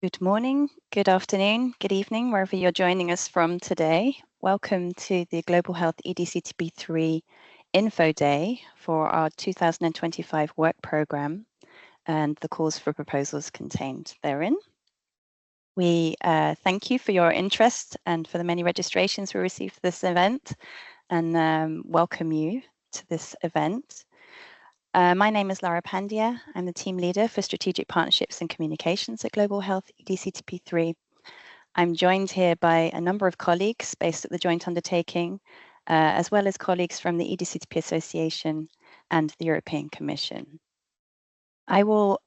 Good morning, good afternoon, good evening, wherever you're joining us from today. Welcome to the Global Health EDCTP3 Info Day for our 2025 work programme and the calls for proposals contained therein. We thank you for your interest and for the many registrations we received for this event, and welcome you to this event. My name is Lara Pandya. I'm the team leader for strategic partnerships and communications at Global Health EDCTP3. I'm joined here by a number of colleagues based at the joint undertaking, as well as colleagues from the EDCTP Association and the European Commission. I will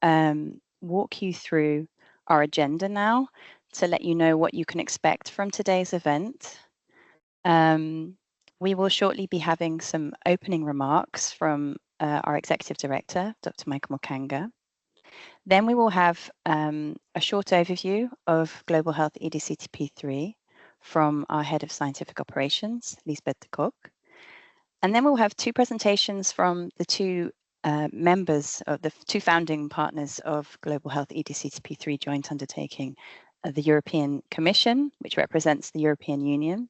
walk you through our agenda now to let you know what you can expect from today's event. We will shortly be having some opening remarks from our Executive Director, Dr. Michael Mukanga. Then we will have a short overview of Global Health EDCTP3 from our Head of Scientific Operations, Lisbeth de Kock. And then we'll have two presentations from the two members of the two founding partners of Global Health EDCTP3 joint undertaking, the European Commission, which represents the European Union.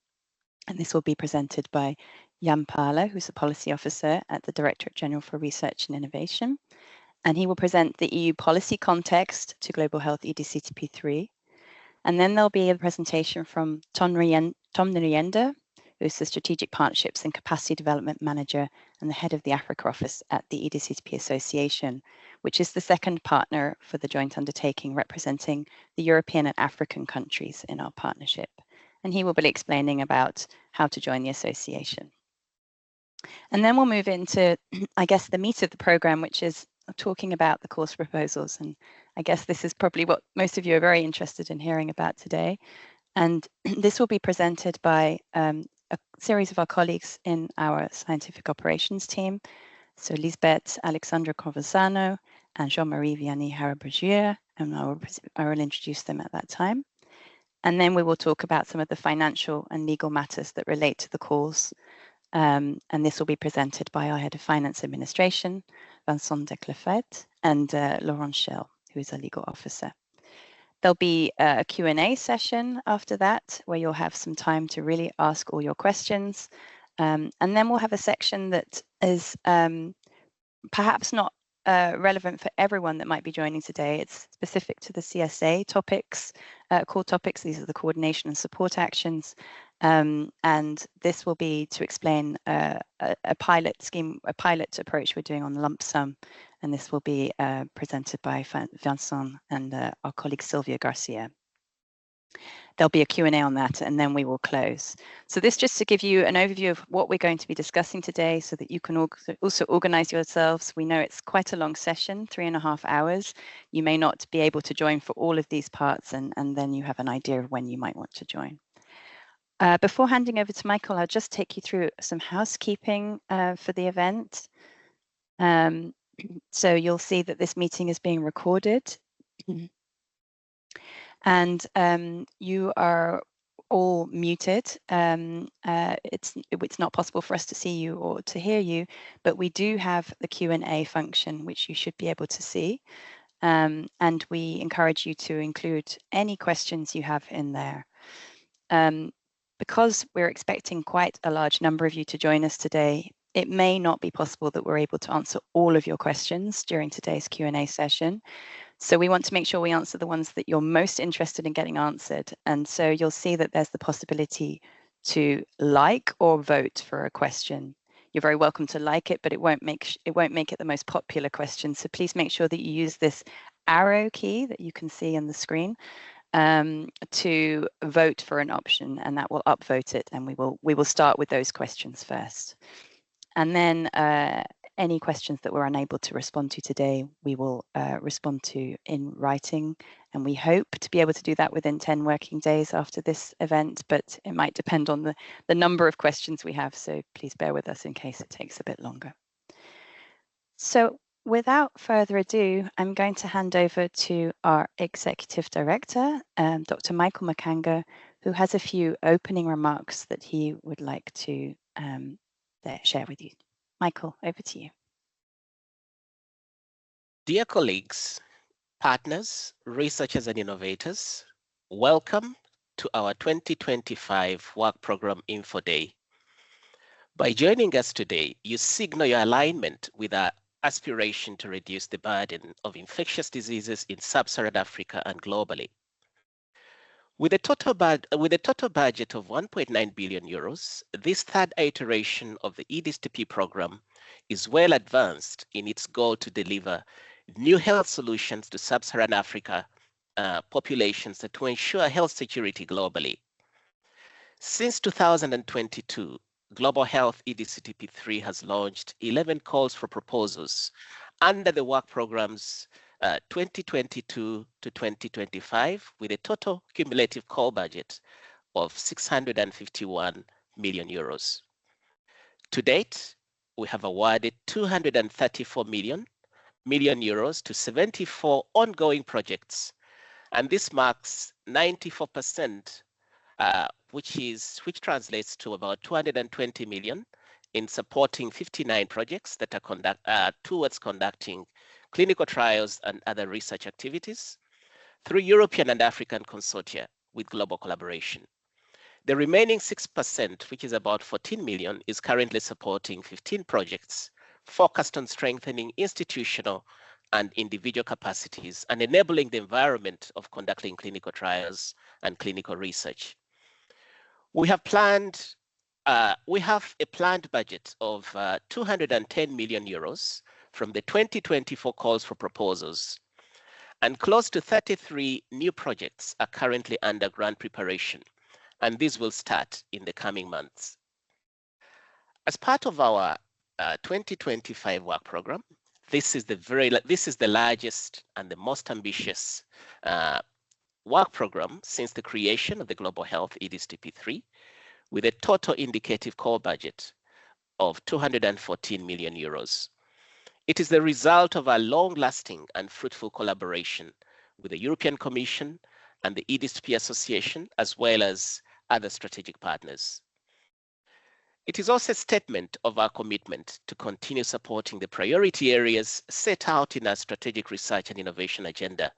And this will be presented by Jan Pahle, who's a policy officer at the Directorate General for Research and Innovation. And he will present the EU policy context to Global Health EDCTP3. And then there'll be a presentation from Tom Nrienda, who's the Strategic Partnerships and Capacity Development Manager and the head of the Africa office at the EDCTP Association, which is the second partner for the joint undertaking representing the European and African countries in our partnership. And he will be explaining about how to join the association. And then we'll move into, I guess, the meat of the program, which is talking about the course proposals. And I guess this is probably what most of you are very interested in hearing about today. And this will be presented by a series of our colleagues in our scientific operations team. So Lisbeth Alexandra Conversano and Jean-Marie Vianney Harabagier, and I will introduce them at that time. And then we will talk about some of the financial and legal matters that relate to the calls. And this will be presented by our Head of Finance Administration, Vincent Declefet, and Laurent Schell, who is a legal officer. There'll be a Q&A session after that, where you'll have some time to really ask all your questions. And then we'll have a section that is perhaps not relevant for everyone that might be joining today. It's specific to the CSA topics, core topics. These are the coordination and support actions. And this will be to explain a pilot scheme, a pilot approach we're doing on the Lum-sum. And this will be presented by Vincent and our colleague Sylvia Garcia. There'll be a Q&A on that, and then we will close. So this just to give you an overview of what we're going to be discussing today so that you can also organize yourselves. We know it's quite a long session, 3.5 hours. You may not be able to join for all of these parts, and then you have an idea of when you might want to join. Before handing over to Michael, I'll just take you through some housekeeping for the event. So you'll see that this meeting is being recorded. And you are all muted. It's not possible for us to see you or to hear you, but we do have the Q&A function, which you should be able to see. And we encourage you to include any questions you have in there. Because we're expecting quite a large number of you to join us today, it may not be possible that we're able to answer all of your questions during today's Q&A session. So we want to make sure we answer the ones that you're most interested in getting answered. And so you'll see that there's the possibility to like or vote for a question. You're very welcome to like it, but it won't make it the most popular question. So please make sure that you use this arrow key that you can see on the screen to vote for an option, and that will upvote it. And we will start with those questions first. And then any questions that we're unable to respond to today, we will respond to in writing. And we hope to be able to do that within 10 working days after this event, but it might depend on the number of questions we have. So please bear with us in case it takes a bit longer. So without further ado, I'm going to hand over to our Executive Director, Dr. Michael Mukanga, who has a few opening remarks that he would like to share with you. Michael, over to you. Dear colleagues, Partners, researchers and innovators, welcome to our 2025 Work Program Info Day. By joining us today, you signal your alignment with our aspiration to reduce the burden of infectious diseases in sub-Saharan Africa and globally. With a total budget of 1.9 billion euros, this third iteration of the EDCTP program is well advanced in its goal to deliver new health solutions to sub-Saharan Africa populations to ensure health security globally. Since 2022, Global Health EDCTP3 has launched 11 calls for proposals under the work programs 2022 to 2025 with a total cumulative call budget of 651 million euros. To date, we have awarded 234 million euros to 74 ongoing projects, and this marks 94%, which translates to about 220 million in supporting 59 projects that are towards conducting clinical trials and other research activities through European and African consortia with global collaboration. The remaining 6%, which is about 14 million, is currently supporting 15 projects focused on strengthening institutional and individual capacities and enabling the environment of conducting clinical trials and clinical research. We have a planned budget of 210 million euros from the 2024 calls for proposals, and close to 33 new projects are currently under grant preparation, and these will start in the coming months. As part of our 2025 work program, this is the largest and the most ambitious work program since the creation of the Global Health EDCTP3, with a total indicative call budget of 214 million euros. It is the result of a long-lasting and fruitful collaboration with the European Commission and the EDCTP Association, as well as other strategic partners. It is also a statement of our commitment to continue supporting the priority areas set out in our strategic research and innovation agenda,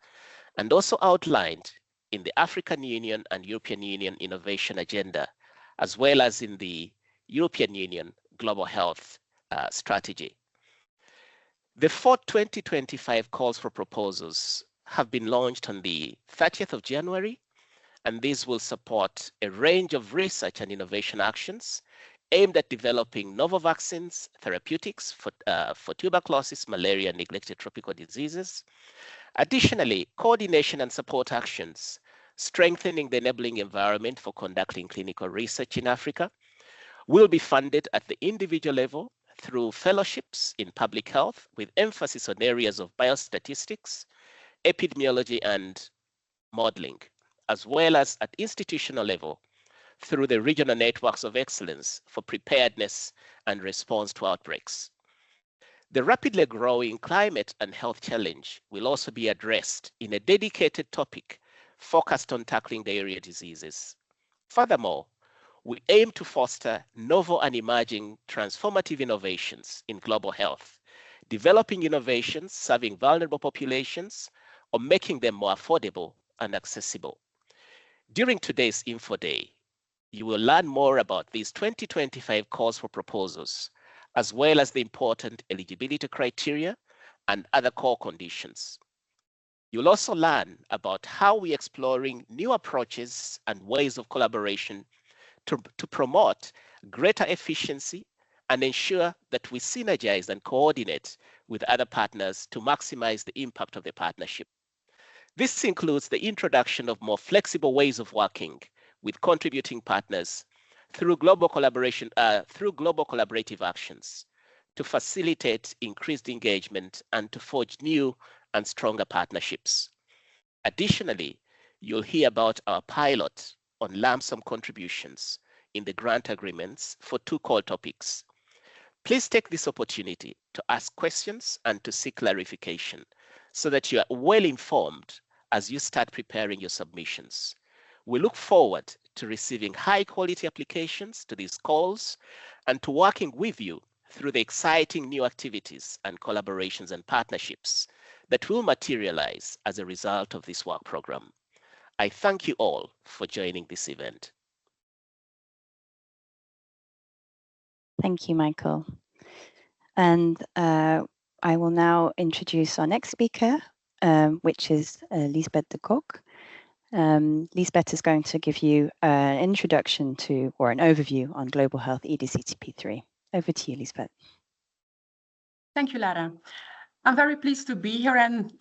and also outlined in the African Union and European Union Innovation Agenda, as well as in the European Union Global Health Strategy. The 4 2025 calls for proposals have been launched on the 30th of January, and these will support a range of research and innovation actions aimed at developing novel vaccines, therapeutics for tuberculosis, malaria, and neglected tropical diseases. Additionally, coordination and support actions strengthening the enabling environment for conducting clinical research in Africa will be funded at the individual level through fellowships in public health with emphasis on areas of biostatistics, epidemiology, and modeling, as well as at institutional level through the regional networks of excellence for preparedness and response to outbreaks. The rapidly growing climate and health challenge will also be addressed in a dedicated topic focused on tackling diarrhea diseases. Furthermore, we aim to foster novel and emerging transformative innovations in global health, developing innovations serving vulnerable populations or making them more affordable and accessible. During today's Info Day, you will learn more about these 2025 calls for proposals, as well as the important eligibility criteria and other core conditions. You'll also learn about how we're exploring new approaches and ways of collaboration to promote greater efficiency and ensure that we synergize and coordinate with other partners to maximize the impact of the partnership. This includes the introduction of more flexible ways of working with contributing partners through global collaboration, through global collaborative actions to facilitate increased engagement and to forge new and stronger partnerships. Additionally, you'll hear about our pilot on Lum-sum contributions in the grant agreements for 2 core topics. Please take this opportunity to ask questions and to seek clarification so that you are well informed as you start preparing your submissions. We look forward to receiving high quality applications to these calls and to working with you through the exciting new activities and collaborations and partnerships that will materialize as a result of this work program. I thank you all for joining this event. Thank you, Michael. And I will now introduce our next speaker, which is Liesbeth de Kok. Liesbeth is going to give you an introduction to, or an overview on Global Health EDCTP3. Over to you, Liesbeth. Thank you, Lara. I'm very pleased to be here and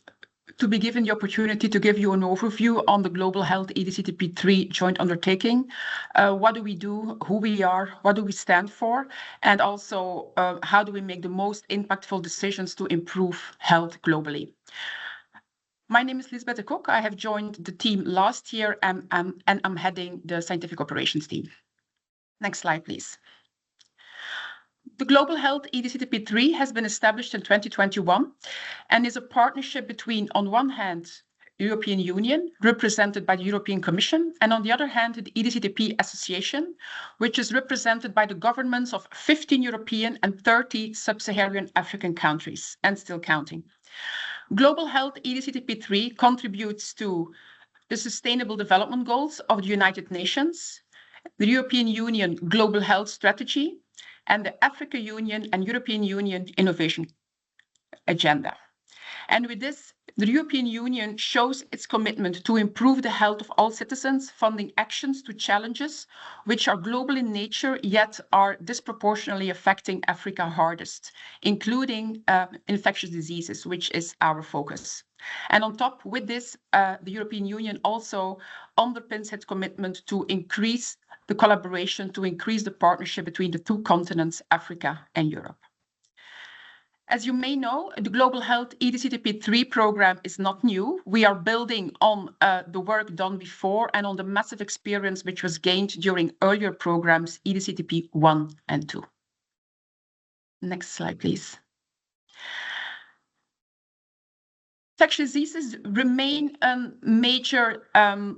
to be given the opportunity to give you an overview on the Global Health EDCTP3 joint undertaking. What do we do, who we are, what do we stand for, and also how do we make the most impactful decisions to improve health globally. My name is Liesbeth de Kok. I have joined the team last year and I'm heading the scientific operations team. Next slide, please. The Global Health EDCTP3 has been established in 2021 and is a partnership between, on one hand, the European Union, represented by the European Commission, and on the other hand, the EDCTP Association, which is represented by the governments of 15 European and 30 sub-Saharan African countries, and still counting. Global Health EDCTP3 contributes to the Sustainable Development Goals of the United Nations, the European Union Global Health Strategy, and the African Union and European Union Innovation Agenda. And with this, the European Union shows its commitment to improve the health of all citizens, funding actions to challenges which are global in nature, yet are disproportionately affecting Africa hardest, including infectious diseases, which is our focus. And on top with this, the European Union also underpins its commitment to increase the collaboration, to increase the partnership between the two continents, Africa and Europe. As you may know, the Global Health EDCTP3 program is not new. We are building on the work done before and on the massive experience which was gained during earlier programs, EDCTP 1 and 2. Next slide, please. Infectious diseases remain a major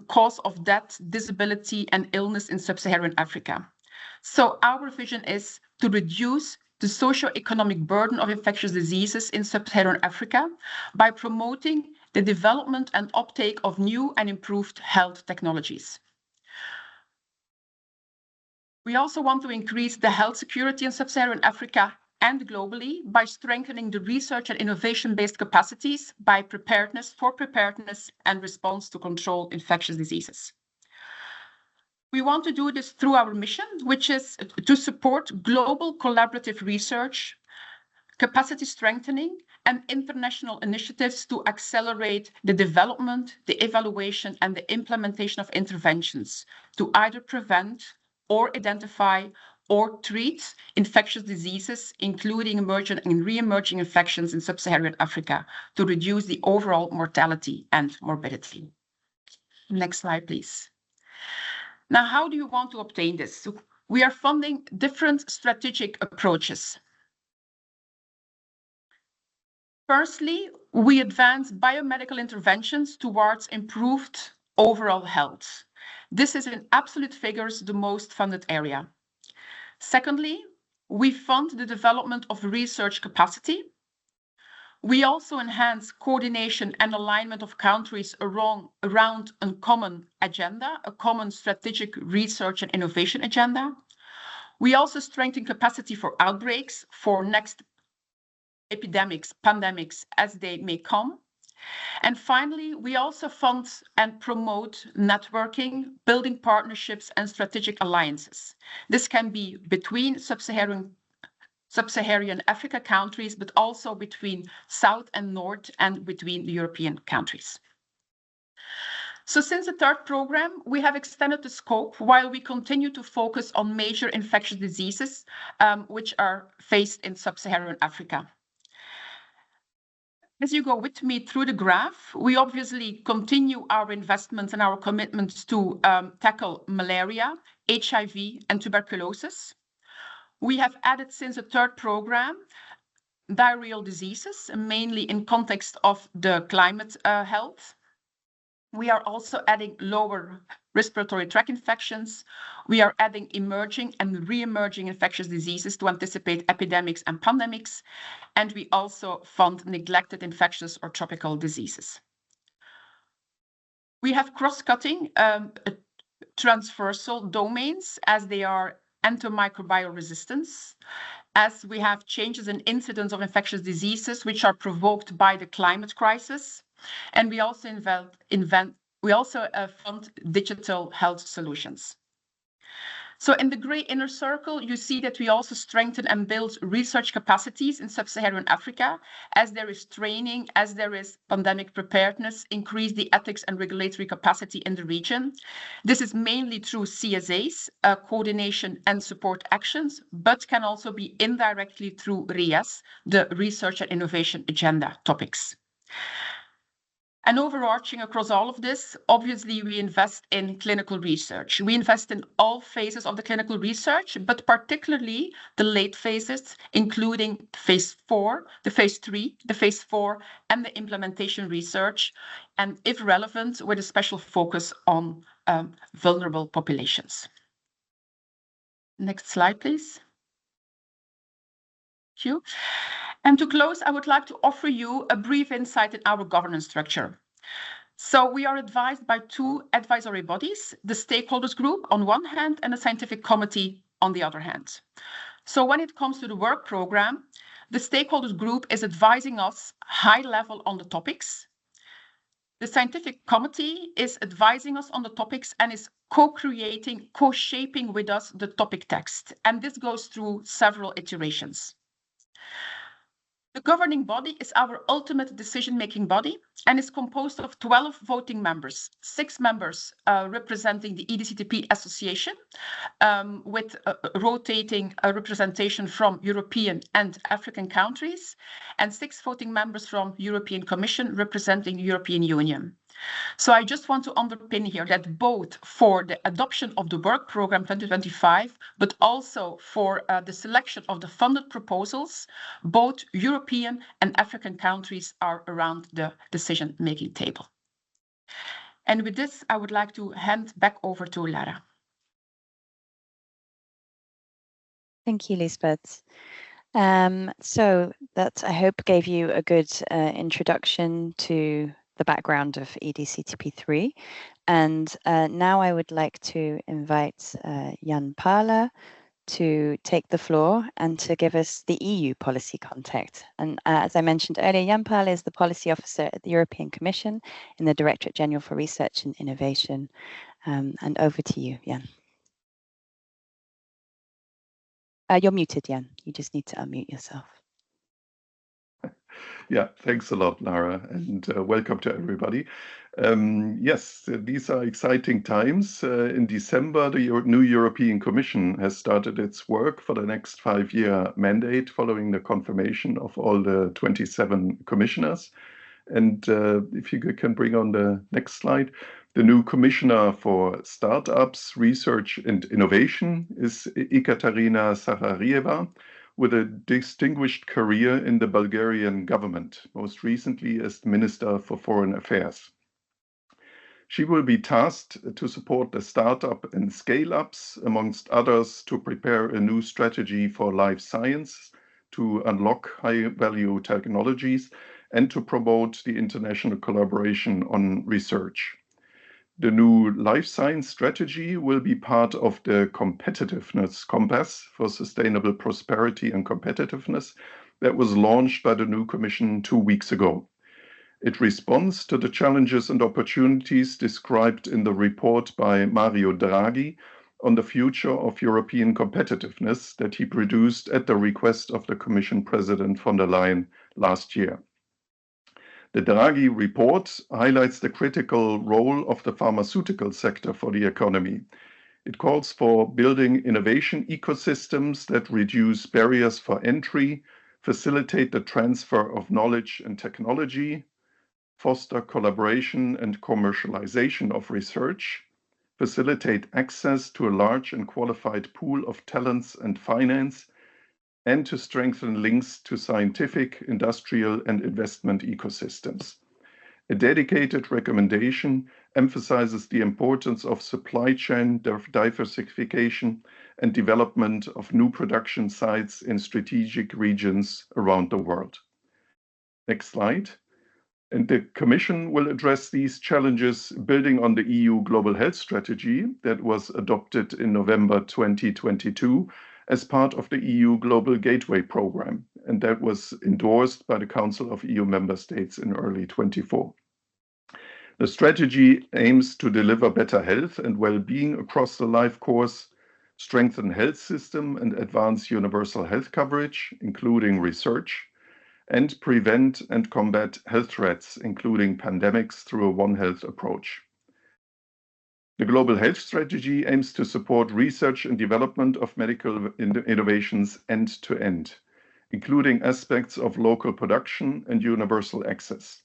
cause of death, disability, and illness in sub-Saharan Africa. So our vision is to reduce the socio-economic burden of infectious diseases in sub-Saharan Africa by promoting the development and uptake of new and improved health technologies. We also want to increase the health security in sub-Saharan Africa and globally by strengthening the research and innovation-based capacities by preparedness and response to control infectious diseases. We want to do this through our mission, which is to support global collaborative research, capacity strengthening, and international initiatives to accelerate the development, the evaluation, and the implementation of interventions to either prevent or identify or treat infectious diseases, including emerging and re-emerging infections in sub-Saharan Africa, to reduce the overall mortality and morbidity. Next slide, please. Now, how do you want to obtain this? So we are funding different strategic approaches. Firstly, we advance biomedical interventions towards improved overall health. This is in absolute figures the most funded area. Secondly, we fund the development of research capacity. We also enhance coordination and alignment of countries around a common agenda, a common strategic research and innovation agenda. We also strengthen capacity for outbreaks, for next epidemics, pandemics, as they may come. And finally, we also fund and promote networking, building partnerships and strategic alliances. This can be between sub-Saharan Africa countries, but also between South and North and between the European countries. So since the third program, we have extended the scope while we continue to focus on major infectious diseases which are faced in sub-Saharan Africa. As you go with me through the graph, we obviously continue our investments and our commitments to tackle malaria, HIV, and tuberculosis. We have added since the third program diarrheal diseases, mainly in context of the climate health. We are also adding lower respiratory tract infections. We are adding emerging and re-emerging infectious diseases to anticipate epidemics and pandemics. And we also fund neglected infectious or tropical diseases. We have cross-cutting transversal domains as they are antimicrobial resistance, as we have changes in incidence of infectious diseases which are provoked by the climate crisis. And we also fund digital health solutions. So in the gray inner circle, you see that we also strengthen and build research capacities in sub-Saharan Africa, as there is training, as there is pandemic preparedness, increase the ethics and regulatory capacity in the region. This is mainly through CSAs, coordination and support actions, but can also be indirectly through RIAs, the Research and Innovation Agenda topics. And overarching across all of this, obviously, we invest in clinical research. We invest in all phases of the clinical research, but particularly the late phases, including phase 4, the phase 3, the phase 4, and the implementation research, and if relevant, with a special focus on vulnerable populations. Next slide, please. Thank you. And to close, I would like to offer you a brief insight in our governance structure. So we are advised by 2 advisory bodies, the stakeholders group on one hand and the scientific committee on the other hand. So when it comes to the work program, the stakeholders group is advising us high level on the topics. The scientific committee is advising us on the topics and is co-creating, co-shaping with us the topic text. And this goes through several iterations. The governing body is our ultimate decision-making body and is composed of 12 voting members, 6 members representing the EDCTP Association, with rotating representation from European and African countries, and 6 voting members from European Commission representing the European Union. So I just want to underpin here that both for the adoption of the work program 2025, but also for the selection of the funded proposals, both European and African countries are around the decision-making table. And with this, I would like to hand back over to Lara. Thank you, Lisbeth. So that, I hope, gave you a good introduction to the background of EDCTP3. And now I would like to invite Jan Paala to take the floor and to give us the EU policy context. And as I mentioned earlier, Jan Paala is the Policy Officer at the European Commission in the Directorate General for Research and Innovation. And over to you, Jan. You're muted, Jan. You just need to unmute yourself. Yeah, thanks a lot, Lara, and welcome to everybody. Yes, these are exciting times. In December, the new European Commission has started its work for the next 5-year mandate following the confirmation of all the 27 commissioners. And if you can bring on the next slide, the new commissioner for startups, research and innovation is Ekaterina Zahariyeva, with a distinguished career in the Bulgarian government, most recently as Minister for Foreign Affairs. She will be tasked to support the startup and scale-ups, amongst others, to prepare a new strategy for life science, to unlock high-value technologies, and to promote the international collaboration on research. The new life science strategy will be part of the Competitiveness Compass for Sustainable Prosperity and Competitiveness that was launched by the new Commission 2 weeks ago. It responds to the challenges and opportunities described in the report by Mario Draghi on the future of European competitiveness that he produced at the request of the Commission President von der Leyen last year. The Draghi report highlights the critical role of the pharmaceutical sector for the economy. It calls for building innovation ecosystems that reduce barriers for entry, facilitate the transfer of knowledge and technology, foster collaboration and commercialization of research, facilitate access to a large and qualified pool of talents and finance, and to strengthen links to scientific, industrial, and investment ecosystems. A dedicated recommendation emphasizes the importance of supply chain diversification and development of new production sites in strategic regions around the world. Next slide. And the Commission will address these challenges building on the EU Global Health Strategy that was adopted in November 2022 as part of the EU Global Gateway Programme, and that was endorsed by the Council of EU Member States in early 2024. The strategy aims to deliver better health and well-being across the life course, strengthen health system and advance universal health coverage, including research, and prevent and combat health threats, including pandemics, through a One Health approach. The Global Health Strategy aims to support research and development of medical innovations end-to-end, including aspects of local production and universal access.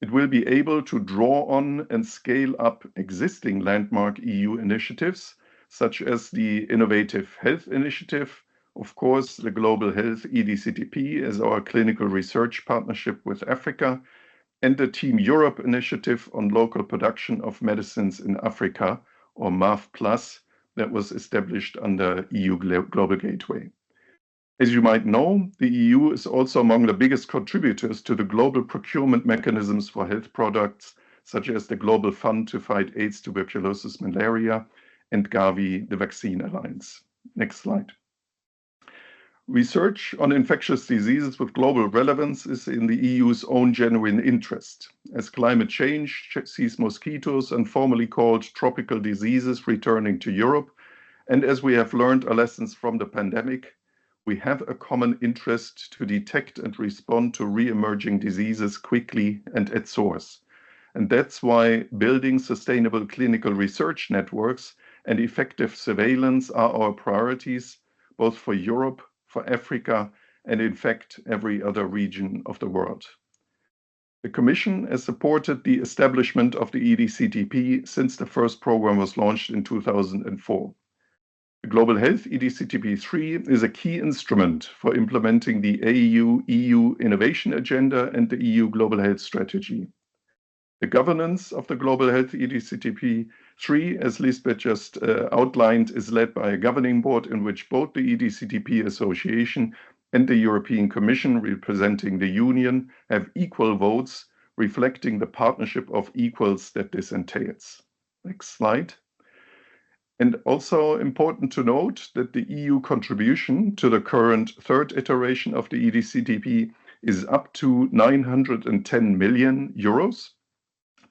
It will be able to draw on and scale up existing landmark EU initiatives, such as the Innovative Health Initiative, of course, the Global Health EDCTP as our clinical research partnership with Africa, and the Team Europe initiative on local production of medicines in Africa, or MAF+, that was established under EU Global Gateway. As you might know, the EU is also among the biggest contributors to the global procurement mechanisms for health products, such as the Global Fund to Fight AIDS, Tuberculosis, Malaria, and Gavi, the Vaccine Alliance. Next slide. Research on infectious diseases with global relevance is in the EU's own genuine interest. As climate change sees mosquitoes and formerly called tropical diseases returning to Europe, and as we have learned our lessons from the pandemic, we have a common interest to detect and respond to re-emerging diseases quickly and at source. And that's why building sustainable clinical research networks and effective surveillance are our priorities, both for Europe, for Africa, and in fact, every other region of the world. The Commission has supported the establishment of the EDCTP since the first program was launched in 2004. The Global Health EDCTP3 is a key instrument for implementing the EU Innovation Agenda and the EU Global Health Strategy. The governance of the Global Health EDCTP3, as Lisbeth just outlined, is led by a governing board in which both the EDCTP Association and the European Commission, representing the Union, have equal votes, reflecting the partnership of equals that this entails. Next slide. And also important to note that the EU contribution to the current third iteration of the EDCTP is up to 910 million euros.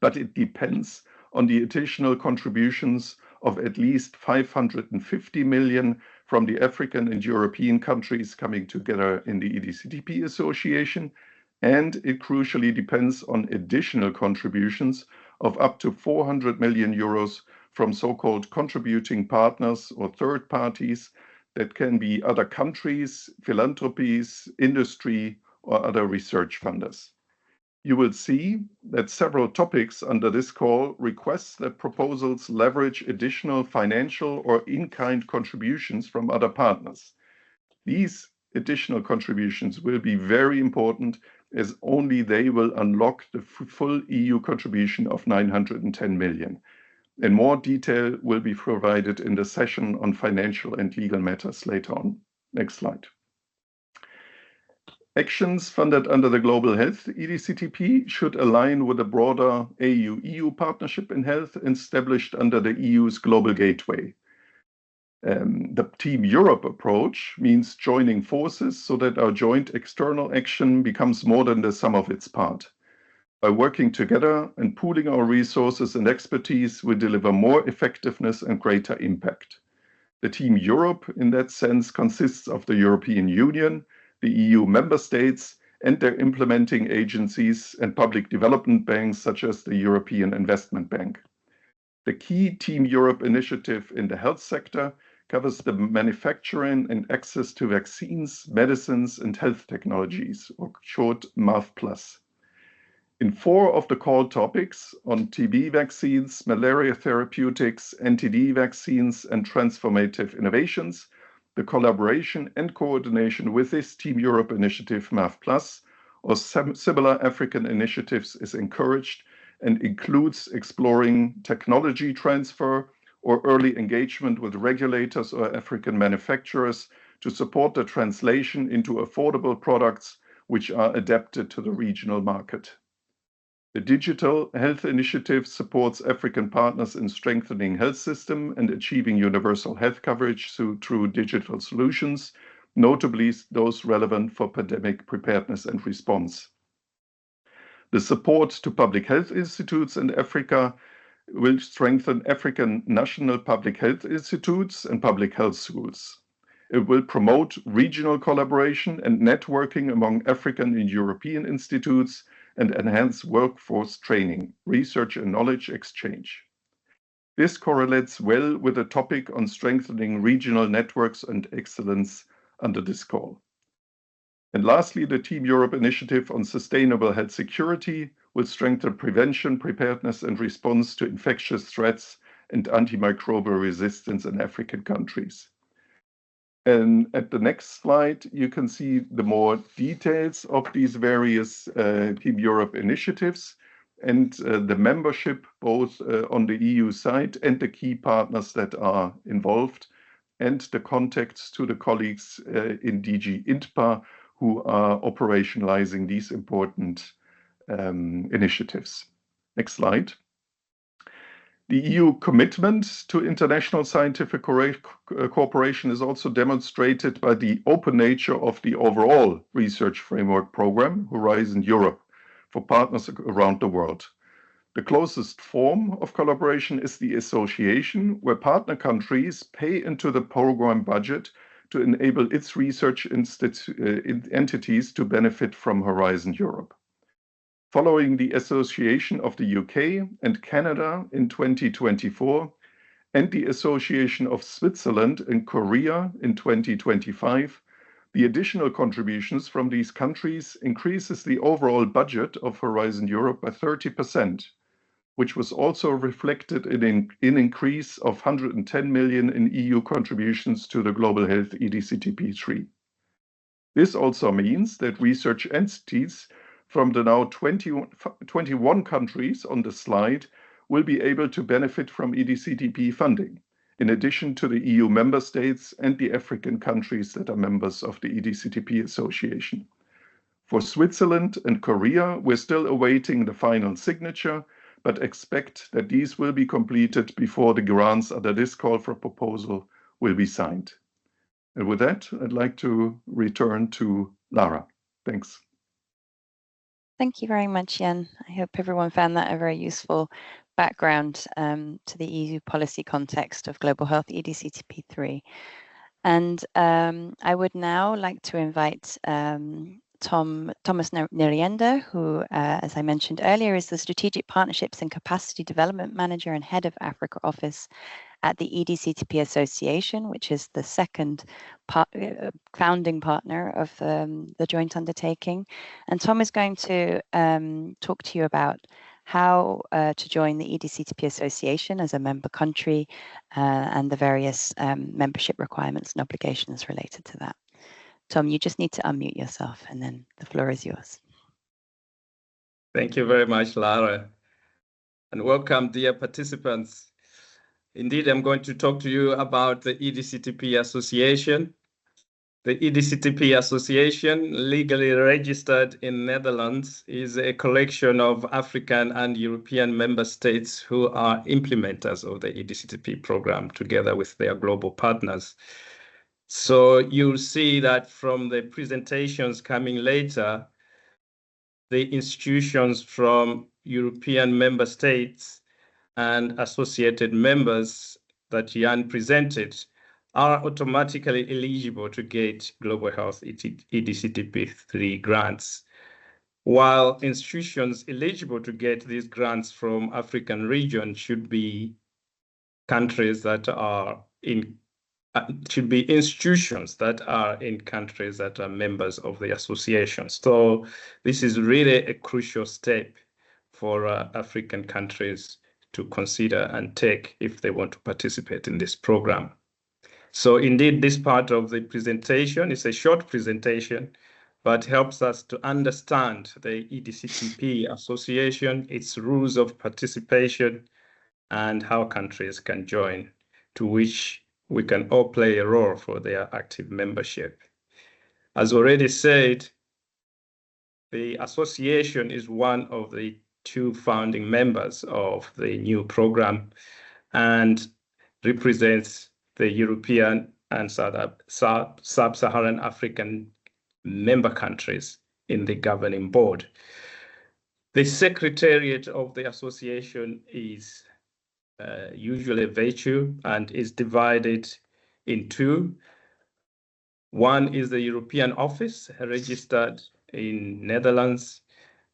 But it depends on the additional contributions of at least 550 million from the African and European countries coming together in the EDCTP Association, and it crucially depends on additional contributions of up to 400 million euros from so-called contributing partners or third parties that can be other countries, philanthropies, industry, or other research funders. You will see that several topics under this call request that proposals leverage additional financial or in-kind contributions from other partners. These additional contributions will be very important, as only they will unlock the full EU contribution of 910 million. And more detail will be provided in the session on financial and legal matters later on. Next slide. Actions funded under the Global Health EDCTP should align with a broader EU partnership in health established under the EU's Global Gateway. The Team Europe approach means joining forces so that our joint external action becomes more than the sum of its parts. By working together and pooling our resources and expertise, we deliver more effectiveness and greater impact. The Team Europe, in that sense, consists of the European Union, the EU member states, and their implementing agencies and public development banks, such as the European Investment Bank. The key Team Europe initiative in the health sector covers the manufacturing and access to vaccines, medicines, and health technologies, or short MAF+. In 4 of the core topics on TB vaccines, malaria therapeutics, NTD vaccines, and transformative innovations, the collaboration and coordination with this Team Europe initiative MAF+ or similar African initiatives is encouraged and includes exploring technology transfer or early engagement with regulators or African manufacturers to support the translation into affordable products which are adapted to the regional market. The Digital Health Initiative supports African partners in strengthening health system and achieving universal health coverage through digital solutions, notably those relevant for pandemic preparedness and response. The support to public health institutes in Africa will strengthen African national public health institutes and public health schools. It will promote regional collaboration and networking among African and European institutes and enhance workforce training, research and knowledge exchange. This correlates well with the topic on strengthening regional networks and excellence under this call. And lastly, the Team Europe initiative on sustainable health security will strengthen prevention, preparedness and response to infectious threats and antimicrobial resistance in African countries. And at the next slide, you can see the more details of these various Team Europe initiatives and the membership both on the EU side and the key partners that are involved and the contacts to the colleagues in DG INTPA who are operationalizing these important initiatives. Next slide. The EU commitment to international scientific cooperation is also demonstrated by the open nature of the overall research framework program, Horizon Europe, for partners around the world. The closest form of collaboration is the association, where partner countries pay into the program budget to enable its research entities to benefit from Horizon Europe. Following the association of the UK and Canada in 2024 and the association of Switzerland and Korea in 2025, the additional contributions from these countries increases the overall budget of Horizon Europe by 30%, which was also reflected in an increase of 110 million in EU contributions to the Global Health EDCTP3. This also means that research entities from the now 21 countries on the slide will be able to benefit from EDCTP funding, in addition to the EU member states and the African countries that are members of the EDCTP Association. For Switzerland and Korea, we're still awaiting the final signature, but expect that these will be completed before the grants under this call for proposal will be signed. And with that, I'd like to return to Lara. Thanks. Thank you very much, Jan. I hope everyone found that a very useful background to the EU policy context of global health EDCTP3. And I would now like to invite Thomas Nerienda, who, as I mentioned earlier, is the Strategic Partnerships and Capacity Development Manager and Head of Africa Office at the EDCTP Association, which is the second founding partner of the joint undertaking. And Tom is going to talk to you about how to join the EDCTP Association as a member country and the various membership requirements and obligations related to that. Tom, you just need to unmute yourself and then the floor is yours. Thank you very much, Lara. And welcome, dear participants. Indeed, I'm going to talk to you about the EDCTP Association. The EDCTP Association, legally registered in Netherlands, is a collection of African and European member states who are implementers of the EDCTP program together with their global partners. So you'll see that from the presentations coming later, the institutions from European member states and associated members that Jan presented are automatically eligible to get Global Health EDCTP3 grants, while institutions eligible to get these grants from African region should be countries that are in institutions that are in countries that are members of the association. So this is really a crucial step for African countries to consider and take if they want to participate in this program. So indeed, this part of the presentation is a short presentation. but helps us to understand the EDCTP association, its rules of participation, and how countries can join, to which we can all play a role for their active membership. As already said, the association is one of the 2 founding members of the new program and represents the European and Sub-Saharan African member countries in the governing board. The secretariat of the association is usually virtual and is divided in 2. One is the European office registered in Netherlands,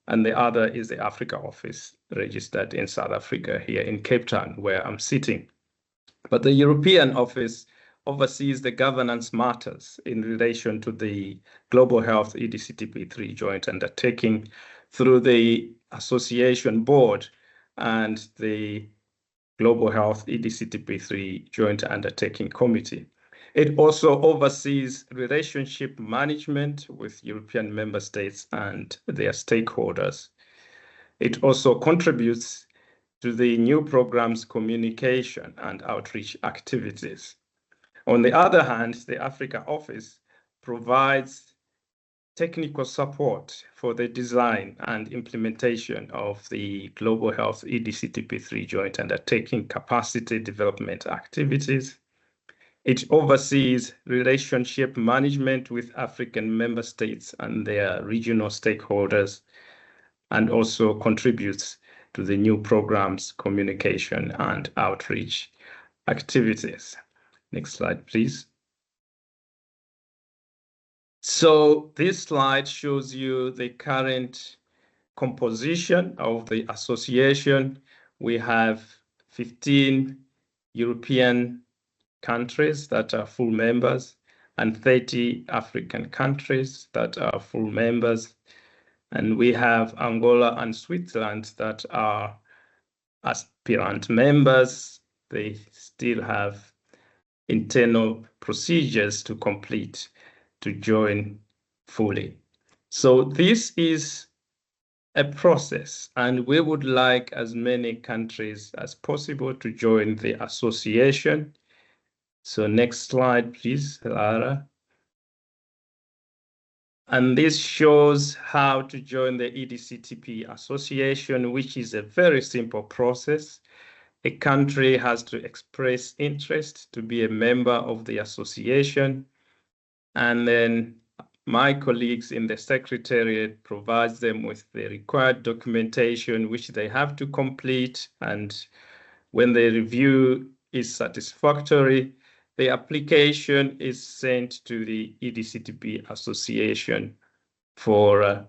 and the other is the Africa office registered in South Africa, here in Cape Town, where I'm sitting. But the European office oversees the governance matters in relation to the Global Health EDCTP3 joint undertaking through the association board and the Global Health EDCTP3 joint undertaking committee. It also oversees relationship management with European member states and their stakeholders. It also contributes to the new program's communication and outreach activities. On the other hand, the Africa office provides technical support for the design and implementation of the Global Health EDCTP3 joint undertaking capacity development activities. It oversees relationship management with African member states and their regional stakeholders, and also contributes to the new program's communication and outreach activities. Next slide, please. So this slide shows you the current composition of the association. We have 15 European countries that are full members and 30 African countries that are full members. And we have Angola and Switzerland that are aspirant members. They still have internal procedures to complete to join fully. So this is a process, and we would like as many countries as possible to join the association. So next slide, please, Lara. And this shows how to join the EDCTP association, which is a very simple process. A country has to express interest to be a member of the association, and then my colleagues in the secretariat provides them with the required documentation which they have to complete, and when the review is satisfactory, the application is sent to the EDCTP association for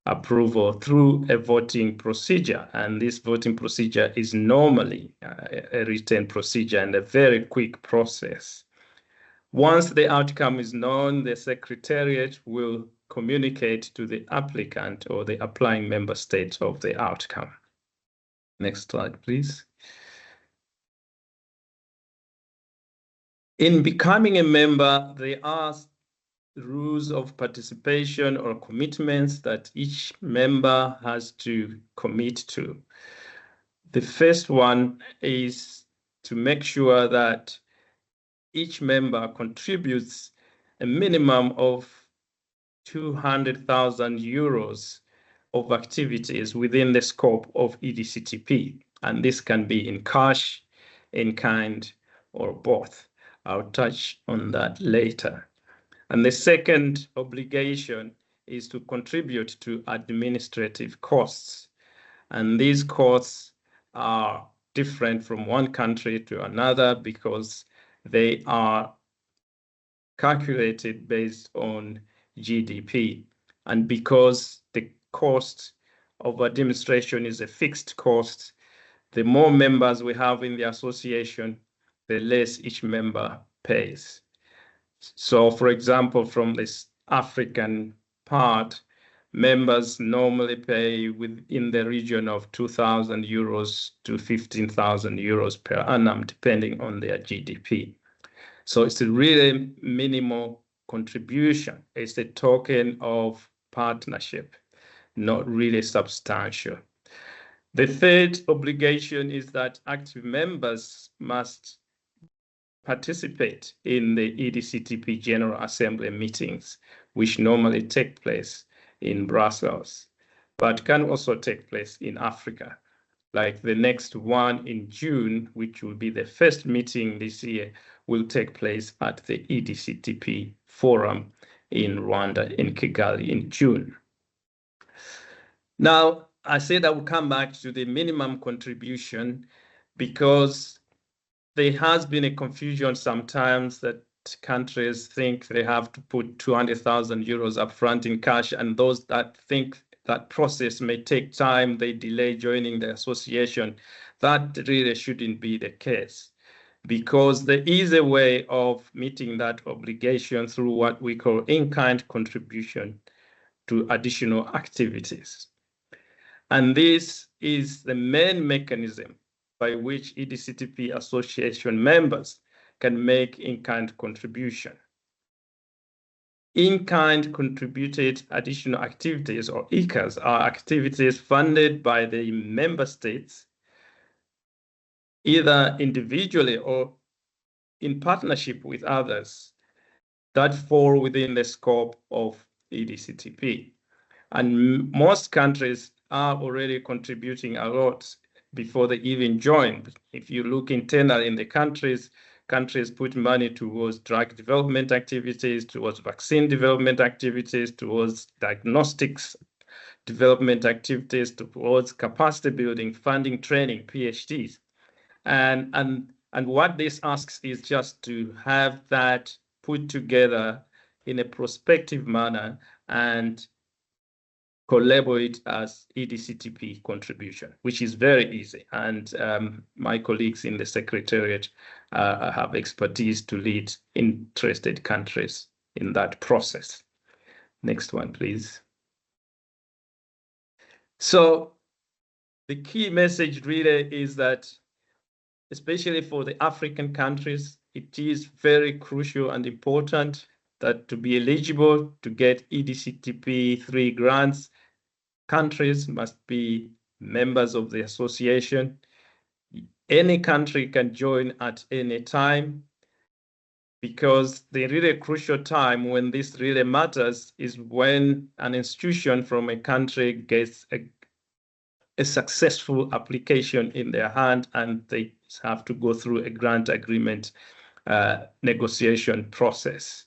approval through a voting procedure. And this voting procedure is normally a written procedure and a very quick process. Once the outcome is known, the secretariat will communicate to the applicant or the applying member state of the outcome. Next slide, please. In becoming a member, there are rules of participation or commitments that each member has to commit to. The first one is to make sure that each member contributes a minimum of 200,000 euros of activities within the scope of EDCTP. And this can be in cash, in kind, or both. I'll touch on that later. And the second obligation is to contribute to administrative costs. And these costs are different from one country to another because they are calculated based on GDP. And because the cost of administration is a fixed cost, the more members we have in the association, the less each member pays. So, for example, from this African part, members normally pay within the region of 2,000 euros to 15,000 euros per annum, depending on their GDP. So it's a really minimal contribution. It's a token of partnership, not really substantial. The third obligation is that active members must participate in the EDCTP General Assembly meetings, which normally take place in Brussels, but can also take place in Africa. Like the next one in June, which will be the first meeting this year, will take place at the EDCTP Forum in Rwanda, in Kigali, in June. Now, I said I will come back to the minimum contribution because there has been a confusion sometimes that countries think they have to put 200,000 euros upfront in cash, and those that think that process may take time, they delay joining the association. That really shouldn't be the case, because there is a way of meeting that obligation through what we call in-kind contribution to additional activities. And this is the main mechanism by which EDCTP association members can make in-kind contribution. In-kind contributed additional activities, or ICAs, are activities funded by the member states, either individually or in partnership with others, that fall within the scope of EDCTP. And most countries are already contributing a lot before they even join. If you look internally in the countries put money towards drug development activities, towards vaccine development activities, towards diagnostics development activities, towards capacity building, funding, training, PhDs. And what this asks is just to have that put together in a prospective manner and collaborate as EDCTP contribution, which is very easy. And my colleagues in the Secretariat have expertise to lead interested countries in that process. Next one, please. So the key message really is that, especially for the African countries, it is very crucial and important that to be eligible to get EDCTP3 grants, countries must be members of the association. Any country can join at any time, because the really crucial time when this really matters is when an institution from a country gets a successful application in their hand and they have to go through a grant agreement negotiation process.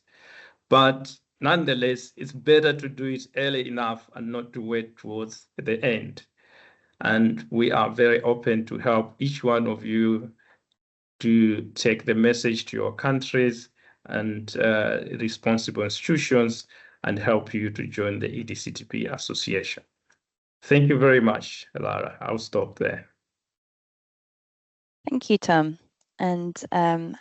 But nonetheless, it's better to do it early enough and not to wait towards the end. And we are very open to help each one of you to take the message to your countries and responsible institutions and help you to join the EDCTP association. Thank you very much, Lara. I'll stop there. Thank you, Tom. And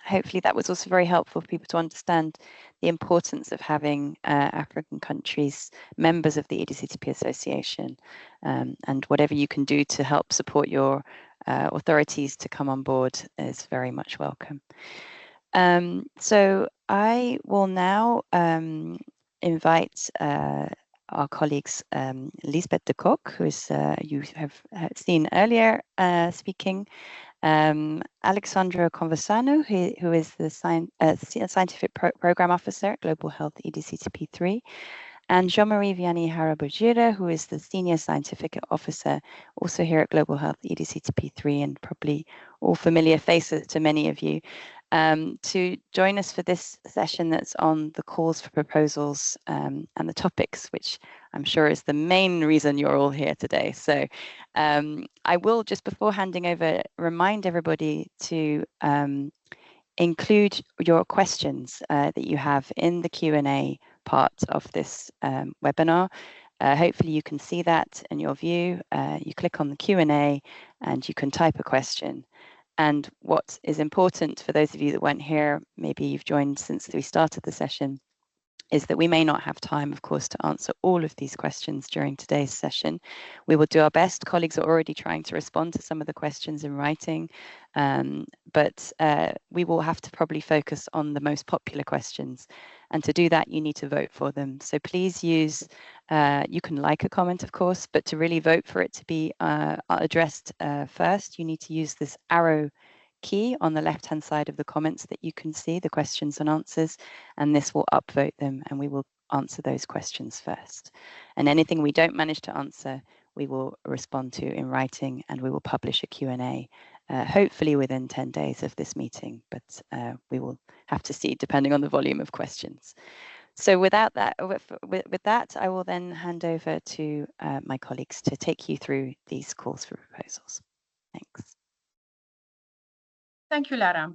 hopefully that was also very helpful for people to understand the importance of having African countries members of the EDCTP Association, and whatever you can do to help support your authorities to come on board is very much welcome. So I will now invite our colleagues Lisbeth de Kock, who is you have seen earlier speaking, Alexandra Conversano, who is the Scientific Program Officer at Global Health EDCTP3, and Jean-Marie Vianney Harabugira, who is the Senior Scientific Officer also here at Global Health EDCTP3, and probably all familiar faces to many of you, to join us for this session that's on the calls for proposals and the topics, which I'm sure is the main reason you're all here today. So I will, just before handing over, remind everybody to include your questions that you have in the Q&A part of this webinar. Hopefully you can see that in your view. You click on the Q&A and you can type a question. And what is important for those of you that weren't here, maybe you've joined since we started the session, is that we may not have time, of course, to answer all of these questions during today's session. We will do our best. Colleagues are already trying to respond to some of the questions in writing, but we will have to probably focus on the most popular questions. And to do that, you need to vote for them. So please use, you can like a comment, of course, but to really vote for it to be addressed first, you need to use this arrow key on the left-hand side of the comments that you can see, the questions and answers, and this will upvote them, and we will answer those questions first. And anything we don't manage to answer, we will respond to in writing, and we will publish a Q&A, hopefully within 10 days of this meeting, but we will have to see depending on the volume of questions. So with that, I will then hand over to my colleagues to take you through these calls for proposals. Thanks. Thank you, Lara.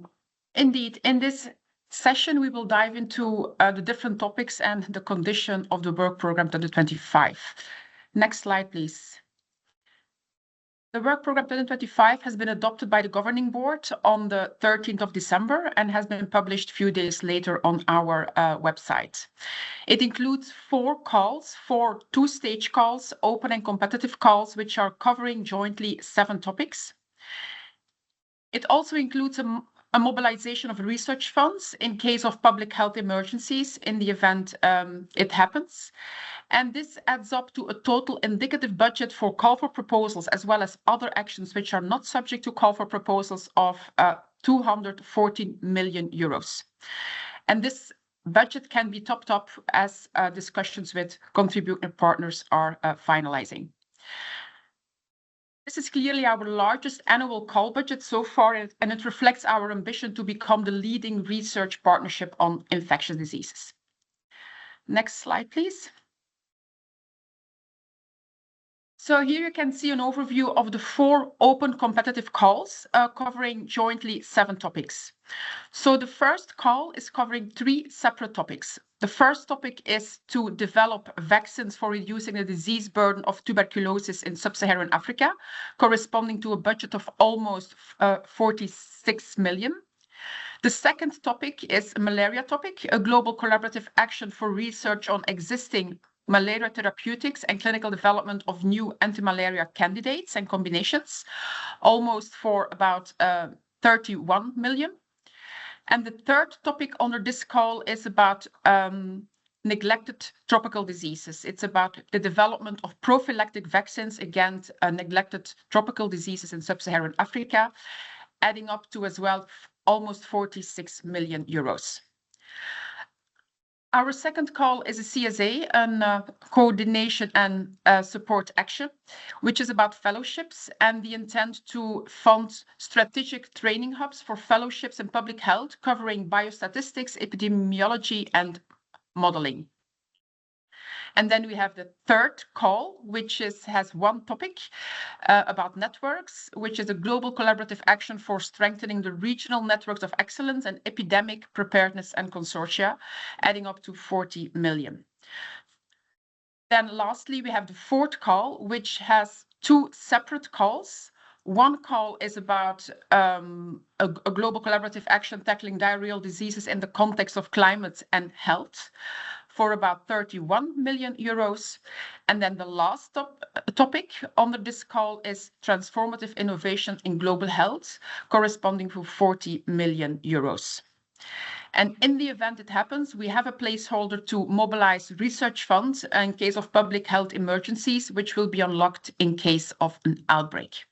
Indeed, in this session, we will dive into the different topics and the condition of the work program 2025. Next slide, please. The work program 2025 has been adopted by the governing board on the 13th of December and has been published a few days later on our website. It includes 4 calls, 4 two-stage calls, open and competitive calls, which are covering jointly 7 topics. It also includes a mobilization of research funds in case of public health emergencies in the event it happens. And this adds up to a total indicative budget for call for proposals, as well as other actions which are not subject to call for proposals, of 214 million euros. And this budget can be topped up as discussions with contributor partners are finalizing. This is clearly our largest annual call budget so far, and it reflects our ambition to become the leading research partnership on infectious diseases. Next slide, please. So here you can see an overview of the 4 open competitive calls covering jointly 7 topics. So the first call is covering 3 separate topics. The first topic is to develop vaccines for reducing the disease burden of tuberculosis in sub-Saharan Africa, corresponding to a budget of almost 46 million. The second topic is a malaria topic, a global collaborative action for research on existing malaria therapeutics and clinical development of new anti-malaria candidates and combinations, almost for about 31 million. And the third topic under this call is about neglected tropical diseases. It's about the development of prophylactic vaccines against neglected tropical diseases in sub-Saharan Africa, adding up to as well almost 46 million euros. Our second call is a CSA, a coordination and support action, which is about fellowships and the intent to fund strategic training hubs for fellowships in public health, covering biostatistics, epidemiology, and modeling. And then we have the third call, which has one topic about networks, which is a global collaborative action for strengthening the regional networks of excellence and epidemic preparedness and consortia, adding up to 40 million. Then lastly, we have the fourth call, which has 2 separate calls. One call is about a global collaborative action tackling diarrheal diseases in the context of climate and health, for about 31 million euros. And then the last topic under this call is transformative innovation in global health, corresponding to 40 million euros. And in the event it happens, we have a placeholder to mobilize research funds in case of public health emergencies, which will be unlocked in case of an outbreak.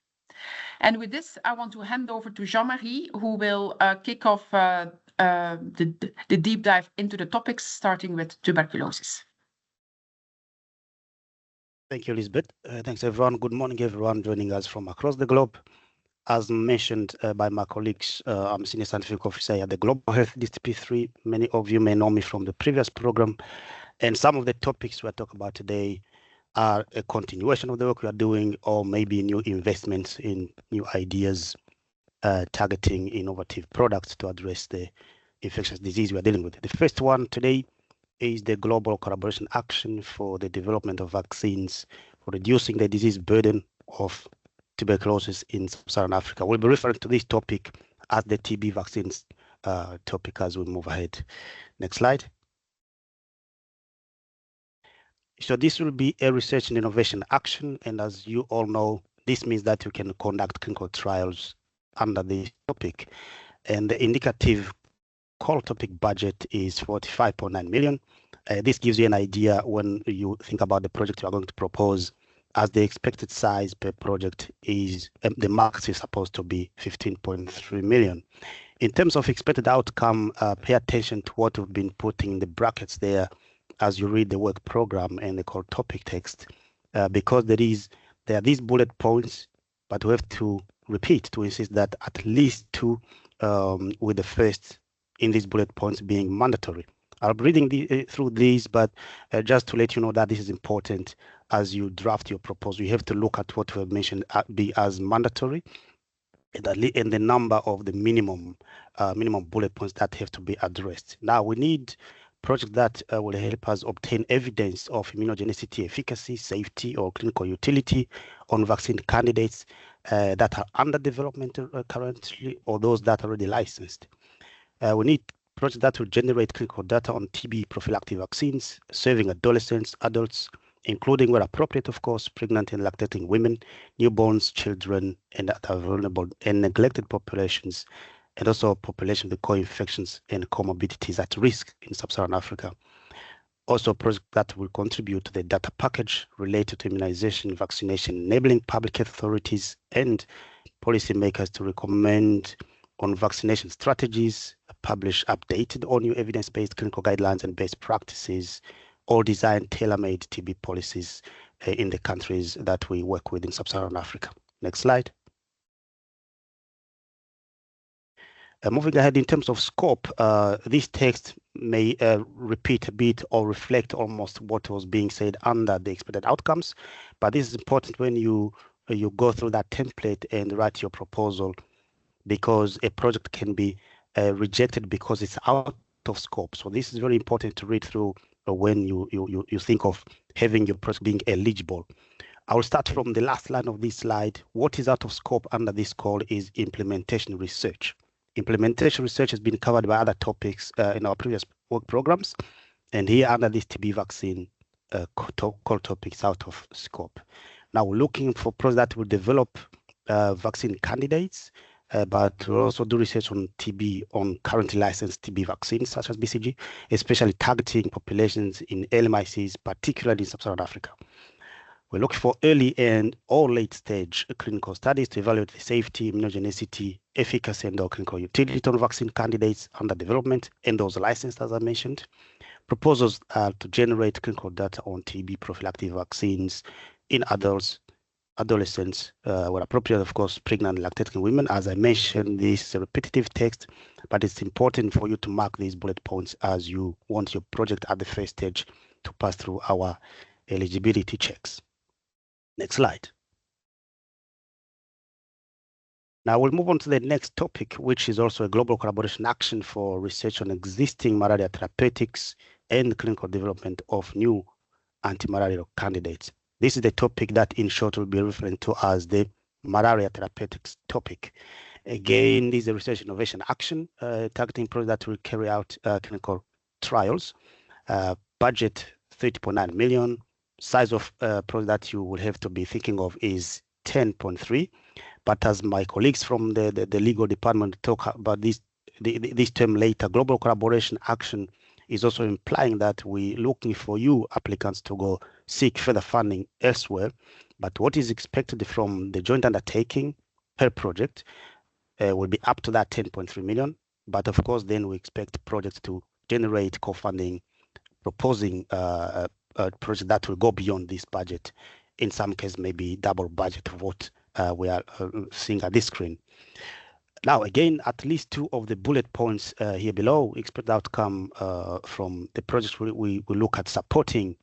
And with this, I want to hand over to Jean-Marie, who will kick off the deep dive into the topics, starting with tuberculosis. Thank you, Lisbeth. Thanks, everyone. Good morning, everyone joining us from across the globe. As mentioned by my colleagues, I'm Senior Scientific Officer at the Global Health EDCTP3. Many of you may know me from the previous program. And some of the topics we're talking about today are a continuation of the work we are doing, or maybe new investments in new ideas targeting innovative products to address the infectious disease we are dealing with. The first one today is the global collaboration action for the development of vaccines for reducing the disease burden of tuberculosis in sub-Saharan Africa. We'll be referring to this topic as the TB vaccines topic as we move ahead. Next slide. So this will be a research and innovation action. And as you all know, this means that you can conduct clinical trials under this topic. And the indicative call topic budget is 45.9 million. This gives you an idea when you think about the project you are going to propose, as the expected size per project is, the max is supposed to be 15.3 million. In terms of expected outcome, pay attention to what we've been putting in the brackets there as you read the work program and the call topic text, because there are these bullet points, but we have to repeat to insist that at least two, with the first in these bullet points being mandatory. I'll be reading through these, but just to let you know that this is important as you draft your proposal. You have to look at what we have mentioned be as mandatory, and the number of the minimum bullet points that have to be addressed. Now we need projects that will help us obtain evidence of immunogenicity, efficacy, safety, or clinical utility on vaccine candidates that are under development currently, or those that are already licensed. We need projects that will generate clinical data on TB prophylactic vaccines, serving adolescents, adults, including where appropriate, of course, pregnant and lactating women, newborns, children, and other vulnerable and neglected populations, and also population with co-infections and comorbidities at risk in sub-Saharan Africa. Also, projects that will contribute to the data package related to immunization, vaccination, enabling public health authorities and policymakers to recommend on vaccination strategies, publish updated or new evidence-based clinical guidelines and best practices, or design tailor-made TB policies in the countries that we work with in sub-Saharan Africa. Next slide. Moving ahead in terms of scope, this text may repeat a bit or reflect almost what was being said under the expected outcomes, but this is important when you go through that template and write your proposal, because a project can be rejected because it's out of scope. So this is very important to read through when you think of having your project being eligible. I will start from the last line of this slide. What is out of scope under this call is implementation research. Implementation research has been covered by other topics in our previous work programs, and here under this TB vaccine call topics out of scope. Now we're looking for projects that will develop vaccine candidates, but we'll also do research on TB, on currently licensed TB vaccines such as BCG, especially targeting populations in LMICs, particularly in sub-Saharan Africa. We're looking for early and or late stage clinical studies to evaluate the safety, immunogenicity, efficacy, and or clinical utility on vaccine candidates under development and those licensed, as I mentioned. Proposals to generate clinical data on TB prophylactic vaccines in adults, adolescents, where appropriate, of course, pregnant and lactating women. As I mentioned, this is a repetitive text, but it's important for you to mark these bullet points as you want your project at the first stage to pass through our eligibility checks. Next slide. Now we'll move on to the next topic, which is also a global collaboration action for research on existing malaria therapeutics and clinical development of new antimalarial candidates. This is the topic that in short will be referred to as the malaria therapeutics topic. Again, this is a research innovation action targeting projects that will carry out clinical trials. Budget 30.9 million. Size of project that you will have to be thinking of is 10.3. But as my colleagues from the legal department talk about this term later, global collaboration action is also implying that we're looking for you applicants to go seek further funding elsewhere. But what is expected from the joint undertaking per project will be up to that 10.3 million. But of course, then we expect projects to generate co-funding, proposing a project that will go beyond this budget. In some cases, maybe double budget of what we are seeing at this screen. Now, again, at least two of the bullet points here below, expected outcome from the projects we look at supporting.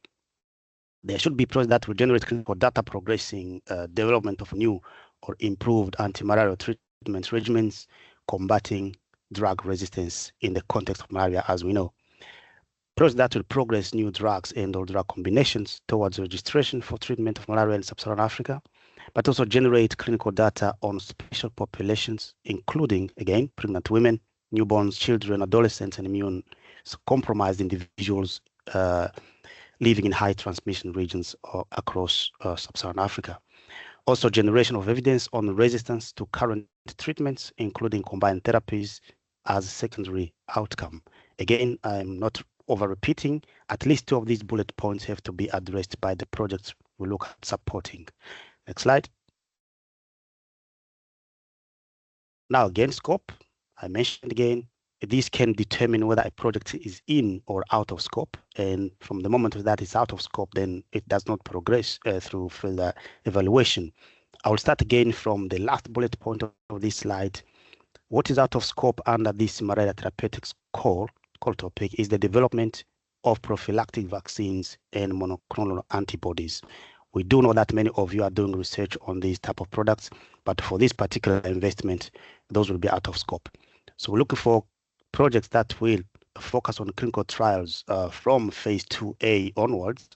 There should be projects that will generate clinical data progressing development of new or improved antimalarial treatment regimens, combating drug resistance in the context of malaria, as we know. Projects that will progress new drugs and or drug combinations towards registration for treatment of malaria in sub-Saharan Africa, but also generate clinical data on special populations, including, again, pregnant women, newborns, children, adolescents, and immune compromised individuals living in high transmission regions across sub-Saharan Africa. Also, generation of evidence on resistance to current treatments, including combined therapies, as a secondary outcome. Again, I'm not over repeating. At least 2 of these bullet points have to be addressed by the projects we look at supporting. Next slide. Now, again, scope. I mentioned again, this can determine whether a project is in or out of scope. And from the moment that it's out of scope, then it does not progress through further evaluation. I will start again from the last bullet point of this slide. What is out of scope under this malaria therapeutics core topic is the development of prophylactic vaccines and monoclonal antibodies. We do know that many of you are doing research on these type of products, but for this particular investment, those will be out of scope. So we're looking for projects that will focus on clinical trials from phase 2A onwards,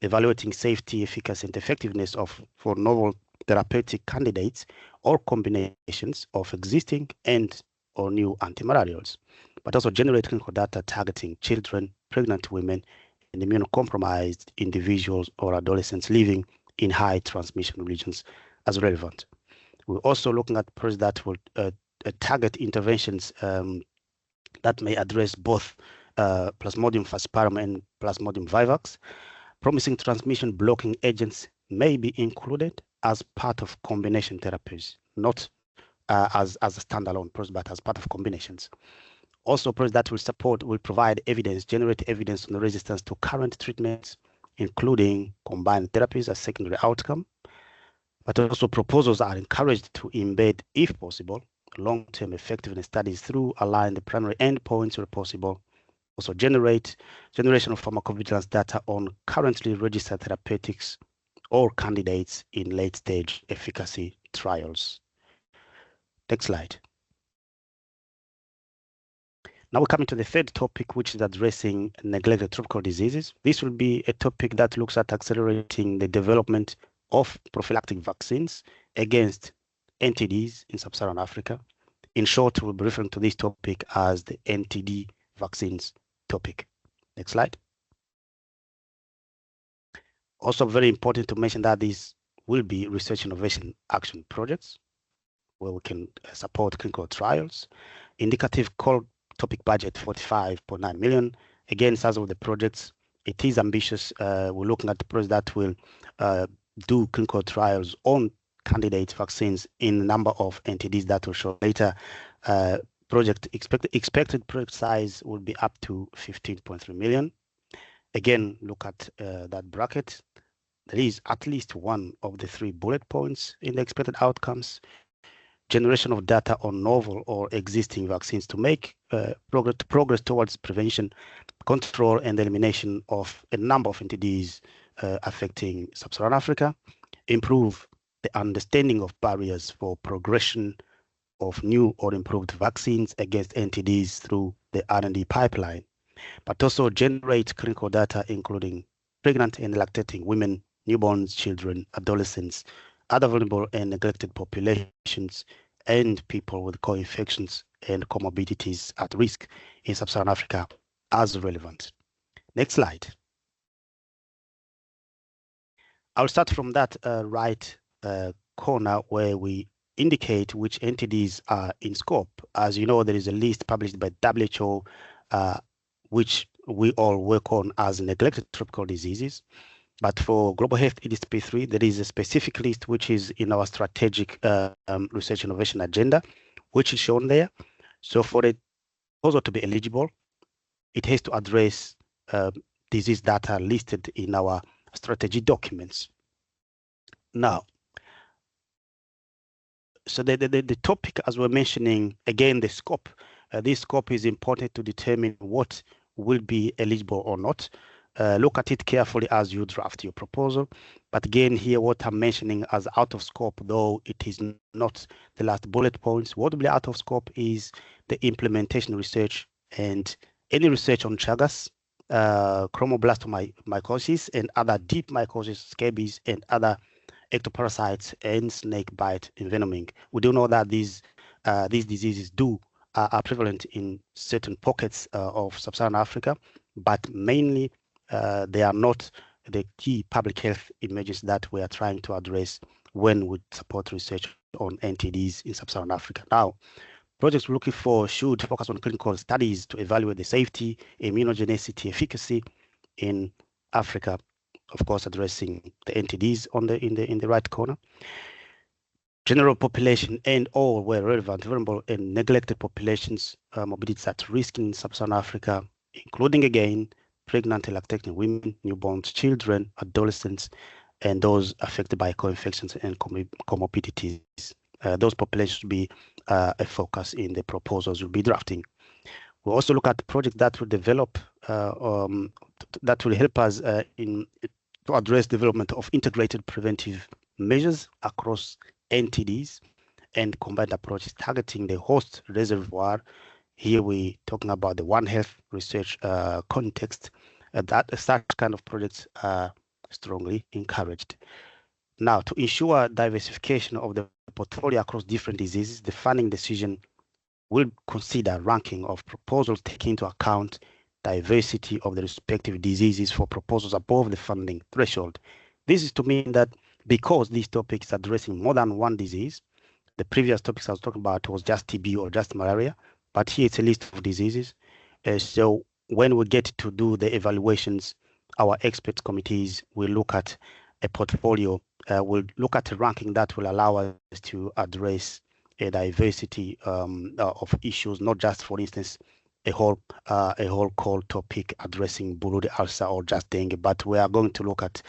evaluating safety, efficacy, and effectiveness for novel therapeutic candidates or combinations of existing and or new antimalarials, but also generate clinical data targeting children, pregnant women, and immunocompromised individuals or adolescents living in high transmission regions as relevant. We're also looking at projects that will target interventions that may address both Plasmodium falciparum and Plasmodium vivax. Promising transmission blocking agents may be included as part of combination therapies, not as a standalone project, but as part of combinations. Also, projects that will provide evidence, generate evidence on the resistance to current treatments, including combined therapies as secondary outcome. But also proposals are encouraged to embed, if possible, long-term effectiveness studies through align the primary endpoints where possible. Also generation of pharmacovigilance data on currently registered therapeutics or candidates in late-stage efficacy trials. Next slide. Now we're coming to the third topic, which is addressing neglected tropical diseases. This will be a topic that looks at accelerating the development of prophylactic vaccines against NTDs in sub-Saharan Africa. In short, we'll be referring to this topic as the NTD vaccines topic. Next slide. Also very important to mention that these will be research innovation action projects where we can support clinical trials. Indicative call topic budget 45.9 million. Again, size of the projects, it is ambitious. We're looking at the projects that will do clinical trials on candidate vaccines in a number of entities that will show later. Expected project size will be up to 15.3 million. Again, look at that bracket. There is at least one of the 3 bullet points in the expected outcomes. Generation of data on novel or existing vaccines to make progress towards prevention, control, and elimination of a number of entities affecting sub-Saharan Africa. Improve the understanding of barriers for progression of new or improved vaccines against NTDs through the R&D pipeline, but also generate clinical data including pregnant and lactating women, newborns, children, adolescents, other vulnerable and neglected populations, and people with co-infections and comorbidities at risk in sub-Saharan Africa as relevant. Next slide. I'll start from that right corner where we indicate which entities are in scope. As you know, there is a list published by WHO, which we all work on as neglected tropical diseases. But for Global Health EDCTP3, there is a specific list which is in our strategic research innovation agenda, which is shown there. So for a proposal to be eligible, it has to address disease data listed in our strategy documents. Now, so the topic, as we're mentioning, again, the scope. This scope is important to determine what will be eligible or not. Look at it carefully as you draft your proposal. But again, here, what I'm mentioning as out of scope, though it is not the last bullet points, what will be out of scope is the implementation research and any research on Chagas, chromoblastomycosis, and other deep mycosis, scabies, and other ectoparasites and snake bite envenoming. We do know that these diseases are prevalent in certain pockets of sub-Saharan Africa, but mainly they are not the key public health emergencies that we are trying to address when we support research on NTDs in sub-Saharan Africa. Now, projects we're looking for should focus on clinical studies to evaluate the safety, immunogenicity, efficacy in Africa, of course, addressing the NTDs in the right corner. General population and all where relevant, vulnerable and neglected populations, mobility at risk in sub-Saharan Africa, including again pregnant and lactating women, newborns, children, adolescents, and those affected by co-infections and comorbidities. Those populations will be a focus in the proposals we'll be drafting. We'll also look at projects that will develop, that will help us to address development of integrated preventive measures across NTDs and combined approaches targeting the host reservoir. Here we're talking about the One Health research context. That such kind of projects are strongly encouraged. Now, to ensure diversification of the portfolio across different diseases, the funding decision will consider ranking of proposals taking into account diversity of the respective diseases for proposals above the funding threshold. This is to mean that because these topics are addressing more than one disease, the previous topics I was talking about was just TB or just malaria, but here it's a list of diseases. So when we get to do the evaluations, our expert committees will look at a portfolio, will look at a ranking that will allow us to address a diversity of issues, not just, for instance, a whole core topic addressing Burudi ulcer or just dengue, but we are going to look at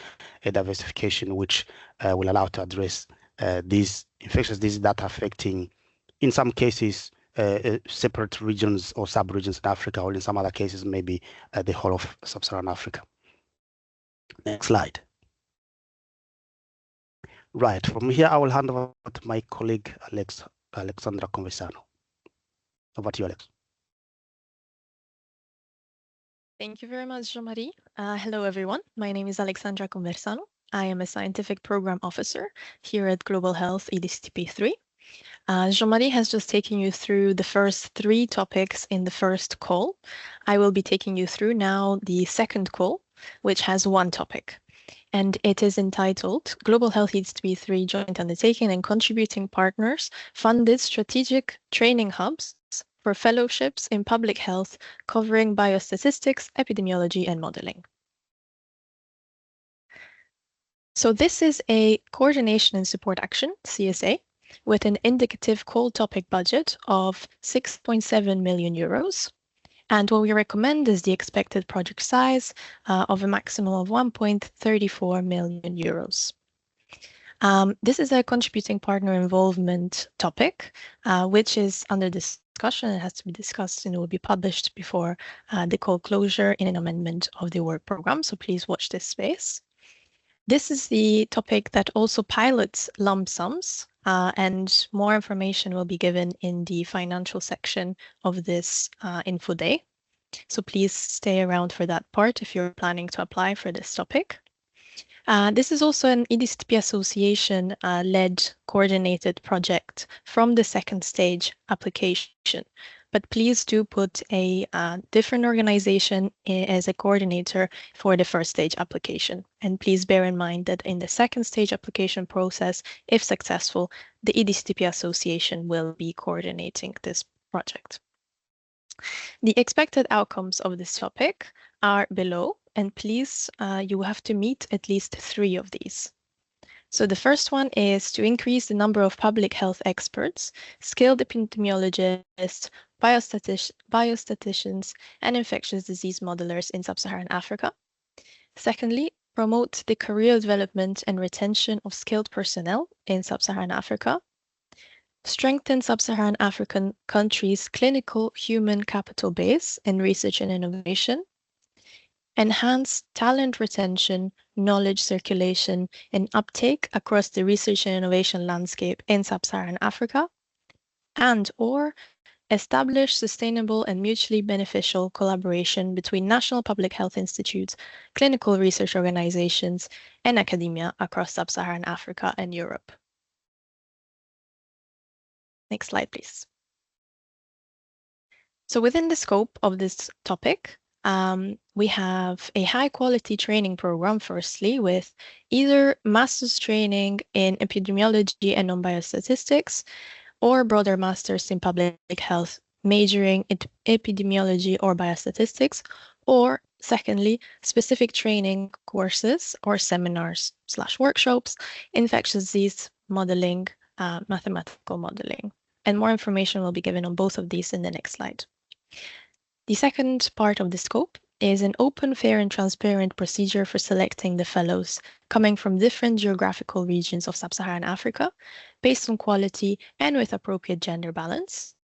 a diversification which will allow to address these infectious diseases that are affecting, in some cases, separate regions or sub-regions in Africa, or in some other cases, maybe the whole of sub-Saharan Africa. Next slide. Right, from here, I will hand over to my colleague, Alexandra Conversano. Over to you, Alex. Thank you very much, Jean-Marie. Hello, everyone. My name is Alexandra Conversano. I am a scientific program officer here at Global Health EDCTP3. Jean-Marie has just taken you through the first 3 topics in the first call. I will be taking you through now the second call, which has 1 topic. And it is entitled Global Health EDCTP3 Joint Undertaking and Contributing Partners Funded Strategic Training Hubs for Fellowships in Public Health covering biostatistics, epidemiology, and modeling. So this is a coordination and support action, CSA, with an indicative call topic budget of 6.7 million euros. And what we recommend is the expected project size of a maximum of 1.34 million euros. This is a contributing partner involvement topic, which is under discussion. It has to be discussed and it will be published before the call closure in an amendment of the work program. So please watch this space. This is the topic that also pilots Lum-sums, and more information will be given in the financial section of this info day. So please stay around for that part if you're planning to apply for this topic. This is also an EDCTP Association led coordinated project from the second stage application. But please do put a different organization as a coordinator for the first stage application. And please bear in mind that in the second stage application process, if successful, the EDCTP Association will be coordinating this project. The expected outcomes of this topic are below, and please, you have to meet at least 3 of these. So the first one is to increase the number of public health experts, skilled epidemiologists, biostatisticians, and infectious disease modelers in sub-Saharan Africa. Secondly, promote the career development and retention of skilled personnel in sub-Saharan Africa. Strengthen sub-Saharan African countries' clinical human capital base in research and innovation. Enhance talent retention, knowledge circulation, and uptake across the research and innovation landscape in sub-Saharan Africa. And/or establish sustainable and mutually beneficial collaboration between national public health institutes, clinical research organizations, and academia across sub-Saharan Africa and Europe. Next slide, please. So within the scope of this topic, We have a high quality training program, firstly, with either master's training in epidemiology and non-biostatistics, or broader master's in public health, majoring in epidemiology or biostatistics, or secondly, specific training courses or seminars/workshops, infectious disease modeling, mathematical modeling. And more information will be given on both of these in the next slide. The second part of the scope is an open, fair, and transparent procedure for selecting the fellows coming from different geographical regions of sub-Saharan Africa based on quality and with appropriate gender balance.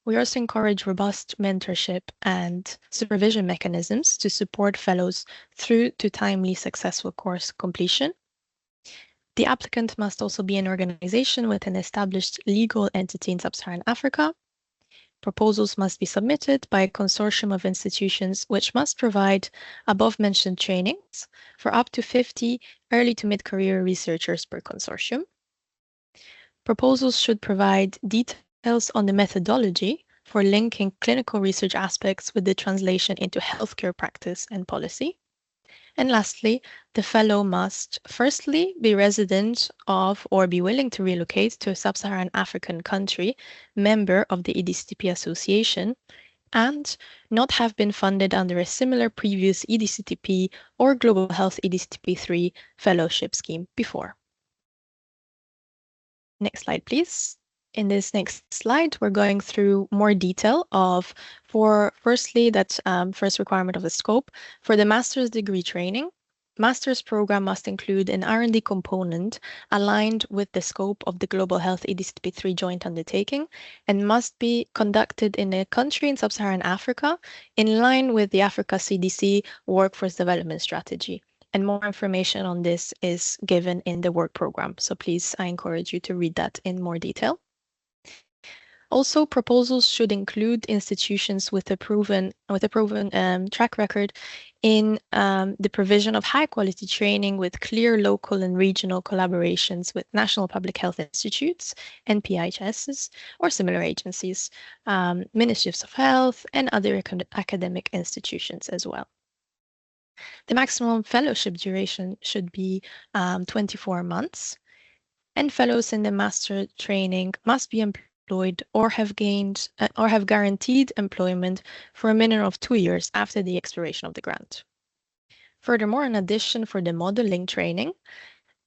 We also encourage robust mentorship and supervision mechanisms to support fellows through to timely, successful course completion. The applicant must also be an organization with an established legal entity in sub-Saharan Africa. Proposals must be submitted by a consortium of institutions which must provide above-mentioned trainings for up to 50 early to mid-career researchers per consortium. Proposals should provide details on the methodology for linking clinical research aspects with the translation into healthcare practice and policy. And lastly, the fellow must firstly be resident of or be willing to relocate to a sub-Saharan African country, member of the EDCTP Association, and not have been funded under a similar previous EDCTP or Global Health EDCTP3 fellowship scheme before. Next slide, please. In this next slide, we're going through more detail of, firstly, that first requirement of the scope. For the master's degree training, master's program must include an R&D component aligned with the scope of the Global Health EDCTP3 joint undertaking and must be conducted in a country in sub-Saharan Africa in line with the Africa CDC Workforce Development Strategy. And more information on this is given in the work program. So please, I encourage you to read that in more detail. Also, proposals should include institutions with a proven track record in the provision of high-quality training with clear local and regional collaborations with national public health institutes, NPHSs, or similar agencies, ministries of health, and other academic institutions as well. The maximum fellowship duration should be 24 months, and fellows in the master training must be employed or have gained or have guaranteed employment for a minimum of 2 years after the expiration of the grant. Furthermore, in addition, for the modeling training,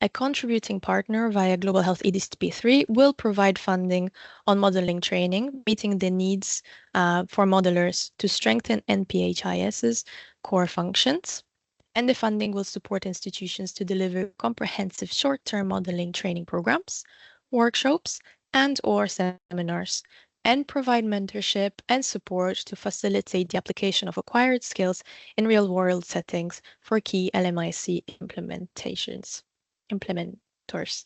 a contributing partner via Global Health EDCTP3 will provide funding on modeling training, meeting the needs for modelers to strengthen NPHIS's core functions. And the funding will support institutions to deliver comprehensive short-term modeling training programs, workshops, and/or seminars, and provide mentorship and support to facilitate the application of acquired skills in real-world settings for key LMIC implementors.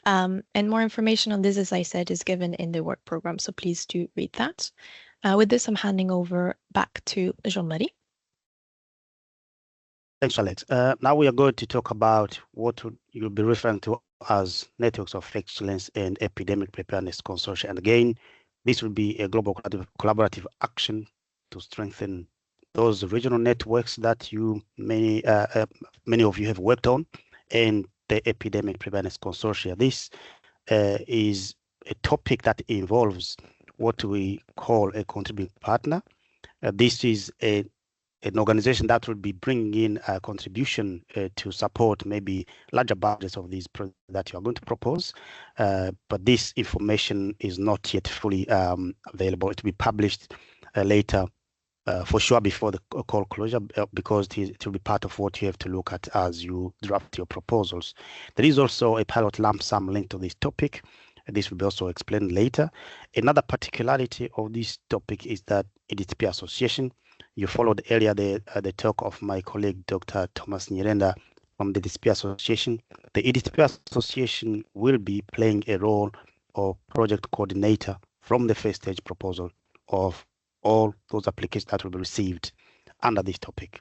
And more information on this, as I said, is given in the work program, so please do read that. With this, I'm handing over back to Jean-Marie. Thanks, Alex. Now we are going to talk about what you'll be referring to as networks of excellence and epidemic preparedness consortia. And again, this will be a global collaborative action to strengthen those regional networks that many of you have worked on, and the epidemic preparedness consortia. This is a topic that involves what we call a contributing partner. This is an organization that will be bringing in a contribution to support maybe larger budgets of these projects that you are going to propose. But this information is not yet fully available. It will be published later, for sure, before the call closure, because it will be part of what you have to look at as you draft your proposals. There is also a pilot Lum-sum linked to this topic. This will be also explained later. Another particularity of this topic is that EDCTP Association, you followed earlier the talk of my colleague, Dr. Thomas Nyirenda from the EDCTP Association. The EDCTP Association will be playing a role of project coordinator from the first stage proposal of all those applications that will be received under this topic.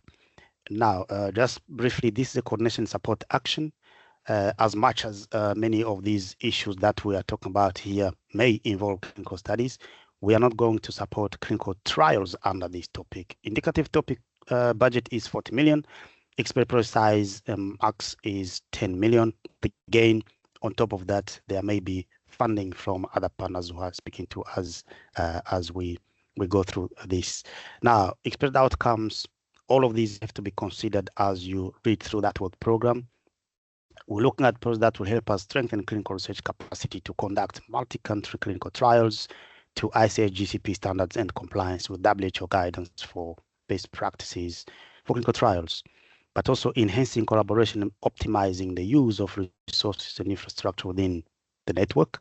Now, just briefly, this is a coordination support action. As much as many of these issues that we are talking about here may involve clinical studies, we are not going to support clinical trials under this topic. Indicative topic budget is 40 million. Exploratory size max is 10 million. Again, on top of that, there may be funding from other partners who are speaking to us as we go through this. Now, expected outcomes, all of these have to be considered as you read through that work program. We're looking at projects that will help us strengthen clinical research capacity to conduct multi-country clinical trials to ICH GCP standards and compliance with WHO guidance for best practices for clinical trials, but also enhancing collaboration and optimizing the use of resources and infrastructure within the network,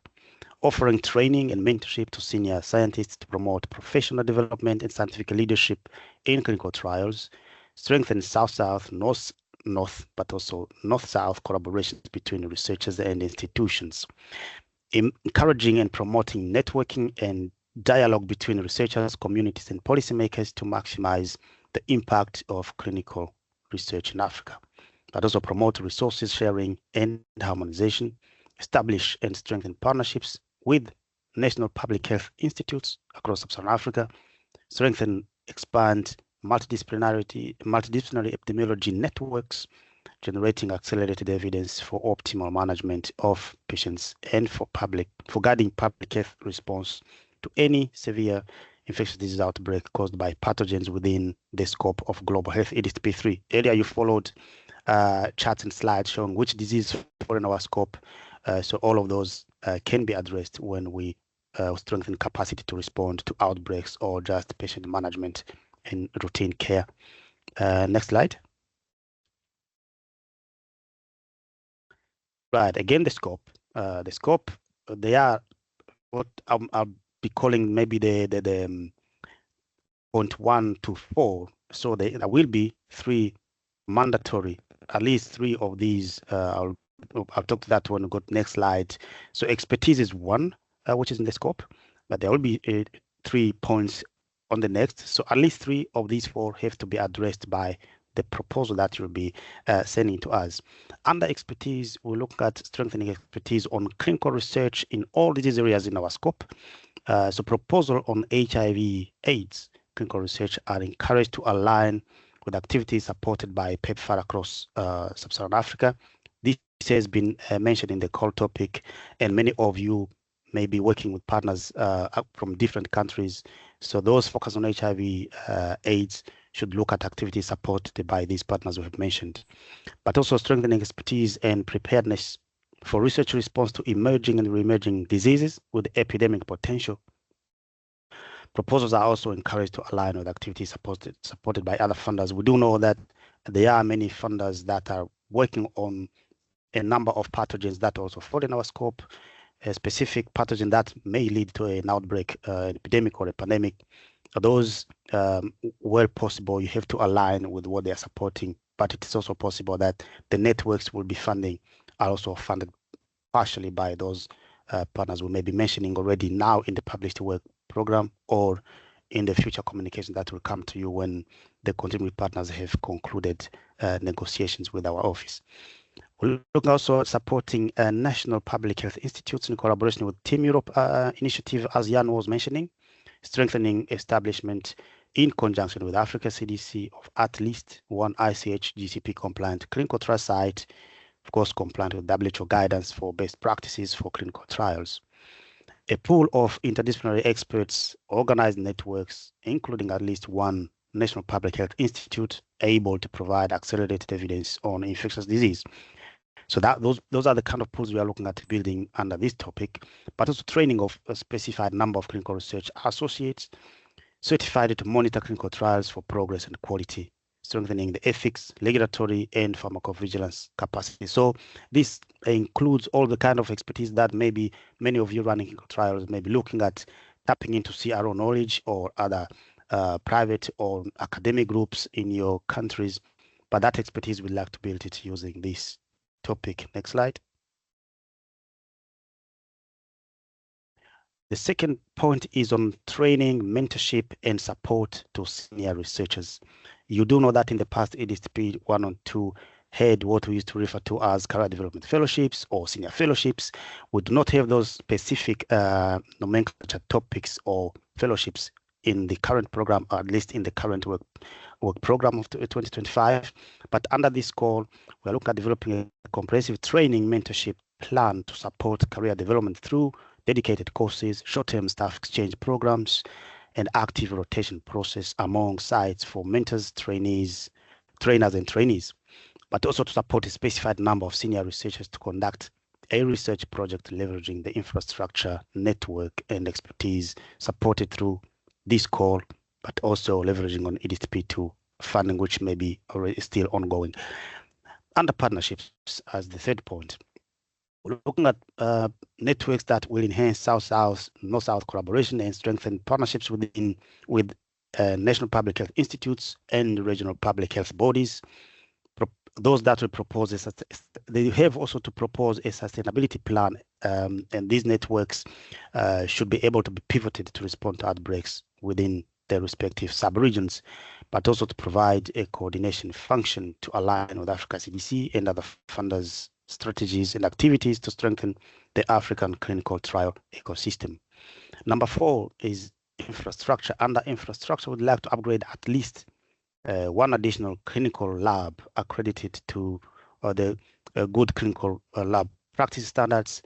offering training and mentorship to senior scientists to promote professional development and scientific leadership in clinical trials, strengthen South-South, North-North, but also North-South collaborations between researchers and institutions, encouraging and promoting networking and dialogue between researchers, communities, and policymakers to maximize the impact of clinical research in Africa, but also promote resources sharing and harmonization, establish and strengthen partnerships with national public health institutes across sub-Saharan Africa, strengthen, expand multidisciplinary epidemiology networks, generating accelerated evidence for optimal management of patients and for guiding public health response to any severe infectious disease outbreak caused by pathogens within the scope of global health EDCTP3. Earlier, you followed charts and slides showing which disease fall in our scope. So all of those can be addressed when we strengthen capacity to respond to outbreaks or just patient management and routine care. Next slide. Right, again, the scope. They are what I'll be calling maybe the point 1 to 4. So there will be 3 mandatory, at least 3 of these. I'll talk to that when we go to next slide. So expertise is 1, which is in the scope, but there will be 3 points on the next. So at least 3 of these 4 have to be addressed by the proposal that you'll be sending to us. Under expertise, we'll look at strengthening expertise on clinical research in all disease areas in our scope. So proposal on HIV/AIDS clinical research are encouraged to align with activities supported by PEPFAR across sub-Saharan Africa. This has been mentioned in the call topic, and many of you may be working with partners from different countries. So those focused on HIV/AIDS should look at activities supported by these partners we have mentioned, but also strengthening expertise and preparedness for research response to emerging and re-emerging diseases with epidemic potential. Proposals are also encouraged to align with activities supported by other funders. We do know that there are many funders that are working on a number of pathogens that also fall in our scope, a specific pathogen that may lead to an outbreak, an epidemic or a pandemic. Those, where possible, you have to align with what they are supporting, but it is also possible that the networks will be are also funded partially by those partners we may be mentioning already now in the published work program or in the future communication that will come to you when the continuing partners have concluded negotiations with our office. We'll look also at supporting national public health institutes in collaboration with Team Europe initiative, as Jan was mentioning, strengthening establishment in conjunction with Africa CDC of at least 1 ICH GCP compliant clinical trial site, of course, compliant with WHO guidance for best practices for clinical trials. A pool of interdisciplinary experts, organized networks, including at least 1 national public health institute able to provide accelerated evidence on infectious disease. So those are the kind of pools we are looking at building under this topic, but also training of a specified number of clinical research associates certified to monitor clinical trials for progress and quality, strengthening the ethics, regulatory, and pharmacovigilance capacity. So this includes all the kind of expertise that maybe many of you running clinical trials may be looking at tapping into CRO knowledge or other private or academic groups in your countries, but that expertise we'd like to build it using this topic. Next slide. The second point is on training, mentorship, and support to senior researchers. You do know that in the past EDCTP 1 and 2 had what we used to refer to as career development fellowships or senior fellowships. We do not have those specific nomenclature topics or fellowships in the current program, or at least in the current work program of 2025. But under this call, we're looking at developing a comprehensive training mentorship plan to support career development through dedicated courses, short-term staff exchange programs, and active rotation process among sites for mentors, trainers, and trainees, but also to support a specified number of senior researchers to conduct a research project leveraging the infrastructure, network, and expertise supported through this call, but also leveraging on EDCTP2 funding, which may be already still ongoing. Under partnerships, as the third point, we're looking at networks that will enhance South-South, North-South collaboration and strengthen partnerships with national public health institutes and regional public health bodies. Those that will propose they have also to propose a sustainability plan, and these networks should be able to be pivoted to respond to outbreaks within their respective sub-regions, but also to provide a coordination function to align with Africa CDC and other funders' strategies and activities to strengthen the African clinical trial ecosystem. Number 4 is infrastructure. Under infrastructure, we'd like to upgrade at least one additional clinical lab accredited to the good clinical lab practice standards.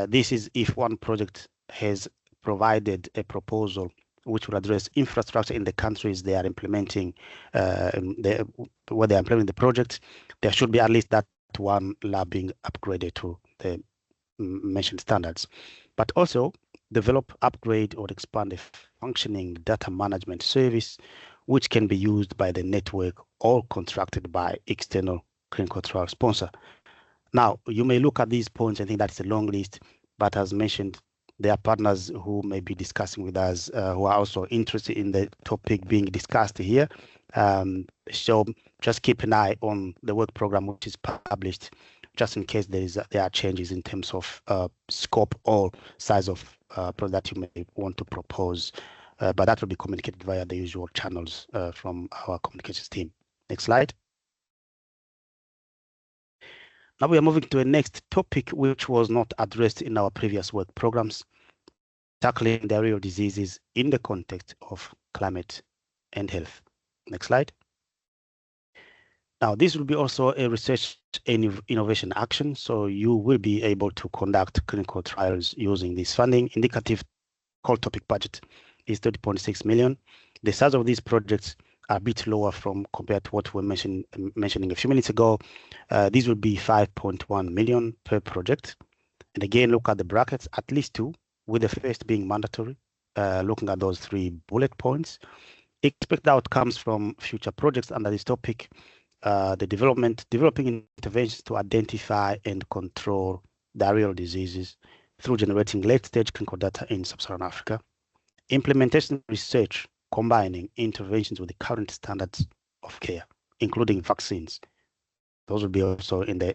This is if one project has provided a proposal which will address infrastructure in the countries they are implementing, where they are implementing the project. There should be at least that one lab being upgraded to the mentioned standards, but also develop, upgrade, or expand a functioning data management service which can be used by the network or contracted by external clinical trial sponsor. Now, you may look at these points and think that's a long list, but as mentioned, there are partners who may be discussing with us who are also interested in the topic being discussed here. So just keep an eye on the work program which is published, just in case there are changes in terms of scope or size of project that you may want to propose. But that will be communicated via the usual channels from our communications team. Next slide. Now we are moving to a next topic which was not addressed in our previous work programs, tackling diarrheal diseases in the context of climate and health. Next slide. Now this will be also a research and innovation action, so you will be able to conduct clinical trials using this funding. Indicative call topic budget is 30.6 million. The size of these projects are a bit lower compared to what we were mentioning a few minutes ago. These will be 5.1 million per project. And again, look at the brackets, at least 2, with the first being mandatory. Looking at those 3 bullet points. Expect outcomes from future projects under this topic. Developing interventions to identify and control diarrheal diseases through generating late-stage clinical data in sub-Saharan Africa. Implementation research combining interventions with the current standards of care, including vaccines. Those will be also in the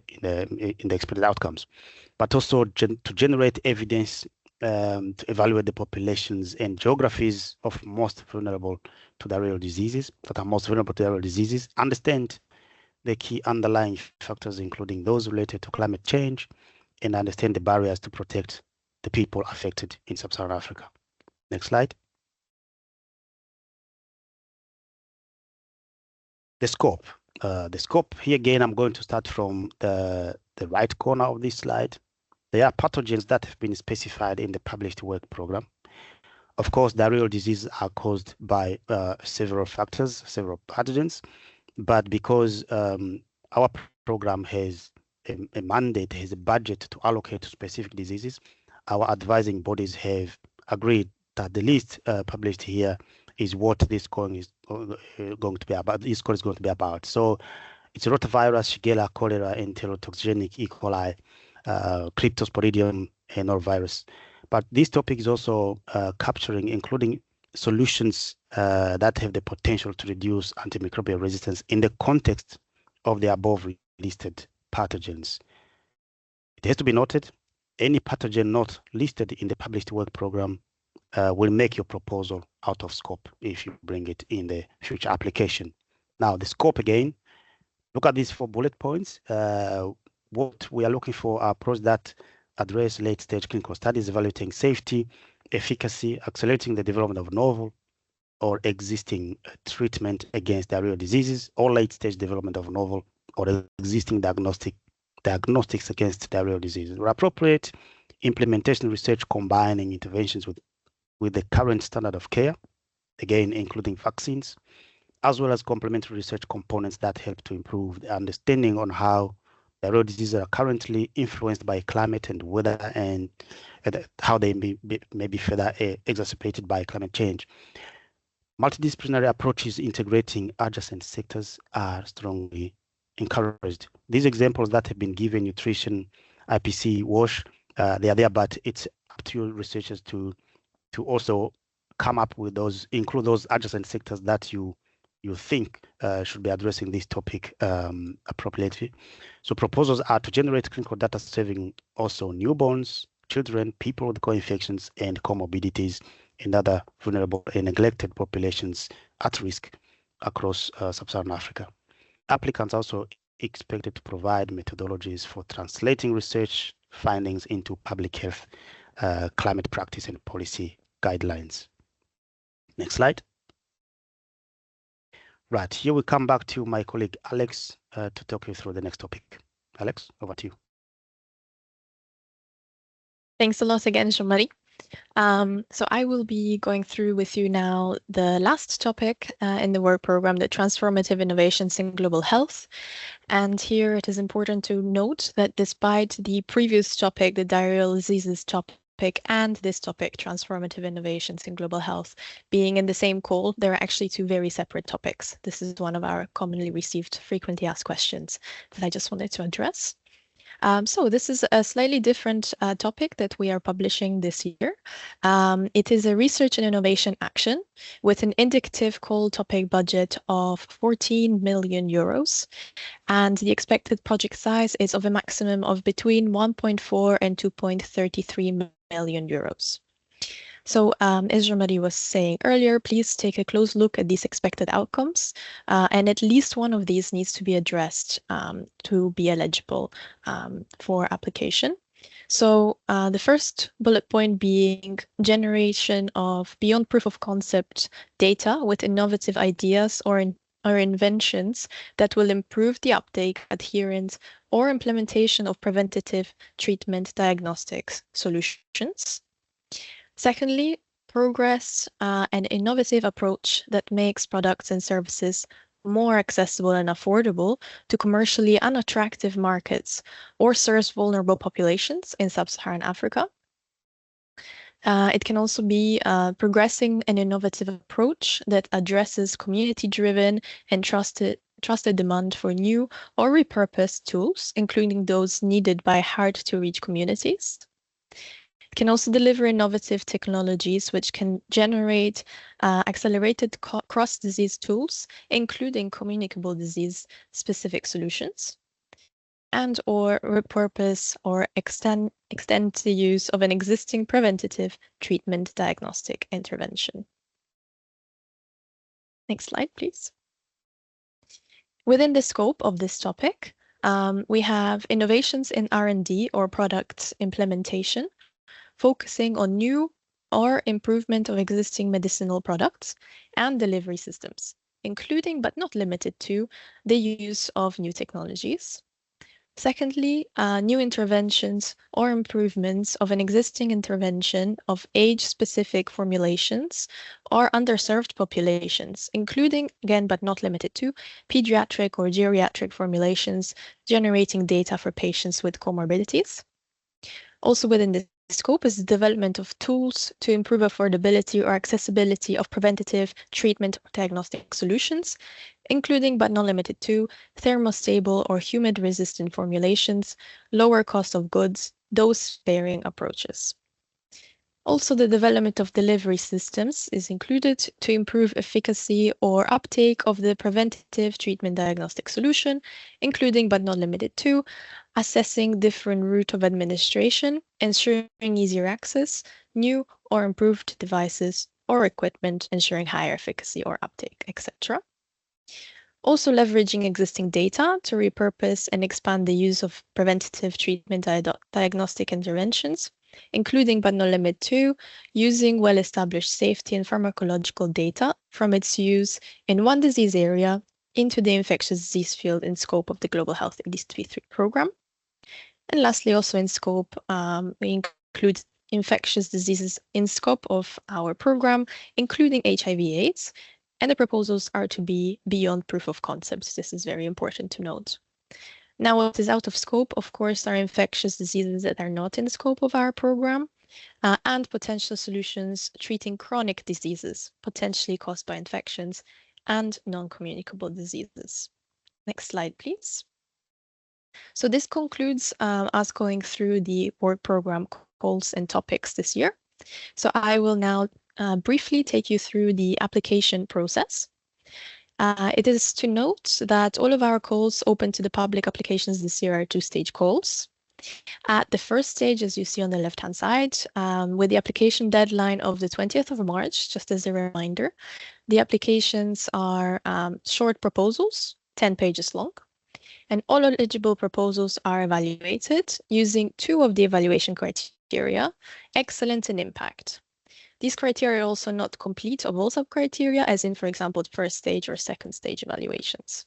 expected outcomes, but also to generate evidence to evaluate the populations and geographies of most vulnerable to diarrheal diseases, understand the key underlying factors, including those related to climate change, and understand the barriers to protect the people affected in sub-Saharan Africa. Next slide. The scope. The scope here again, I'm going to start from the right corner of this slide. There are pathogens that have been specified in the published work program. Of course, diarrheal diseases are caused by several factors, several pathogens, but because our program has a mandate, has a budget to allocate to specific diseases, our advising bodies have agreed that the list published here is what this call is going to be about. This call is going to be about. So it's rotavirus, Shigella, cholera, enterotoxigenic E. coli, cryptosporidium, and norovirus. But this topic is also including solutions that have the potential to reduce antimicrobial resistance in the context of the above listed pathogens. It has to be noted, any pathogen not listed in the published work program will make your proposal out of scope if you bring it in the future application. Now, the scope again, Look at these 4 bullet points. What we are looking for are approaches that address late-stage clinical studies evaluating safety, efficacy, accelerating the development of novel or existing treatment against diarrheal diseases, or late-stage development of novel or existing diagnostics against diarrheal diseases. Where appropriate, implementation research combining interventions with the current standard of care, again, including vaccines, as well as complementary research components that help to improve the understanding on how diarrheal diseases are currently influenced by climate and weather, and how they may be further exacerbated by climate change. Multidisciplinary approaches integrating adjacent sectors are strongly encouraged. These examples that have been given, nutrition, IPC, WASH, they are there, but it's up to you researchers to also come up with those, include those adjacent sectors that you think should be addressing this topic appropriately. So proposals are to generate clinical data serving also newborns, children, people with co-infections and comorbidities, and other vulnerable and neglected populations at risk across sub-Saharan Africa. Applicants also expected to provide methodologies for translating research findings into public health, climate practice and policy guidelines. Next slide. Right, here we come back to my colleague Alex to talk you through the next topic. Alex, over to you. Thanks a lot again, Jean-Marie. So I will be going through with you now the last topic in the work program, the transformative innovations in global health. And here it is important to note that despite the previous topic, the diarrheal diseases topic, and this topic, transformative innovations in global health, being in the same call, there are actually 2 very separate topics. This is one of our commonly received, frequently asked questions that I just wanted to address. So this is a slightly different topic that we are publishing this year. It is a research and innovation action with an indicative call topic budget of 14 million euros. And the expected project size is of a maximum of between 1.4 and 2.33 million euros. So as Jean-Marie was saying earlier, please take a close look at these expected outcomes, and at least one of these needs to be addressed to be eligible for application. So the first bullet point being generation of beyond proof of concept data with innovative ideas or inventions that will improve the uptake, adherence, or implementation of preventative treatment diagnostics solutions. Secondly, progress an innovative approach that makes products and services more accessible and affordable to commercially unattractive markets or serves vulnerable populations in sub-Saharan Africa. It can also be progressing an innovative approach that addresses community-driven and trusted demand for new or repurposed tools, including those needed by hard-to-reach communities. It can also deliver innovative technologies which can generate accelerated cross-disease tools, including communicable disease-specific solutions, and or repurpose or extend the use of an existing preventative treatment diagnostic intervention. Next slide, please. Within the scope of this topic, we have innovations in R&D or product implementation, focusing on new or improvement of existing medicinal products and delivery systems, including but not limited to the use of new technologies. Secondly, new interventions or improvements of an existing intervention of age-specific formulations or underserved populations, including, again, but not limited to, pediatric or geriatric formulations generating data for patients with comorbidities. Also within the scope is the development of tools to improve affordability or accessibility of preventative treatment or diagnostic solutions, including but not limited to thermostable or humid-resistant formulations, lower cost of goods, dose-sparing approaches. Also, the development of delivery systems is included to improve efficacy or uptake of the preventative treatment diagnostic solution, including but not limited to assessing different route of administration, ensuring easier access, new or improved devices or equipment, ensuring higher efficacy or uptake, etc. Also leveraging existing data to repurpose and expand the use of preventative treatment diagnostic interventions, including but not limited to using well-established safety and pharmacological data from its use in one disease area into the infectious disease field in scope of the Global Health EDCTP3 program. And lastly, also in scope, we include infectious diseases in scope of our program, including HIV/AIDS, and the proposals are to be beyond proof of concept. This is very important to note. Now, what is out of scope, of course, are infectious diseases that are not in scope of our program, and potential solutions treating chronic diseases, potentially caused by infections, and non-communicable diseases. Next slide, please. So this concludes us going through the work program goals and topics this year. So I will now briefly take you through the application process. It is to note that all of our calls open to the public applications this year are two-stage calls. At the first stage, as you see on the left-hand side, with the application deadline of the 20th of March, just as a reminder, the applications are short proposals, 10 pages long, and all eligible proposals are evaluated using two of the evaluation criteria, excellence and impact. These criteria are also not complete of all sub-criteria, as in, for example, first stage or second stage evaluations.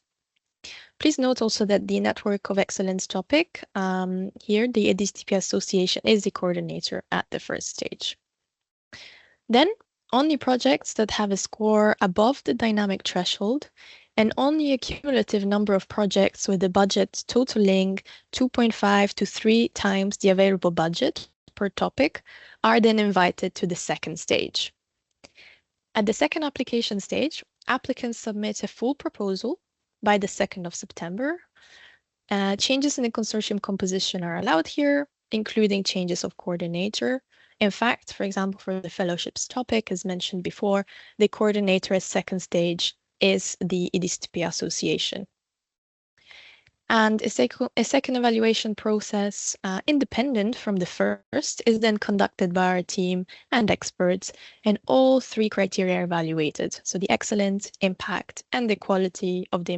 Please note also that the Network of Excellence topic, here, the EDCTP Association is the coordinator at the first stage. Then, only projects that have a score above the dynamic threshold and only a cumulative number of projects with a budget totaling 2.5 to 3 times the available budget per topic are then invited to the second stage. At the second application stage, applicants submit a full proposal by the 2nd of September. Changes in the consortium composition are allowed here, including changes of coordinator. In fact, for example, for the fellowships topic, as mentioned before, the coordinator at second stage is the EDCTP Association. And a second evaluation process, independent from the first, is then conducted by our team and experts, and all 3 criteria are evaluated. So the excellence, impact, and the quality of the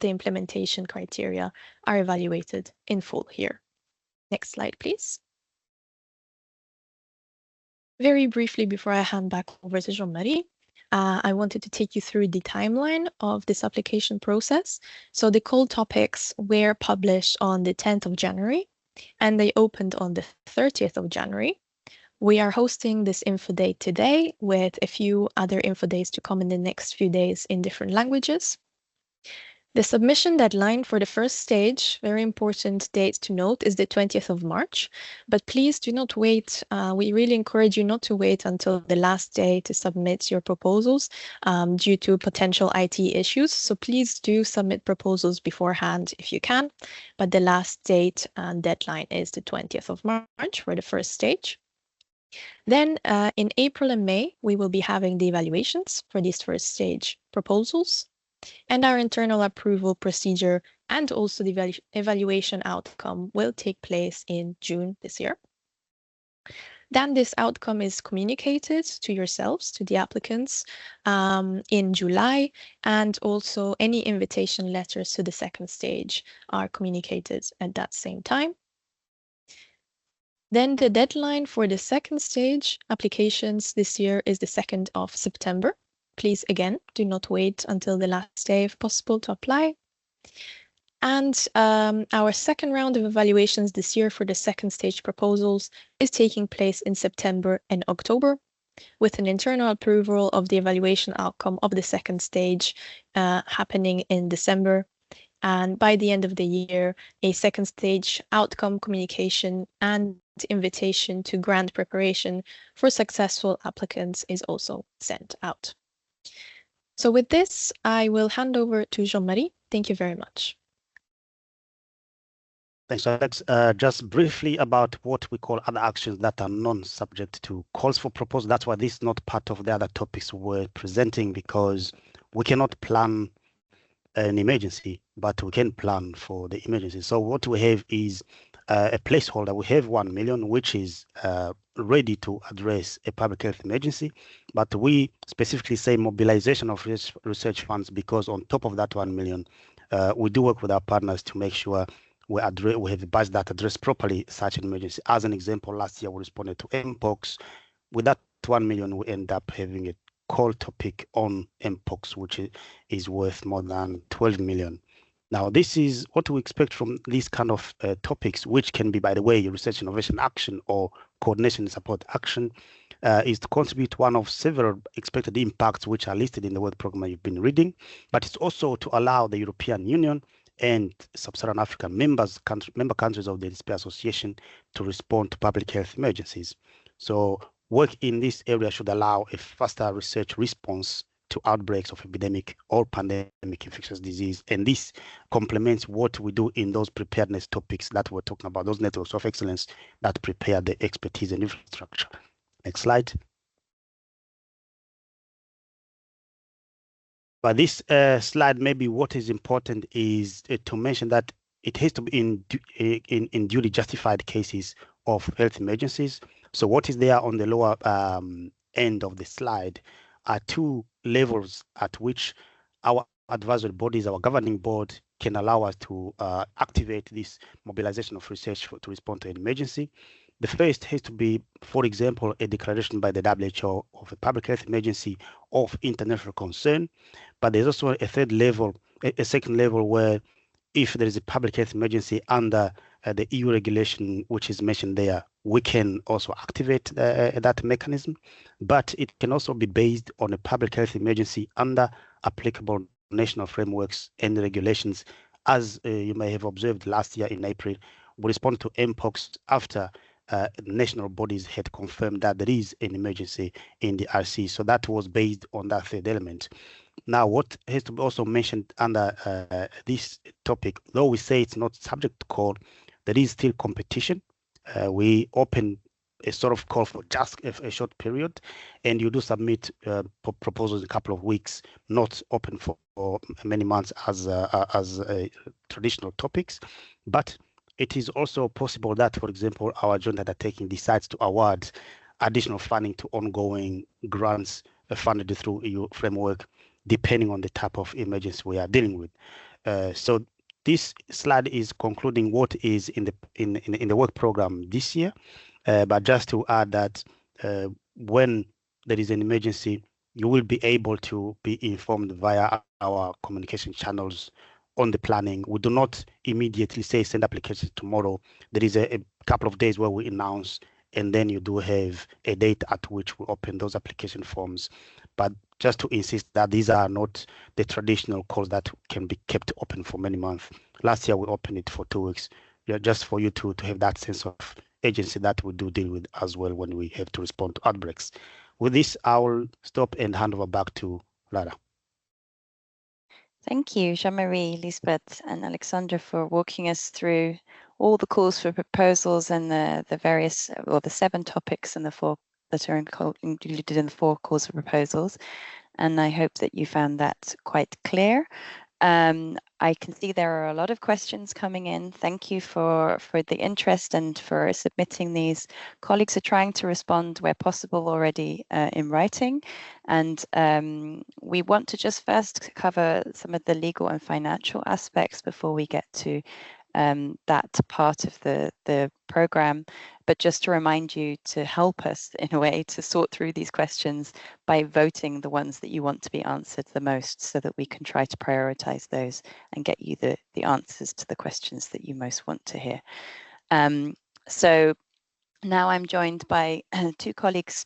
implementation criteria are evaluated in full here. Next slide, please. Very briefly, before I hand back over to Jean-Marie, I wanted to take you through the timeline of this application process. So the call topics were published on the 10th of January, and they opened on the 30th of January. We are hosting this info day today with a few other info days to come in the next few days in different languages. The submission deadline for the first stage, very important date to note, is the 20th of March. But please do not wait. We really encourage you not to wait until the last day to submit your proposals due to potential IT issues. So please do submit proposals beforehand if you can. But the last date and deadline is the 20th of March for the first stage. Then in April and May, we will be having the evaluations for these first stage proposals. And our internal approval procedure and also the evaluation outcome will take place in June this year. Then this outcome is communicated to yourselves, to the applicants, in July, and also any invitation letters to the second stage are communicated at that same time. Then the deadline for the second stage applications this year is the 2nd of September. Please, again, do not wait until the last day if possible to apply. And our second round of evaluations this year for the second stage proposals is taking place in September and October, with an internal approval of the evaluation outcome of the second stage happening in December. And by the end of the year, a second stage outcome communication and invitation to grant preparation for successful applicants is also sent out. So with this, I will hand over to Jean-Marie. Thank you very much. Thanks, Alex. Just briefly about what we call other actions that are non-subject to calls for proposal. That's why this is not part of the other topics we're presenting, because we cannot plan an emergency, but we can plan for the emergency. So what we have is a placeholder. We have 1 million, which is ready to address a public health emergency, but we specifically say mobilization of research funds because on top of that 1 million, we do work with our partners to make sure we have a budget that address properly such an emergency. As an example, last year we responded to Mpox. With that 1 million, we end up having a call topic on Mpox, which is worth more than 12 million. Now, this is what we expect from these kind of topics, which can be, by the way, research innovation action or coordination and support action, is to contribute one of several expected impacts which are listed in the work program you've been reading, but it's also to allow the European Union and Sub-Saharan African member countries of the EDCTP Association to respond to public health emergencies. So work in this area should allow a faster research response to outbreaks of epidemic or pandemic infectious disease. And this complements what we do in those preparedness topics that we're talking about, those networks of excellence that prepare the expertise and infrastructure. Next slide. But this slide, maybe what is important is to mention that it has to be in duly justified cases of health emergencies. So what is there on the lower end of the slide are two levels at which our advisory bodies, our governing board, can allow us to activate this mobilization of research to respond to an emergency. The first has to be, for example, a declaration by the WHO of a public health emergency of international concern. But there's also a third level, a second level, where if there is a public health emergency under the EU regulation, which is mentioned there, we can also activate that mechanism. But it can also be based on a public health emergency under applicable national frameworks and regulations. As you may have observed last year in April, we responded to Mpox after national bodies had confirmed that there is an emergency in the RC. So that was based on that third element. Now, what has to be also mentioned under this topic, though we say it's not subject to call, there is still competition. We open a sort of call for just a short period, and you do submit proposals in a couple of weeks, not open for many months as traditional topics. But it is also possible that, for example, our joint undertaking decides to award additional funding to ongoing grants funded through EU framework, depending on the type of emergency we are dealing with. So this slide is concluding what is in the work program this year. But just to add that when there is an emergency, you will be able to be informed via our communication channels on the planning. We do not immediately say send applications tomorrow. There is a couple of days where we announce, and then you do have a date at which we open those application forms. But just to insist that these are not the traditional calls that can be kept open for many months. Last year we opened it for 2 weeks, just for you to have that sense of agency that we do deal with as well when we have to respond to outbreaks. With this, I will stop and hand over back to Lara. Thank you, Jean-Marie, Lisbeth, and Alexandra for walking us through all the calls for proposals and the various, or the 7 topics and the 4 that are included in the 4 calls for proposals. And I hope that you found that quite clear. I can see there are a lot of questions coming in. Thank you for the interest and for submitting these. Colleagues are trying to respond where possible already in writing. And we want to just first cover some of the legal and financial aspects before we get to that part of the program. But just to remind you to help us in a way to sort through these questions by voting the ones that you want to be answered the most, so that we can try to prioritize those and get you the answers to the questions that you most want to hear. So now I'm joined by 2 colleagues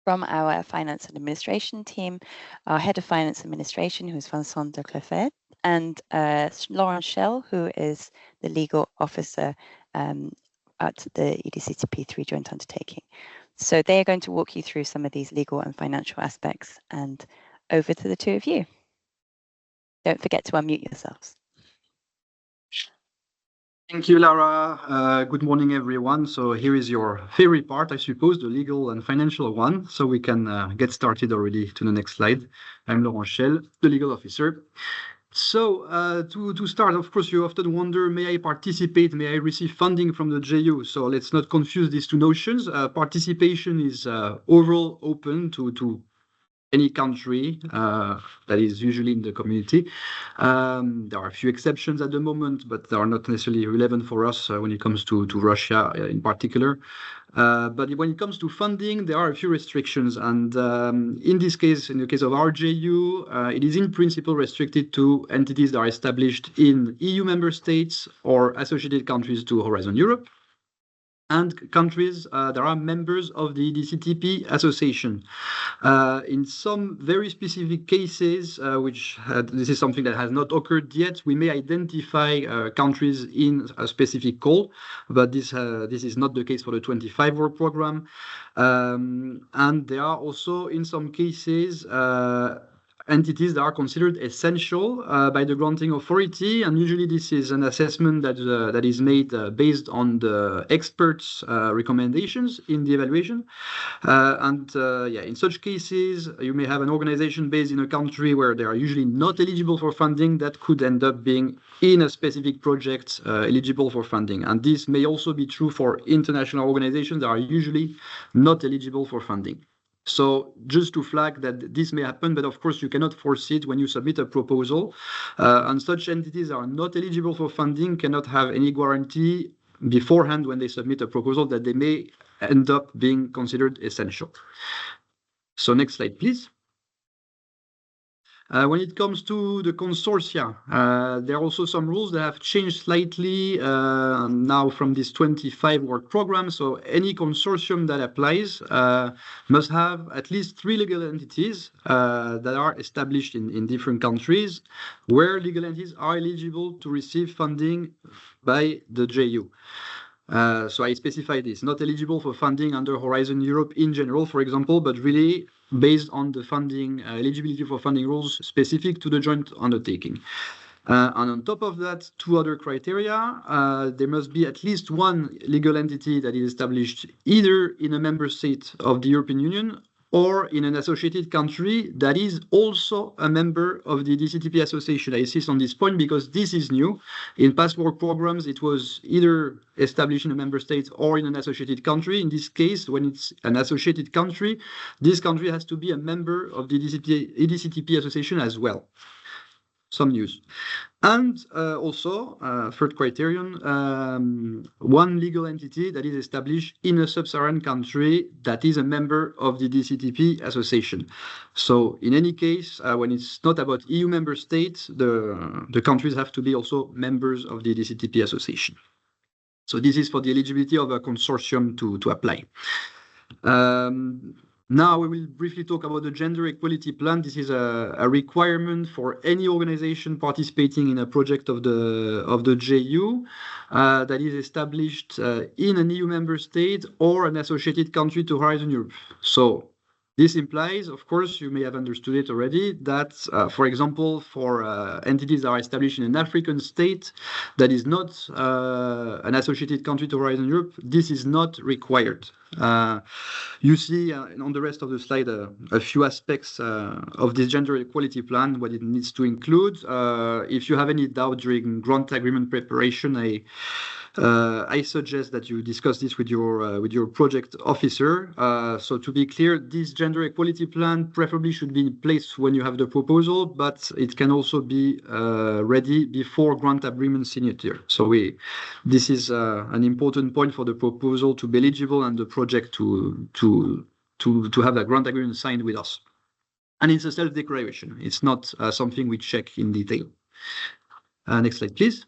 from our finance and administration team, our head of finance administration, who is Vincent de Clefet, and Laurent Schell, who is the legal officer at the EDCTP3 joint undertaking. So they are going to walk you through some of these legal and financial aspects, and over to the 2 of you. Don't forget to unmute yourselves. Thank you, Lara. Good morning, everyone. So here is your favorite part, I suppose, the legal and financial one. So we can get started already to the next slide. I'm Laurent Schell, the legal officer. So to start, of course, you often wonder, may I participate? May I receive funding from the JU? So let's not confuse these two notions. Participation is overall open to any country that is usually in the community. There are a few exceptions at the moment, but they are not necessarily relevant for us when it comes to Russia in particular. But when it comes to funding, there are a few restrictions. And in this case, in the case of our JU, it is in principle restricted to entities that are established in EU member states or associated countries to Horizon Europe, and countries that are members of the EDCTP association. In some very specific cases, this is something that has not occurred yet, we may identify countries in a specific call, but this is not the case for the 25 work program. And there are also, in some cases, entities that are considered essential by the granting authority, and usually this is an assessment that is made based on the experts' recommendations in the evaluation. In such cases, you may have an organization based in a country where they are usually not eligible for funding that could end up being in a specific project eligible for funding. And this may also be true for international organizations that are usually not eligible for funding. So just to flag that this may happen, but of course you cannot foresee it when you submit a proposal. And such entities that are not eligible for funding cannot have any guarantee beforehand when they submit a proposal that they may end up being considered essential. So next slide, please. When it comes to the consortia, there are also some rules that have changed slightly now from this 25 work program. So any consortium that applies must have at least 3 legal entities that are established in different countries where legal entities are eligible to receive funding by the JU. So I specify this, not eligible for funding under Horizon Europe in general, for example, but really based on the funding eligibility for funding rules specific to the joint undertaking. And on top of that, 2 other criteria. There must be at least 1 legal entity that is established either in a member state of the European Union or in an associated country that is also a member of the EDCTP association. I insist on this point because this is new. In past work programs, it was either established in a member state or in an associated country. In this case, when it's an associated country, this country has to be a member of the EDCTP association as well. Some news. And also, third criterion, 1 legal entity that is established in a sub-Saharan country that is a member of the EDCTP association. So in any case, when it's not about EU member states, the countries have to be also members of the EDCTP association. So this is for the eligibility of a consortium to apply. Now we will briefly talk about the gender equality plan. This is a requirement for any organization participating in a project of the JU that is established in an EU member state or an associated country to Horizon Europe. So this implies, of course, you may have understood it already, that, for example, for entities that are established in an African state that is not an associated country to Horizon Europe, this is not required. You see on the rest of the slide a few aspects of this gender equality plan, what it needs to include. If you have any doubt during grant agreement preparation, I suggest that you discuss this with your project officer. So to be clear, this gender equality plan preferably should be in place when you have the proposal, but it can also be ready before grant agreement signature. So this is an important point for the proposal to be eligible and the project to have that grant agreement signed with us. And it's a self-declaration. It's not something we check in detail. Next slide, please.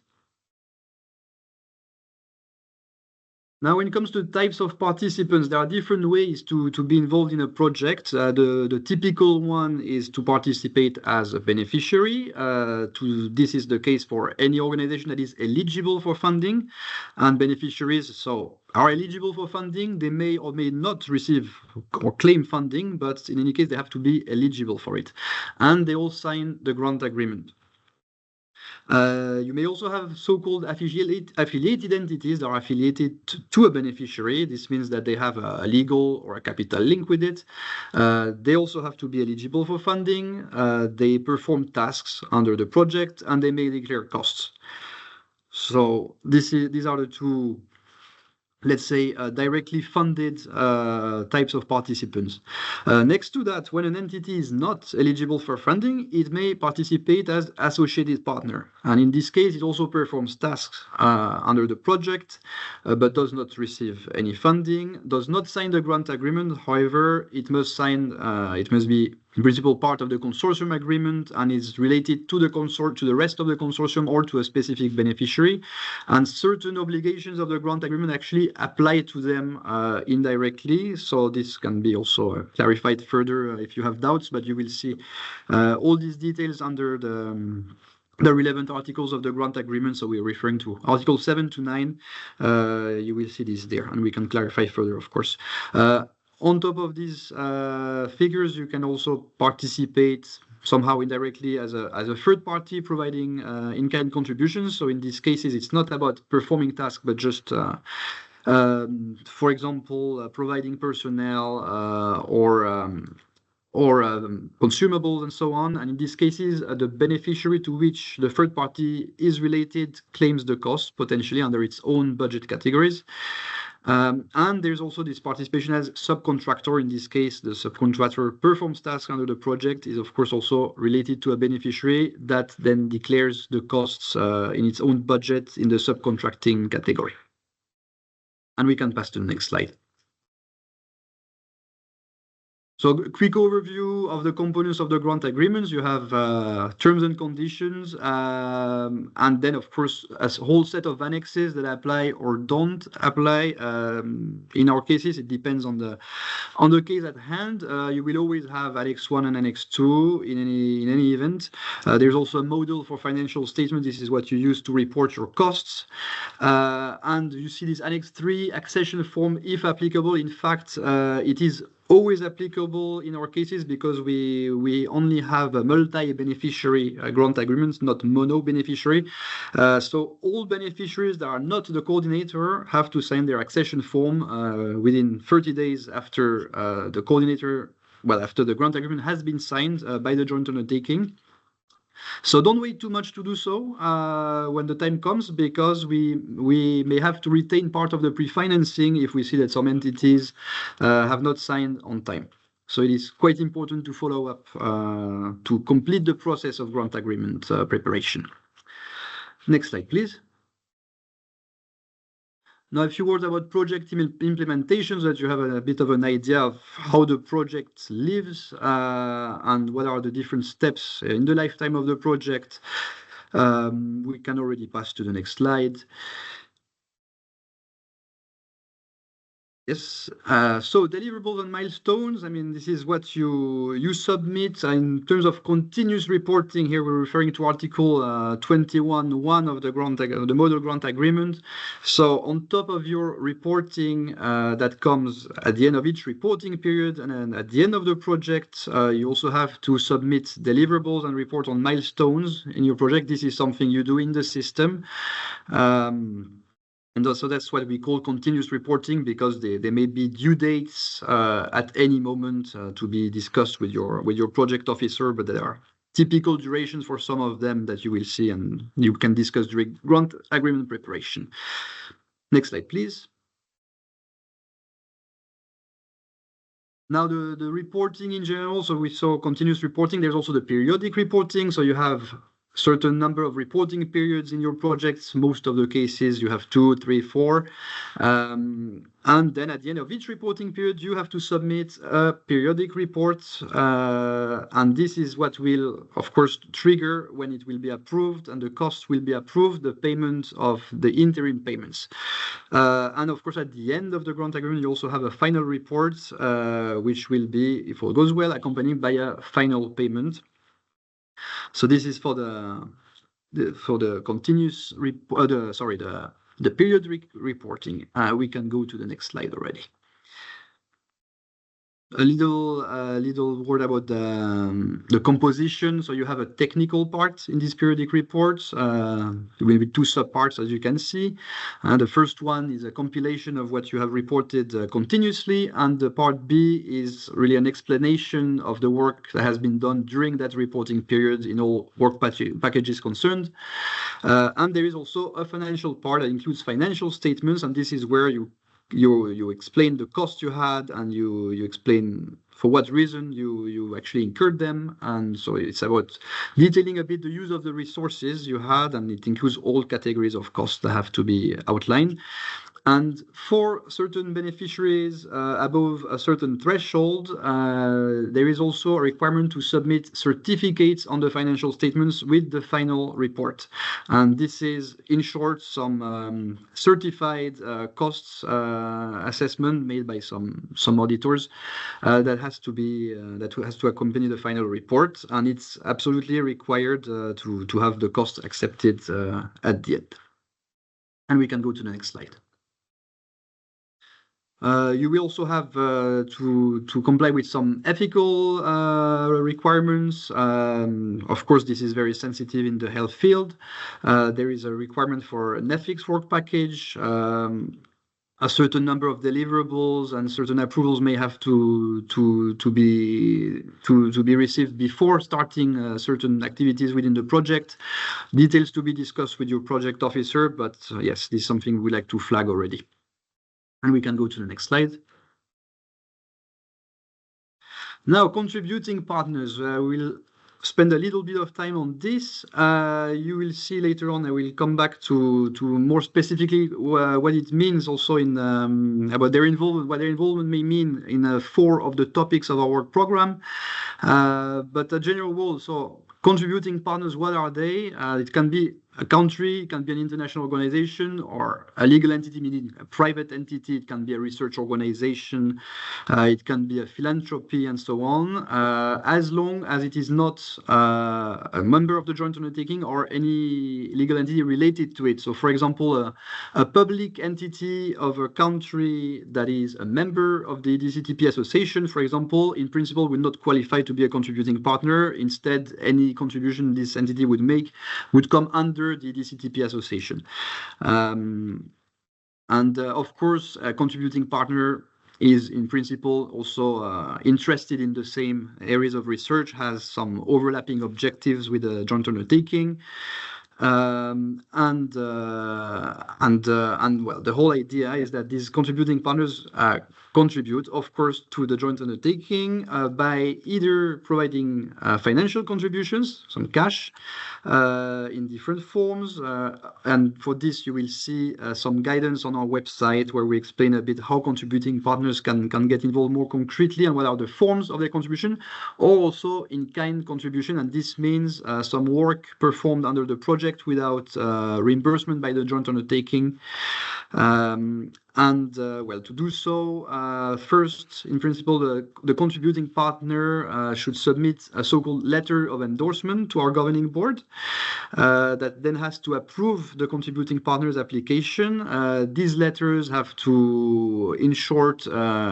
Now, when it comes to types of participants, there are different ways to be involved in a project. The typical one is to participate as a beneficiary. This is the case for any organization that is eligible for funding, and beneficiaries are eligible for funding. They may or may not receive or claim funding, but in any case, they have to be eligible for it. And they all sign the grant agreement. You may also have so-called affiliated entities that are affiliated to a beneficiary. This means that they have a legal or a capital link with it. They also have to be eligible for funding. They perform tasks under the project, and they may declare costs. So these are the two, let's say, directly funded types of participants. Next to that, when an entity is not eligible for funding, it may participate as associated partner. And in this case, it also performs tasks under the project, but does not receive any funding, does not sign the grant agreement. However, it must be in principle part of the consortium agreement and is related to the rest of the consortium or to a specific beneficiary. And certain obligations of the grant agreement actually apply to them indirectly. So this can be also clarified further if you have doubts, but you will see all these details under the relevant articles of the grant agreement. So we're referring to Article 7 to 9. You will see this there, and we can clarify further, of course. On top of these figures, you can also participate somehow indirectly as a third party providing in-kind contributions. So in these cases, it's not about performing tasks, but just, for example, providing personnel or consumables and so on. And in these cases, the beneficiary to which the third party is related claims the cost potentially under its own budget categories. And there's also this participation as subcontractor. In this case, the subcontractor performs tasks under the project, is of course also related to a beneficiary that then declares the costs in its own budget in the subcontracting category. And we can pass to the next slide. So a quick overview of the components of the grant agreements. You have terms and conditions, and then of course a whole set of annexes that apply or don't apply. In our cases, it depends on the case at hand. You will always have Annex 1 and Annex 2 in any event. There's also a model for financial statement. This is what you use to report your costs. And you see this Annex 3 accession form, if applicable. In fact, it is always applicable in our cases because we only have a multi-beneficiary grant agreements, not mono-beneficiary. So all beneficiaries that are not the coordinator have to sign their accession form within 30 days after after the grant agreement has been signed by the joint undertaking. So don't wait too much to do so when the time comes, because we may have to retain part of the pre-financing if we see that some entities have not signed on time. So it is quite important to follow up to complete the process of grant agreement preparation. Next slide, please. Now, a few words about project implementation, so that you have a bit of an idea of how the project lives and what are the different steps in the lifetime of the project. We can already pass to the next slide. Yes, so deliverables and milestones. I mean, this is what you submit in terms of continuous reporting. Here we're referring to Article 21.1 of the Model Grant Agreement. So on top of your reporting that comes at the end of each reporting period and then at the end of the project, you also have to submit deliverables and report on milestones in your project. This is something you do in the system. And also that's what we call continuous reporting, because there may be due dates at any moment to be discussed with your project officer, but there are typical durations for some of them that you will see and you can discuss during grant agreement preparation. Next slide, please. Now the reporting in general, so we saw continuous reporting. There's also the periodic reporting. So you have certain number of reporting periods in your projects. Most of the cases you have 2, 3, 4. And then at the end of each reporting period, you have to submit a periodic report. And this is what will, of course, trigger when it will be approved and the costs will be approved, the payment of the interim payments. And of course, at the end of the grant agreement, you also have a final report, which will be, if all goes well, accompanied by a final payment. So this is for the continuous the periodic reporting. We can go to the next slide already. A little word about the composition. So you have a technical part in these periodic reports. There will be two subparts, as you can see. The first one is a compilation of what you have reported continuously, and the part B is really an explanation of the work that has been done during that reporting period in all work packages concerned. And there is also a financial part that includes financial statements, and this is where you explain the cost you had, and you explain for what reason you actually incurred them. And so it's about detailing a bit the use of the resources you had, and it includes all categories of costs that have to be outlined. And for certain beneficiaries above a certain threshold, there is also a requirement to submit certificates on the financial statements with the final report. And this is, in short, some certified costs assessment made by some auditors that has to accompany the final report. And it's absolutely required to have the cost accepted at the end. And we can go to the next slide. You will also have to comply with some ethical requirements. Of course, this is very sensitive in the health field. There is a requirement for an ethics work package. A certain number of deliverables and certain approvals may have to be received before starting certain activities within the project. Details to be discussed with your project officer, but yes, this is something we like to flag already. And we can go to the next slide. Now, contributing partners. We'll spend a little bit of time on this. You will see later on, I will come back to more specifically what it means also in about their involvement, what their involvement may mean in 4 of the topics of our work program. But a general rule, so contributing partners, what are they? It can be a country, it can be an international organization, or a legal entity, meaning a private entity. It can be a research organization, it can be a philanthropy, and so on, as long as it is not a member of the joint undertaking or any legal entity related to it. So, for example, a public entity of a country that is a member of the EDCTP association, for example, in principle, will not qualify to be a contributing partner. Instead, any contribution this entity would make would come under the EDCTP association. Of course, a contributing partner is in principle also interested in the same areas of research, has some overlapping objectives with the joint undertaking. Well, the whole idea is that these contributing partners contribute, of course, to the joint undertaking by either providing financial contributions, some cash, in different forms. And for this, you will see some guidance on our website where we explain a bit how contributing partners can get involved more concretely and what are the forms of their contribution, or also in-kind contribution. And this means some work performed under the project without reimbursement by the joint undertaking. Well, to do so, first, in principle, the contributing partner should submit a so-called letter of endorsement to our governing board that then has to approve the contributing partner's application. These letters have to, in short,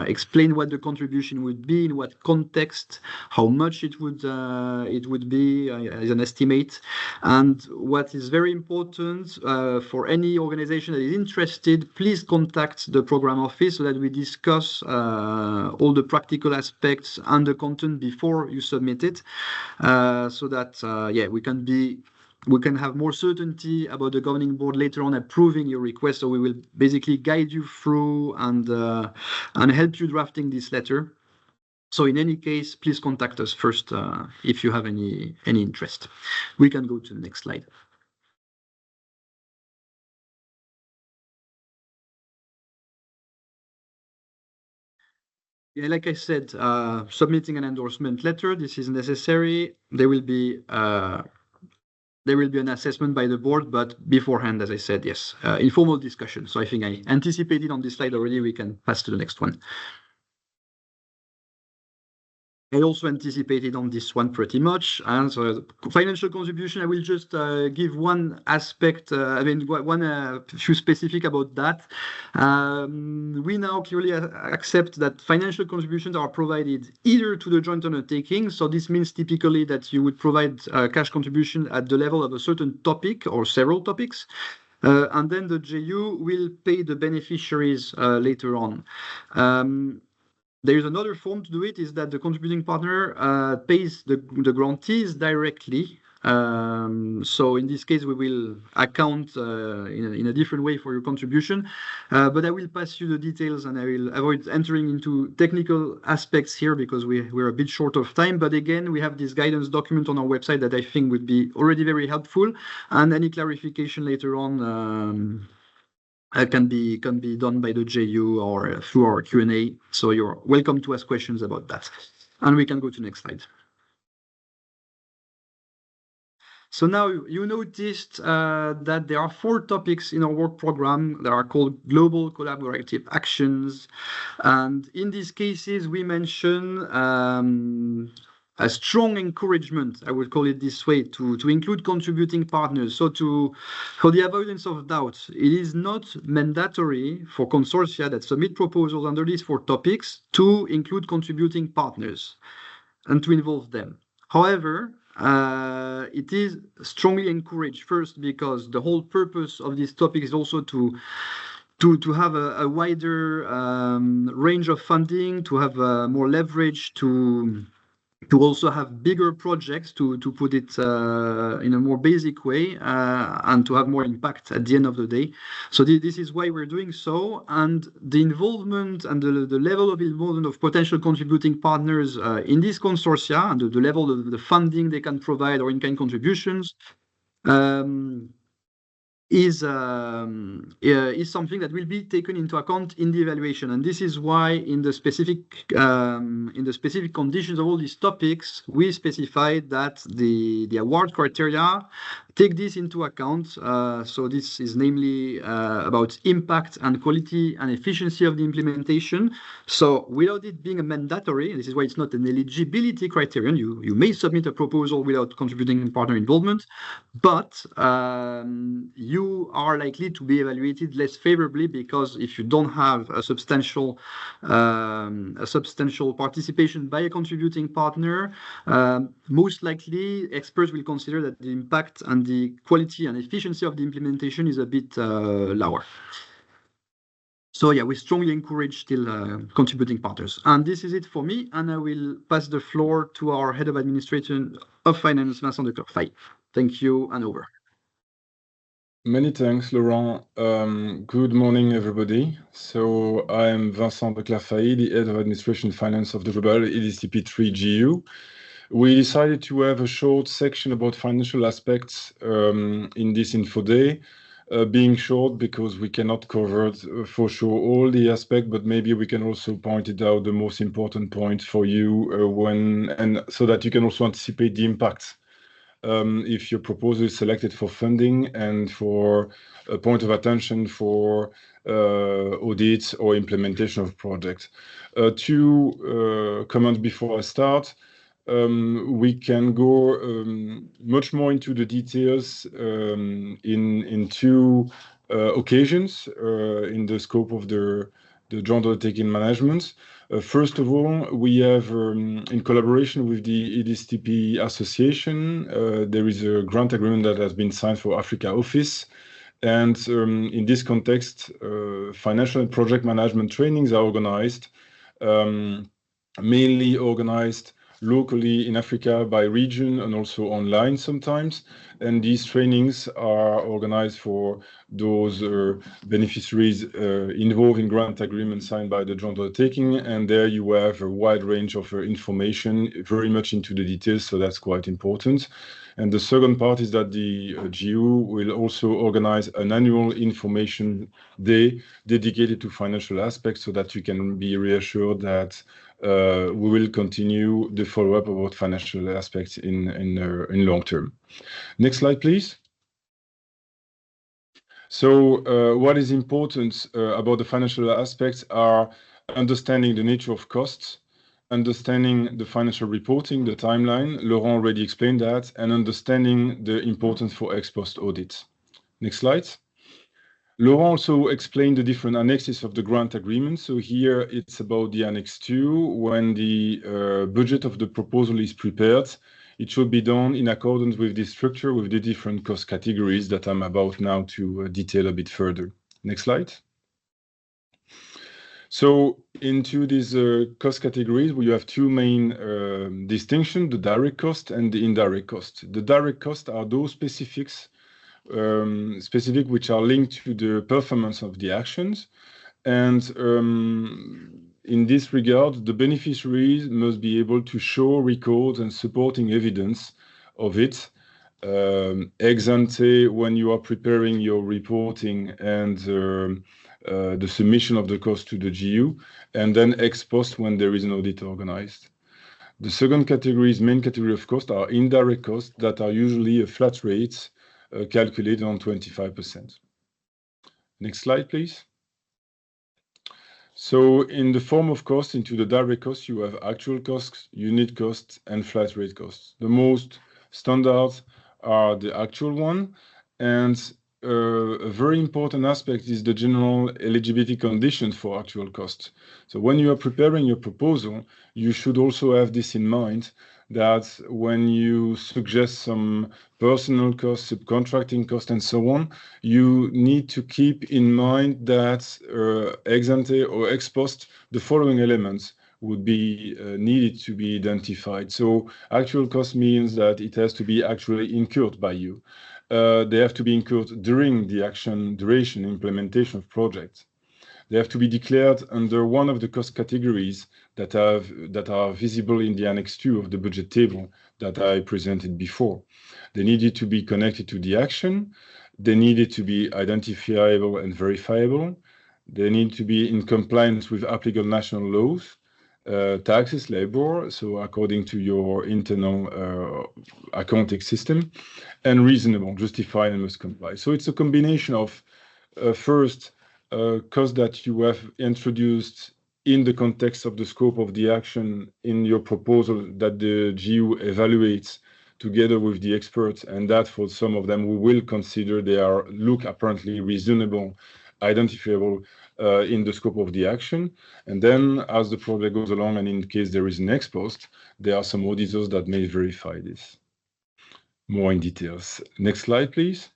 explain what the contribution would be, in what context, how much it would be as an estimate. And what is very important for any organization that is interested, please contact the program office so that we discuss all the practical aspects and the content before you submit it, so that we can have more certainty about the governing board later on approving your request. So we will basically guide you through and help you drafting this letter. So in any case, please contact us first if you have any interest. We can go to the next slide. Yeah, like I said, submitting an endorsement letter, this is necessary. There will be an assessment by the board, but beforehand, as I said, yes, informal discussion. So I think I anticipated on this slide already. We can pass to the next one. I also anticipated on this one pretty much. And so financial contribution, I will just give one aspect, one few specific about that. We now clearly accept that financial contributions are provided either to the joint undertaking. So this means typically that you would provide cash contribution at the level of a certain topic or several topics. And then the JU will pay the beneficiaries later on. There is another form to do it, is that the contributing partner pays the grantees directly. So in this case, we will account in a different way for your contribution. But I will pass you the details, and I will avoid entering into technical aspects here because we're a bit short of time. But again, we have this guidance document on our website that I think would be already very helpful. And any clarification later on can be done by the JU or through our Q&A. So you're welcome to ask questions about that. And we can go to the next slide. So now you noticed that there are 4 topics in our work program that are called Global Collaborative Actions. And in these cases, we mention a strong encouragement, I would call it this way, to include contributing partners. So for the avoidance of doubt, it is not mandatory for consortia that submit proposals under these 4 topics to include contributing partners and to involve them. However, it is strongly encouraged, first because the whole purpose of this topic is also to have a wider range of funding, to have more leverage, to also have bigger projects, to put it in a more basic way, and to have more impact at the end of the day. So this is why we're doing so. And the involvement and the level of involvement of potential contributing partners in this consortia, and the level of the funding they can provide or in-kind contributions, is something that will be taken into account in the evaluation. And this is why in the specific conditions of all these topics, we specified that the award criteria take this into account. So this is namely about impact and quality and efficiency of the implementation. So without it being a mandatory, this is why it's not an eligibility criterion. You may submit a proposal without contributing partner involvement, but you are likely to be evaluated less favorably, because if you don't have a substantial participation by a contributing partner, most likely experts will consider that the impact and the quality and efficiency of the implementation is a bit lower. So yeah, we strongly encourage still contributing partners. And this is it for me, and I will pass the floor to our Head of Administration of Finance, Vincent de Clerfay. Thank you, and over. Many thanks, Laurent. Good morning, everybody. So I'm Vincent de Clerfay, the Head of Administration Finance of the Global EDCTP3 GU. We decided to have a short section about financial aspects in this info day, being short because we cannot cover for sure all the aspects, but maybe we can also point it out the most important points for you and so that you can also anticipate the impacts. If your proposal is selected for funding and for a point of attention for audits or implementation of projects. Two comments before I start. We can go much more into the details in 2 occasions in the scope of the joint undertaking management. First of all, we have, in collaboration with the EDCTP Association, there is a grant agreement that has been signed for Africa office. And in this context, financial and project management trainings are organized, mainly organized locally in Africa by region and also online sometimes. And these trainings are organized for those beneficiaries involved in grant agreements signed by the joint undertaking. And there you have a wide range of information, very much into the details. So that's quite important. And the second part is that the GU will also organize an annual information day dedicated to financial aspects, so that you can be reassured that we will continue the follow-up about financial aspects in long term. Next slide, please. So what is important about the financial aspects are understanding the nature of costs, understanding the financial reporting, the timeline. Laurent already explained that, and understanding the importance for ex post audit. Next slide. Laurent also explained the different annexes of the grant agreement. So here it's about the Annex 2. When the budget of the proposal is prepared, it should be done in accordance with the structure with the different cost categories that I'm about now to detail a bit further. Next slide. So into these cost categories, we have two main distinctions, the direct cost and the indirect cost. The direct costs are those specific which are linked to the performance of the actions. And in this regard, the beneficiaries must be able to show, record, and supporting evidence of it. Ex ante, when you are preparing your reporting and the submission of the cost to the GU, and then ex post when there is an audit organized. The second category, main category of cost, are indirect costs that are usually a flat rate calculated on 25%. Next slide, please. So in the form of cost, into the direct costs, you have actual costs, unit costs, and flat rate costs. The most standard are the actual one, and a very important aspect is the general eligibility conditions for actual cost. So when you are preparing your proposal, you should also have this in mind, that when you suggest some personal costs, subcontracting costs, and so on, you need to keep in mind that ex ante or ex post, the following elements would be needed to be identified. So actual cost means that it has to be actually incurred by you. They have to be incurred during the action duration implementation of projects. They have to be declared under one of the cost categories that are visible in the Annex 2 of the budget table that I presented before. They needed to be connected to the action. They needed to be identifiable and verifiable. They need to be in compliance with applicable national laws, taxes, labor, so according to your internal accounting system, and reasonable, justified, and must comply. So it's a combination of first, costs that you have introduced in the context of the scope of the action in your proposal that the GU evaluates together with the experts, and that for some of them we will consider they look apparently reasonable, identifiable in the scope of the action. And then as the project goes along, and in case there is an ex post, there are some auditors that may verify this more in details. Next slide, please.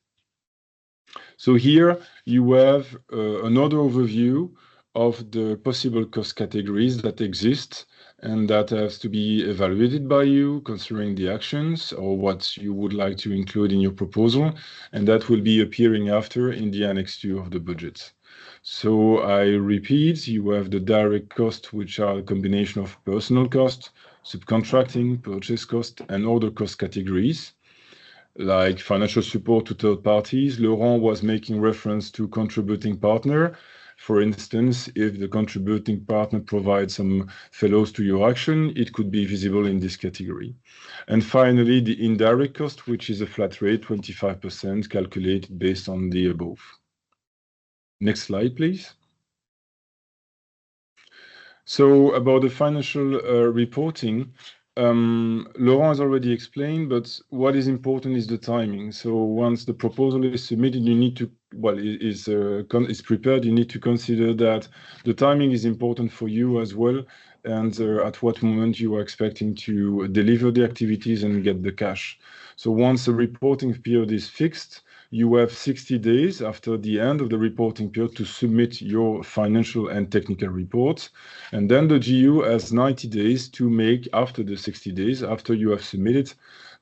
So here you have another overview of the possible cost categories that exist and that has to be evaluated by you considering the actions or what you would like to include in your proposal, and that will be appearing after in the Annex 2 of the budget. So I repeat, you have the direct costs, which are a combination of personal cost, subcontracting, purchase cost, and other cost categories, like financial support to third parties. Laurent was making reference to contributing partner. For instance, if the contributing partner provides some fellows to your action, it could be visible in this category. And finally, the indirect cost, which is a flat rate, 25%, calculated based on the above. Next slide, please. So about the financial reporting, Laurent has already explained, but what is important is the timing. So once the proposal is submitted, you need to, is prepared, you need to consider that the timing is important for you as well, and at what moment you are expecting to deliver the activities and get the cash. So once the reporting period is fixed, you have 60 days after the end of the reporting period to submit your financial and technical reports. And then the GU has 90 days to make, after the 60 days, after you have submitted,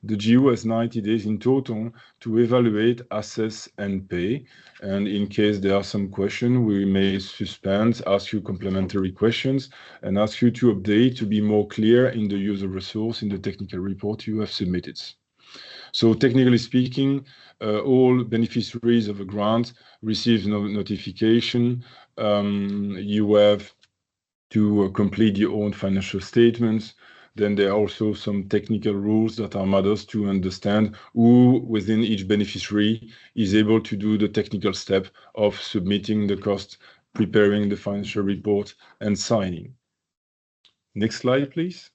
the GU has 90 days in total to evaluate, assess, and pay. And in case there are some questions, we may suspend, ask you complementary questions, and ask you to update to be more clear in the user resource in the technical report you have submitted. So technically speaking, all beneficiaries of a grant receive notification. You have to complete your own financial statements. Then there are also some technical rules that are matters to understand who within each beneficiary is able to do the technical step of submitting the cost, preparing the financial report, and signing. Next slide, please.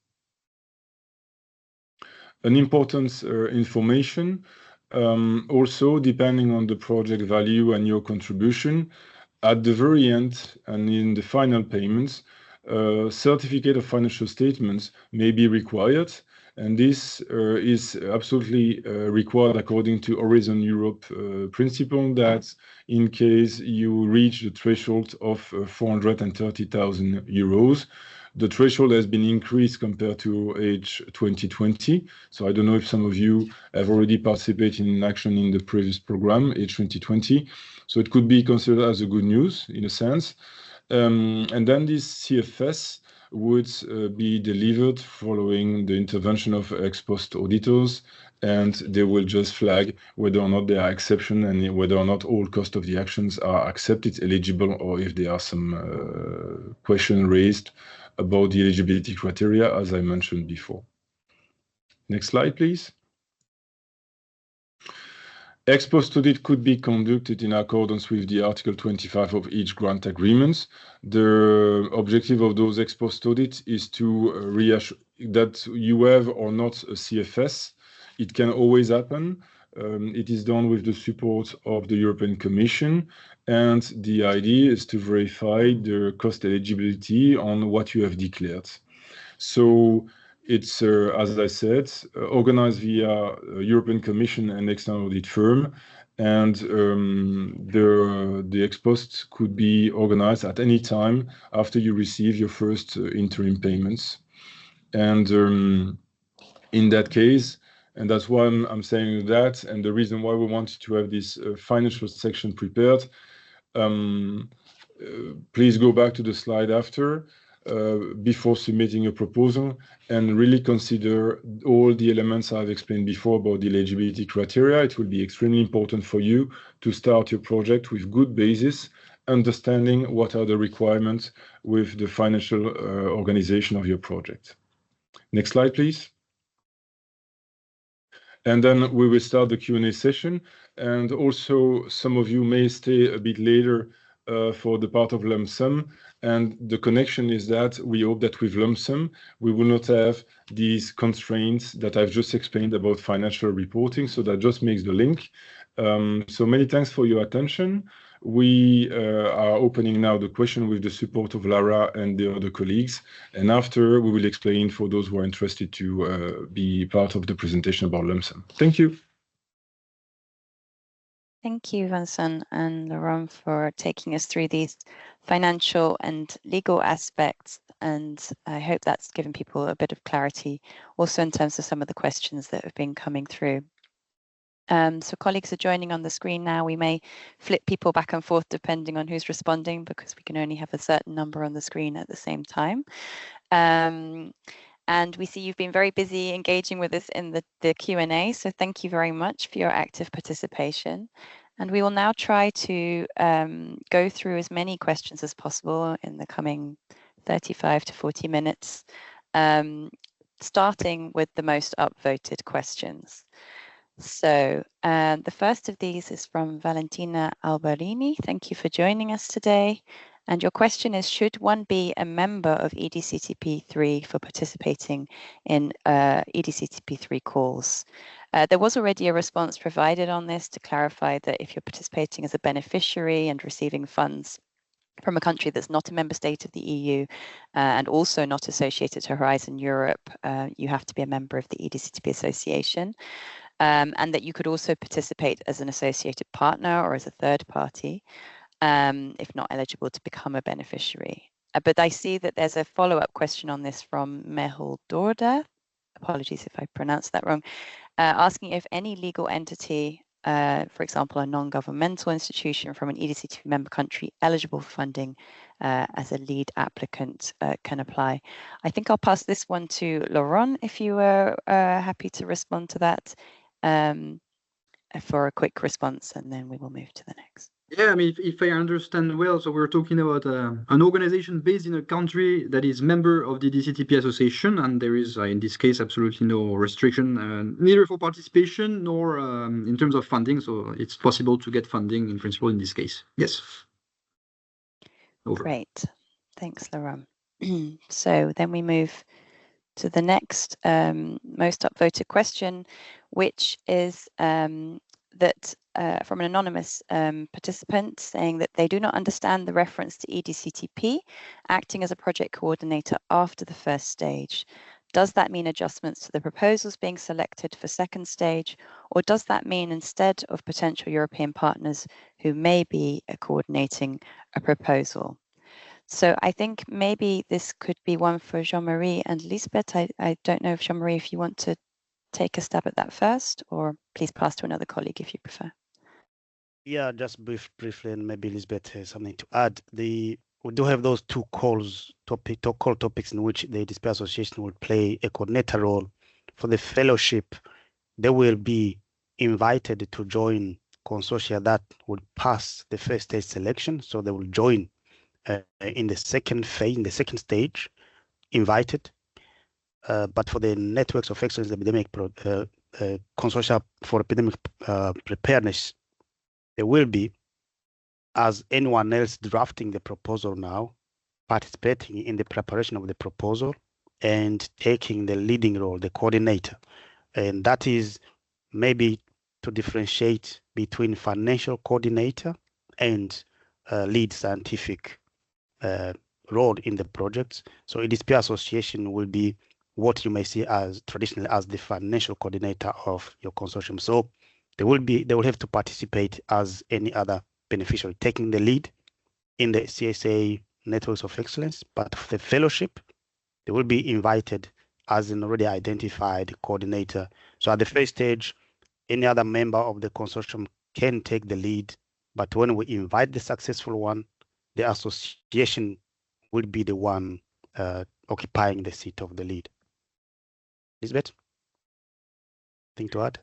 An important information, also depending on the project value and your contribution, at the very end and in the final payments, certificate of financial statements may be required, and this is absolutely required according to Horizon Europe principle that in case you reach the threshold of 430,000 euros, the threshold has been increased compared to age 2020. So I don't know if some of you have already participated in action in the previous program, age 2020. So it could be considered as a good news in a sense. And then this CFS would be delivered following the intervention of ex post auditors, and they will just flag whether or not there are exceptions and whether or not all cost of the actions are accepted, eligible, or if there are some question raised about the eligibility criteria, as I mentioned before. Next slide, please. Ex post audit could be conducted in accordance with the Article 25 of each grant agreement. The objective of those ex post audits is to reassure that you have or not a CFS. It can always happen. It is done with the support of the European Commission, and the idea is to verify the cost eligibility on what you have declared. So it's, as I said, organized via European Commission and external audit firm, and the ex post could be organized at any time after you receive your first interim payments. And in that case, and that's why I'm saying that, and the reason why we wanted to have this financial section prepared. Please go back to the slide after, before submitting a proposal, and really consider all the elements I've explained before about the eligibility criteria. It will be extremely important for you to start your project with good basis, understanding what are the requirements with the financial organization of your project. Next slide, please. And then we will start the Q&A session. And also, some of you may stay a bit later for the part of Lum-sum. And the connection is that we hope that with Lum-sum, we will not have these constraints that I've just explained about financial reporting. So that just makes the link. So many thanks for your attention. We are opening now the question with the support of Lara and the other colleagues. And after, we will explain for those who are interested to be part of the presentation about Lum-sum. Thank you. Thank you, Vincent and Laurent, for taking us through these financial and legal aspects. And I hope that's given people a bit of clarity, also in terms of some of the questions that have been coming through. So colleagues are joining on the screen now. We may flip people back and forth depending on who's responding, because we can only have a certain number on the screen at the same time. And we see you've been very busy engaging with us in the Q&A, so thank you very much for your active participation. And we will now try to go through as many questions as possible in the coming 35 to 40 minutes, starting with the most upvoted questions. So the first of these is from Valentina Alberini. Thank you for joining us today. And your question is, should one be a member of EDCTP3 for participating in EDCTP3 calls? There was already a response provided on this to clarify that if you're participating as a beneficiary and receiving funds from a country that's not a member state of the EU and also not associated to Horizon Europe, you have to be a member of the EDCTP Association. And that you could also participate as an associated partner or as a third party, if not eligible to become a beneficiary. But I see that there's a follow-up question on this from Mehul Dorda, apologies if I pronounced that wrong, asking if any legal entity, for example, a non-governmental institution from an EDCTP member country eligible for funding as a lead applicant can apply. I think I'll pass this one to Laurent, if you were happy to respond to that for a quick response, and then we will move to the next. Yeah, I mean, if I understand well, so we're talking about an organization based in a country that is member of the EDCTP Association, and there is, in this case, absolutely no restriction, neither for participation nor in terms of funding. So it's possible to get funding in principle in this case. Yes. Over. Great. Thanks, Laurent. So then we move to the next most upvoted question, which is that from an anonymous participant saying that they do not understand the reference to EDCTP acting as a project coordinator after the first stage. Does that mean adjustments to the proposals being selected for second stage, or does that mean instead of potential European partners who may be coordinating a proposal? So I think maybe this could be one for Jean-Marie and Lisbeth. I don't know if Jean-Marie, if you want to take a stab at that first, or please pass to another colleague if you prefer. Yeah, just briefly, and maybe Lisbeth has something to add. We do have those two call topics in which the EDCTP Association will play a coordinator role. For the fellowship, they will be invited to join consortia that will pass the first stage selection. So they will join in the second phase, in the second stage, invited. But for the networks of excellence, the epidemic consortia for epidemic preparedness, there will be, as anyone else drafting the proposal now, participating in the preparation of the proposal and taking the leading role, the coordinator. And that is maybe to differentiate between financial coordinator and lead scientific role in the projects. So EDCTP Association will be what you may see as traditionally as the financial coordinator of your consortium. So they will have to participate as any other beneficiary, taking the lead in the CSA networks of excellence. But for the fellowship, they will be invited as an already identified coordinator. So at the first stage, any other member of the consortium can take the lead. But when we invite the successful one, the association will be the one occupying the seat of the lead. Lisbeth, anything to add?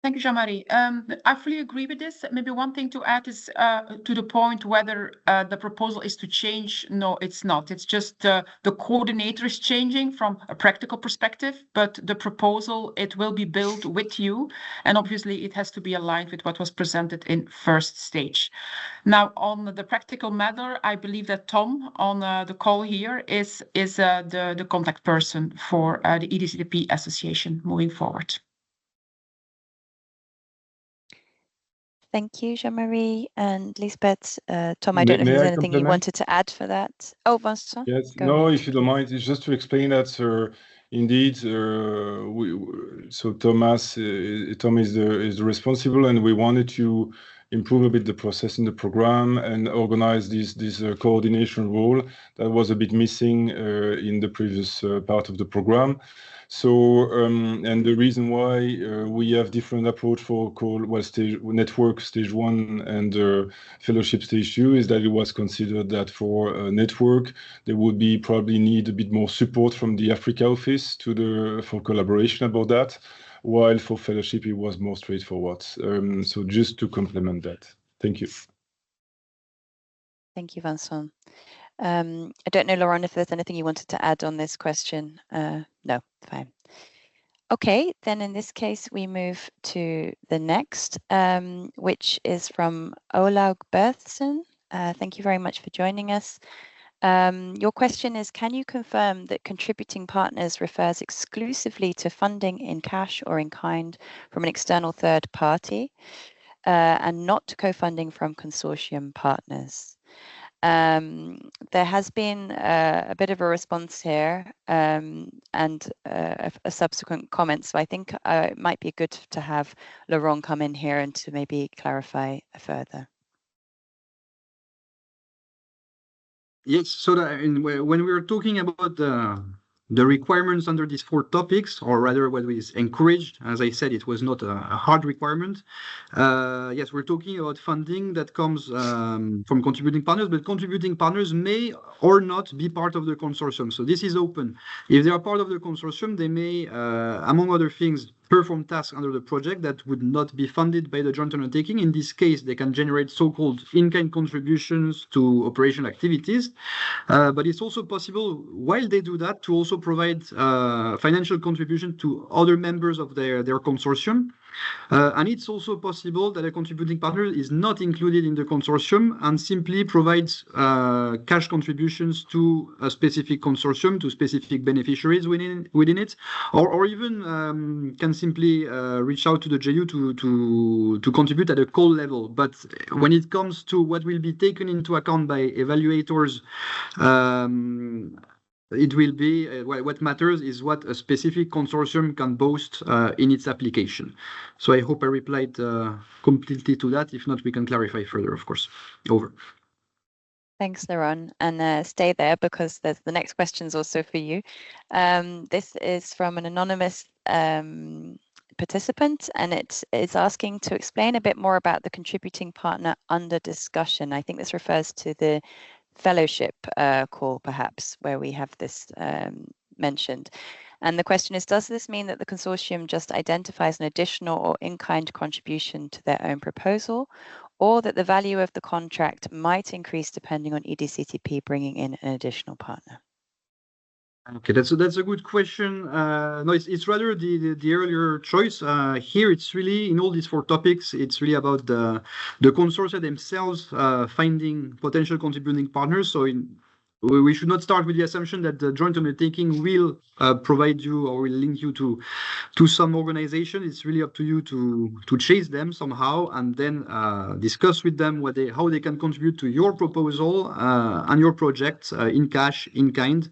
Thank you, Jean-Marie. I fully agree with this. Maybe one thing to add is to the point whether the proposal is to change. No, it's not. It's just the coordinator is changing from a practical perspective, but the proposal, it will be built with you. And obviously, it has to be aligned with what was presented in first stage. Now, on the practical matter, I believe that Tom on the call here is the contact person for the EDCTP Association moving forward. Thank you, Jean-Marie and Lisbeth. Tom, I don't know if there's anything you wanted to add for that. Oh, Vincent? Yes, Go no, ahead. if you don't mind, it's just to explain that, indeed, so Tom is the responsible, and we wanted to improve a bit the process in the program and organize this coordination role that was a bit missing in the previous part of the program. So, and the reason why we have different approach for network stage 1 and fellowship stage 2 is that it was considered that for network, there would be probably need a bit more support from the Africa office for collaboration about that, while for fellowship, it was more straightforward. So just to complement that. Thank you. Thank you, Vincent. I don't know, Laurent, if there's anything you wanted to add on this question. No, fine. Okay, then in this case, we move to the next, which is from Olaug Berthson. Thank you very much for joining us. Your question is, can you confirm that contributing partners refers exclusively to funding in cash or in kind from an external third party and not to co-funding from consortium partners? There has been a bit of a response here and a subsequent comment. So I think it might be good to have Laurent come in here and to maybe clarify further. Yes, so when we were talking about the requirements under these 4 topics, or rather what is encouraged, as I said, it was not a hard requirement. Yes, we're talking about funding that comes from contributing partners, but contributing partners may or not be part of the consortium. So this is open. If they are part of the consortium, they may, among other things, perform tasks under the project that would not be funded by the joint undertaking. In this case, they can generate so-called in-kind contributions to operational activities. But it's also possible, while they do that, to also provide financial contribution to other members of their consortium. And it's also possible that a contributing partner is not included in the consortium and simply provides cash contributions to a specific consortium, to specific beneficiaries within it, or even can simply reach out to the JU to contribute at a call level. But when it comes to what will be taken into account by evaluators, it will be what matters is what a specific consortium can boast in its application. So I hope I replied completely to that. If not, we can clarify further, of course. Over. Thanks, Laurent, and stay there because the next question is also for you. This is from an anonymous participant, and it is asking to explain a bit more about the contributing partner under discussion. I think this refers to the fellowship call, perhaps, where we have this mentioned. And the question is, does this mean that the consortium just identifies an additional or in-kind contribution to their own proposal, or that the value of the contract might increase depending on EDCTP bringing in an additional partner? Okay, that's a good question. No, it's rather the earlier choice. Here, it's really in all these 4 topics. It's really about the consortia themselves finding potential contributing partners. So we should not start with the assumption that the joint undertaking will provide you or will link you to some organization. It's really up to you to chase them somehow and then discuss with them how they can contribute to your proposal and your project in cash, in kind,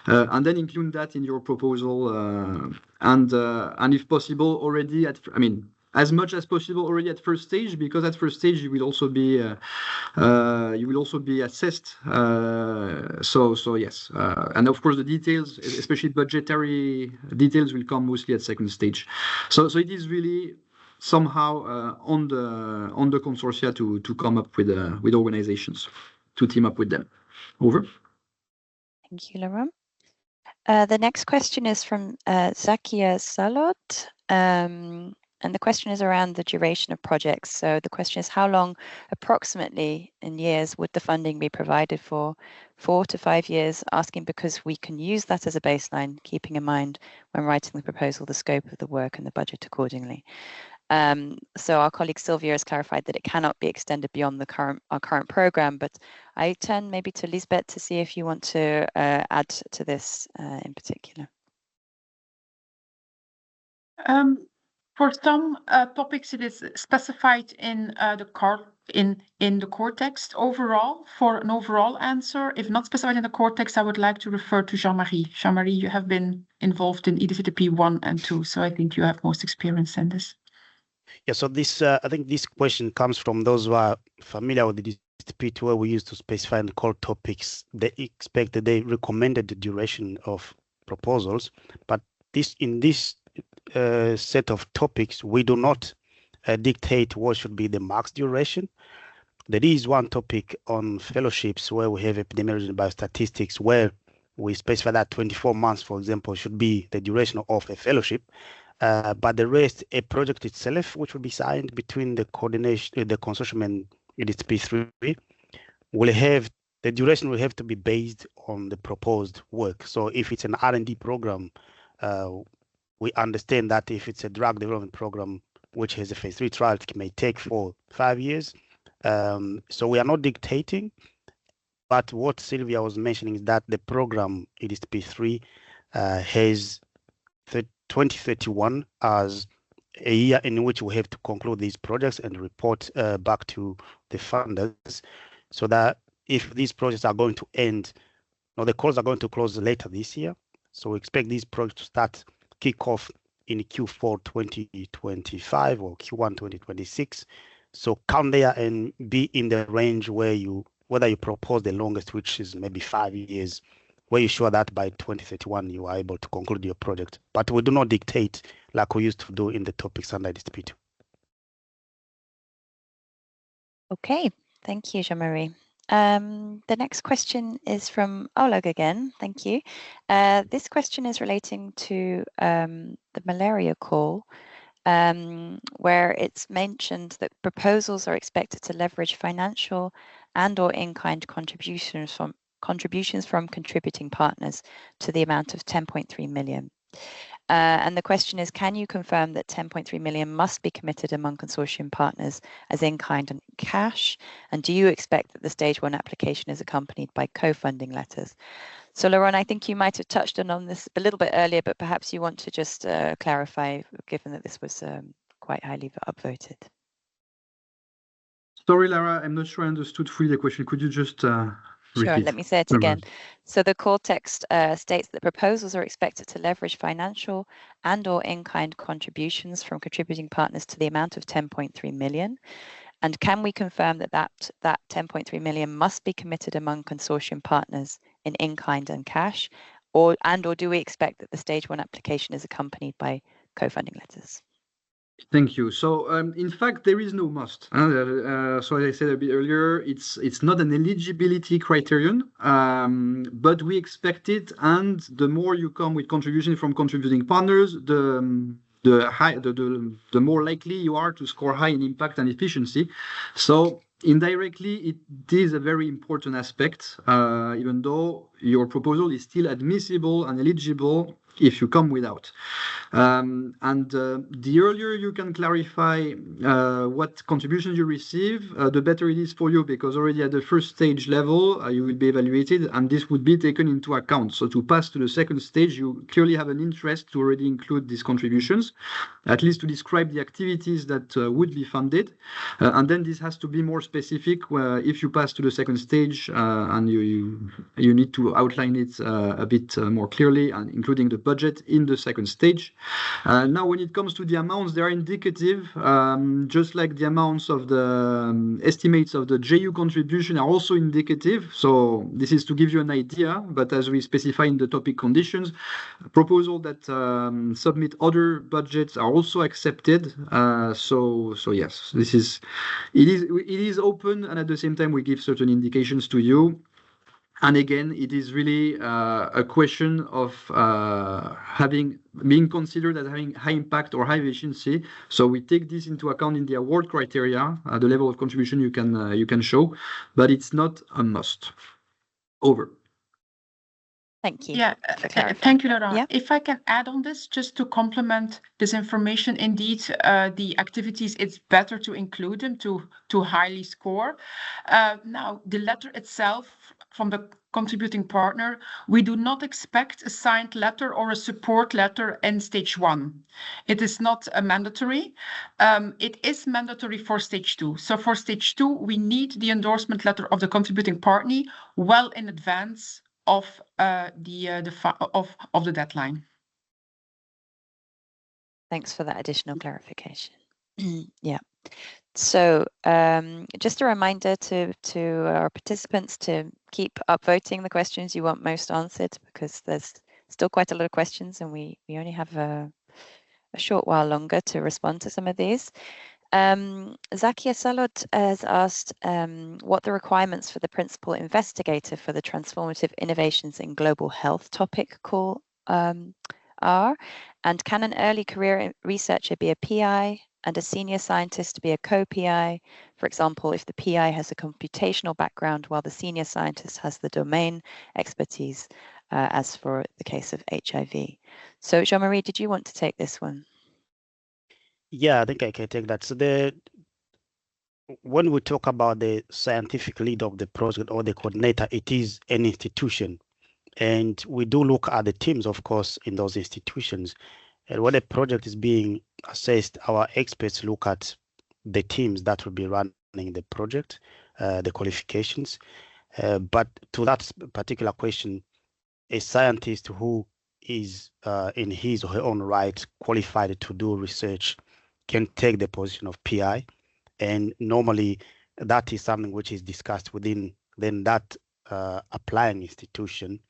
and then include that in your proposal and if possible already as much as possible already at first stage, because at first stage you will also be assessed. So yes, and of course the details, especially budgetary details, will come mostly at second stage. So it is really somehow on the consortia to come up with organizations, to team up with them. Over. Thank you, Laurent. The next question is from Zakia Salot. And the question is around the duration of projects. So the question is, how long approximately in years would the funding be provided for? 4 to 5 years, asking because we can use that as a baseline, keeping in mind when writing the proposal, the scope of the work and the budget accordingly. So our colleague Sylvia has clarified that it cannot be extended beyond our current program, but I turn maybe to Lisbeth to see if you want to add to this in particular. For some topics, it is specified in the core text overall. For an overall answer, if not specified in the core text, I would like to refer to Jean-Marie. Jean-Marie, you have been involved in EDCTP 1 and 2, so I think you have most experience in this. Yeah, so this I think this question comes from those who are familiar with the EDCTP, where we used to specify in the core topics. They recommended the duration of proposals, but in this set of topics, we do not dictate what should be the max duration. There is one topic on fellowships where we have epidemiology and biostatistics, where we specify that 24 months, for example, should be the duration of a fellowship. But the rest, a project itself, which will be signed between the consortium and EDCTP3, will have the duration will have to be based on the proposed work. So if it's an R&D program, we understand that if it's a drug development program, which has a phase 3 trial, it may take 4 or 5 years. So we are not dictating, but what Sylvia was mentioning is that the program EDCTP3 has 2031 as a year in which we have to conclude these projects and report back to the funders, so that if these projects are going to end, the calls are going to close later this year. So we expect these projects to kick off in Q4 2025 or Q1 2026. So come there and be in the range whether you propose the longest, which is maybe 5 years, where you sure that by 2031 you are able to conclude your project. But we do not dictate like we used to do in the topics under EDCTP2. Okay, thank you, Jean-Marie. The next question is from Oleg again. Thank you. This question is relating to the malaria call, where it's mentioned that proposals are expected to leverage financial and/or in-kind contributions from contributing partners to the amount of 10.3 million. And the question is, can you confirm that 10.3 million must be committed among consortium partners as in-kind and cash? And do you expect that the stage 1 application is accompanied by co-funding letters? So Laurent, I think you might have touched on this a little bit earlier, but perhaps you want to just clarify, given that this was quite highly upvoted. Sorry, Lara, I'm not sure I understood fully the question. Could you just repeat? Sure, let me say it again. So the core text states that proposals are expected to leverage financial and/or in-kind contributions from contributing partners to the amount of 10.3 million. And can we confirm that that 10.3 million must be committed among consortium partners in kind and cash, or do we expect that the stage 1 application is accompanied by co-funding letters? Thank you. So, in fact, there is no must. So as I said a bit earlier, it's not an eligibility criterion, but we expect it. And the more you come with contribution from contributing partners, the more likely you are to score high in impact and efficiency. So indirectly, it is a very important aspect, even though your proposal is still admissible and eligible if you come without. The earlier you can clarify what contributions you receive, the better it is for you, because already at the first stage level, you will be evaluated, and this would be taken into account. So to pass to the second stage, you clearly have an interest to already include these contributions, at least to describe the activities that would be funded. And then this has to be more specific if you pass to the second stage, and you need to outline it a bit more clearly, and including the budget in the second stage. Now, when it comes to the amounts, they are indicative, just like the amounts of the estimates of the JU contribution are also indicative. So this is to give you an idea, but as we specify in the topic conditions, proposals that submit other budgets are also accepted. So yes, it is open, and at the same time we give certain indications to you. And again, it is really a question of being considered as having high impact or high efficiency. So we take this into account in the award criteria, the level of contribution you can show, but it's not a must. Over. Thank you. Yeah, thank you, Laurent. Yeah. If I can add on this, just to complement this information, indeed, the activities, it's better to include them to highly score. Now, the letter itself from the contributing partner, we do not expect a signed letter or a support letter in stage 1. It is not mandatory. It is mandatory for stage 2. So for stage 2, we need the endorsement letter of the contributing party well in advance of the deadline. Thanks for that additional clarification. Yeah. So just a reminder to our participants to keep upvoting the questions you want most answered, because there's still quite a lot of questions, and we only have a short while longer to respond to some of these. Zakia Salot has asked what the requirements for the principal investigator for the Transformative Innovations in Global Health topic call are, and can an early career researcher be a PI and a senior scientist to be a co-PI, for example, if the PI has a computational background while the senior scientist has the domain expertise, as for the case of HIV. So Jean-Marie, did you want to take this one? Yeah, I think I can take that. So when we talk about the scientific lead of the project or the coordinator, it is an institution. And we do look at the teams, of course, in those institutions. And when a project is being assessed, our experts look at the teams that will be running the project, the qualifications. But to that particular question, a scientist who is in his or her own right qualified to do research can take the position of PI. And normally that is something which is discussed within then that applying institution.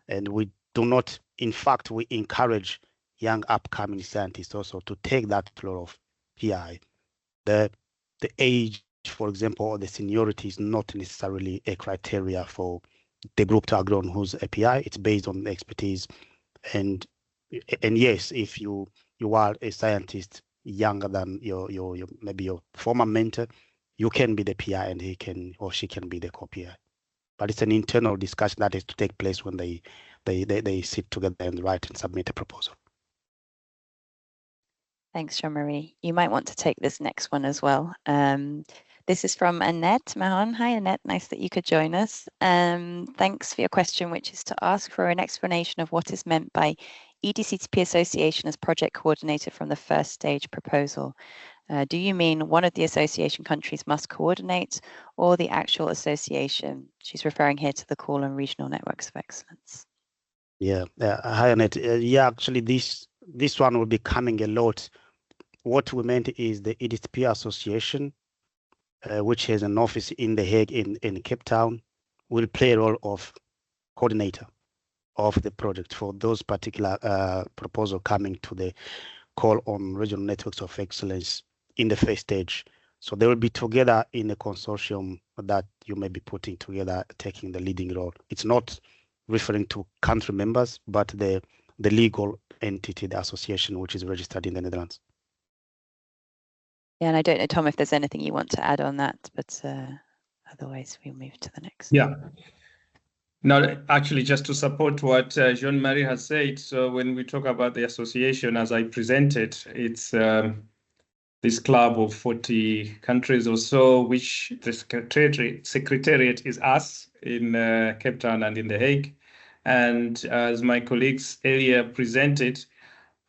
And we do not, in fact, we encourage young upcoming scientists also to take that role of PI. The age, for example, or the seniority is not necessarily a criteria for the group to agree on who's a PI. It's based on expertise. And yes, if you are a scientist younger than your maybe your former mentor, you can be the PI and he can or she can be the co-PI. But it's an internal discussion that is to take place when they sit together and write and submit a proposal. Thanks, Jean-Marie. You might want to take this next one as well. This is from Annette Mahon. Hi, Annette. Nice that you could join us. Thanks for your question, which is to ask for an explanation of what is meant by EDCTP association as project coordinator from the first stage proposal. Do you mean one of the association countries must coordinate or the actual association? She's referring here to the call on regional networks of excellence. Yeah, hi, Annette. Yeah, actually, this one will be coming a lot. What we meant is the EDCTP association, which has an office in The Hague in Cape Town, will play a role of coordinator of the project for those particular proposal coming to the call on regional networks of excellence in the first stage. So they will be together in a consortium that you may be putting together, taking the leading role. It's not referring to country members, but the legal entity, the association, which is registered in the Netherlands. Yeah, and I don't know, Tom, if there's anything you want to add on that, but otherwise we'll move to the next. Yeah. No, actually, just to support what Jean-Marie has said. So when we talk about the association, as I presented, it's this club of 40 countries or so, which the secretariat is us in Cape Town and in The Hague. And as my colleagues earlier presented,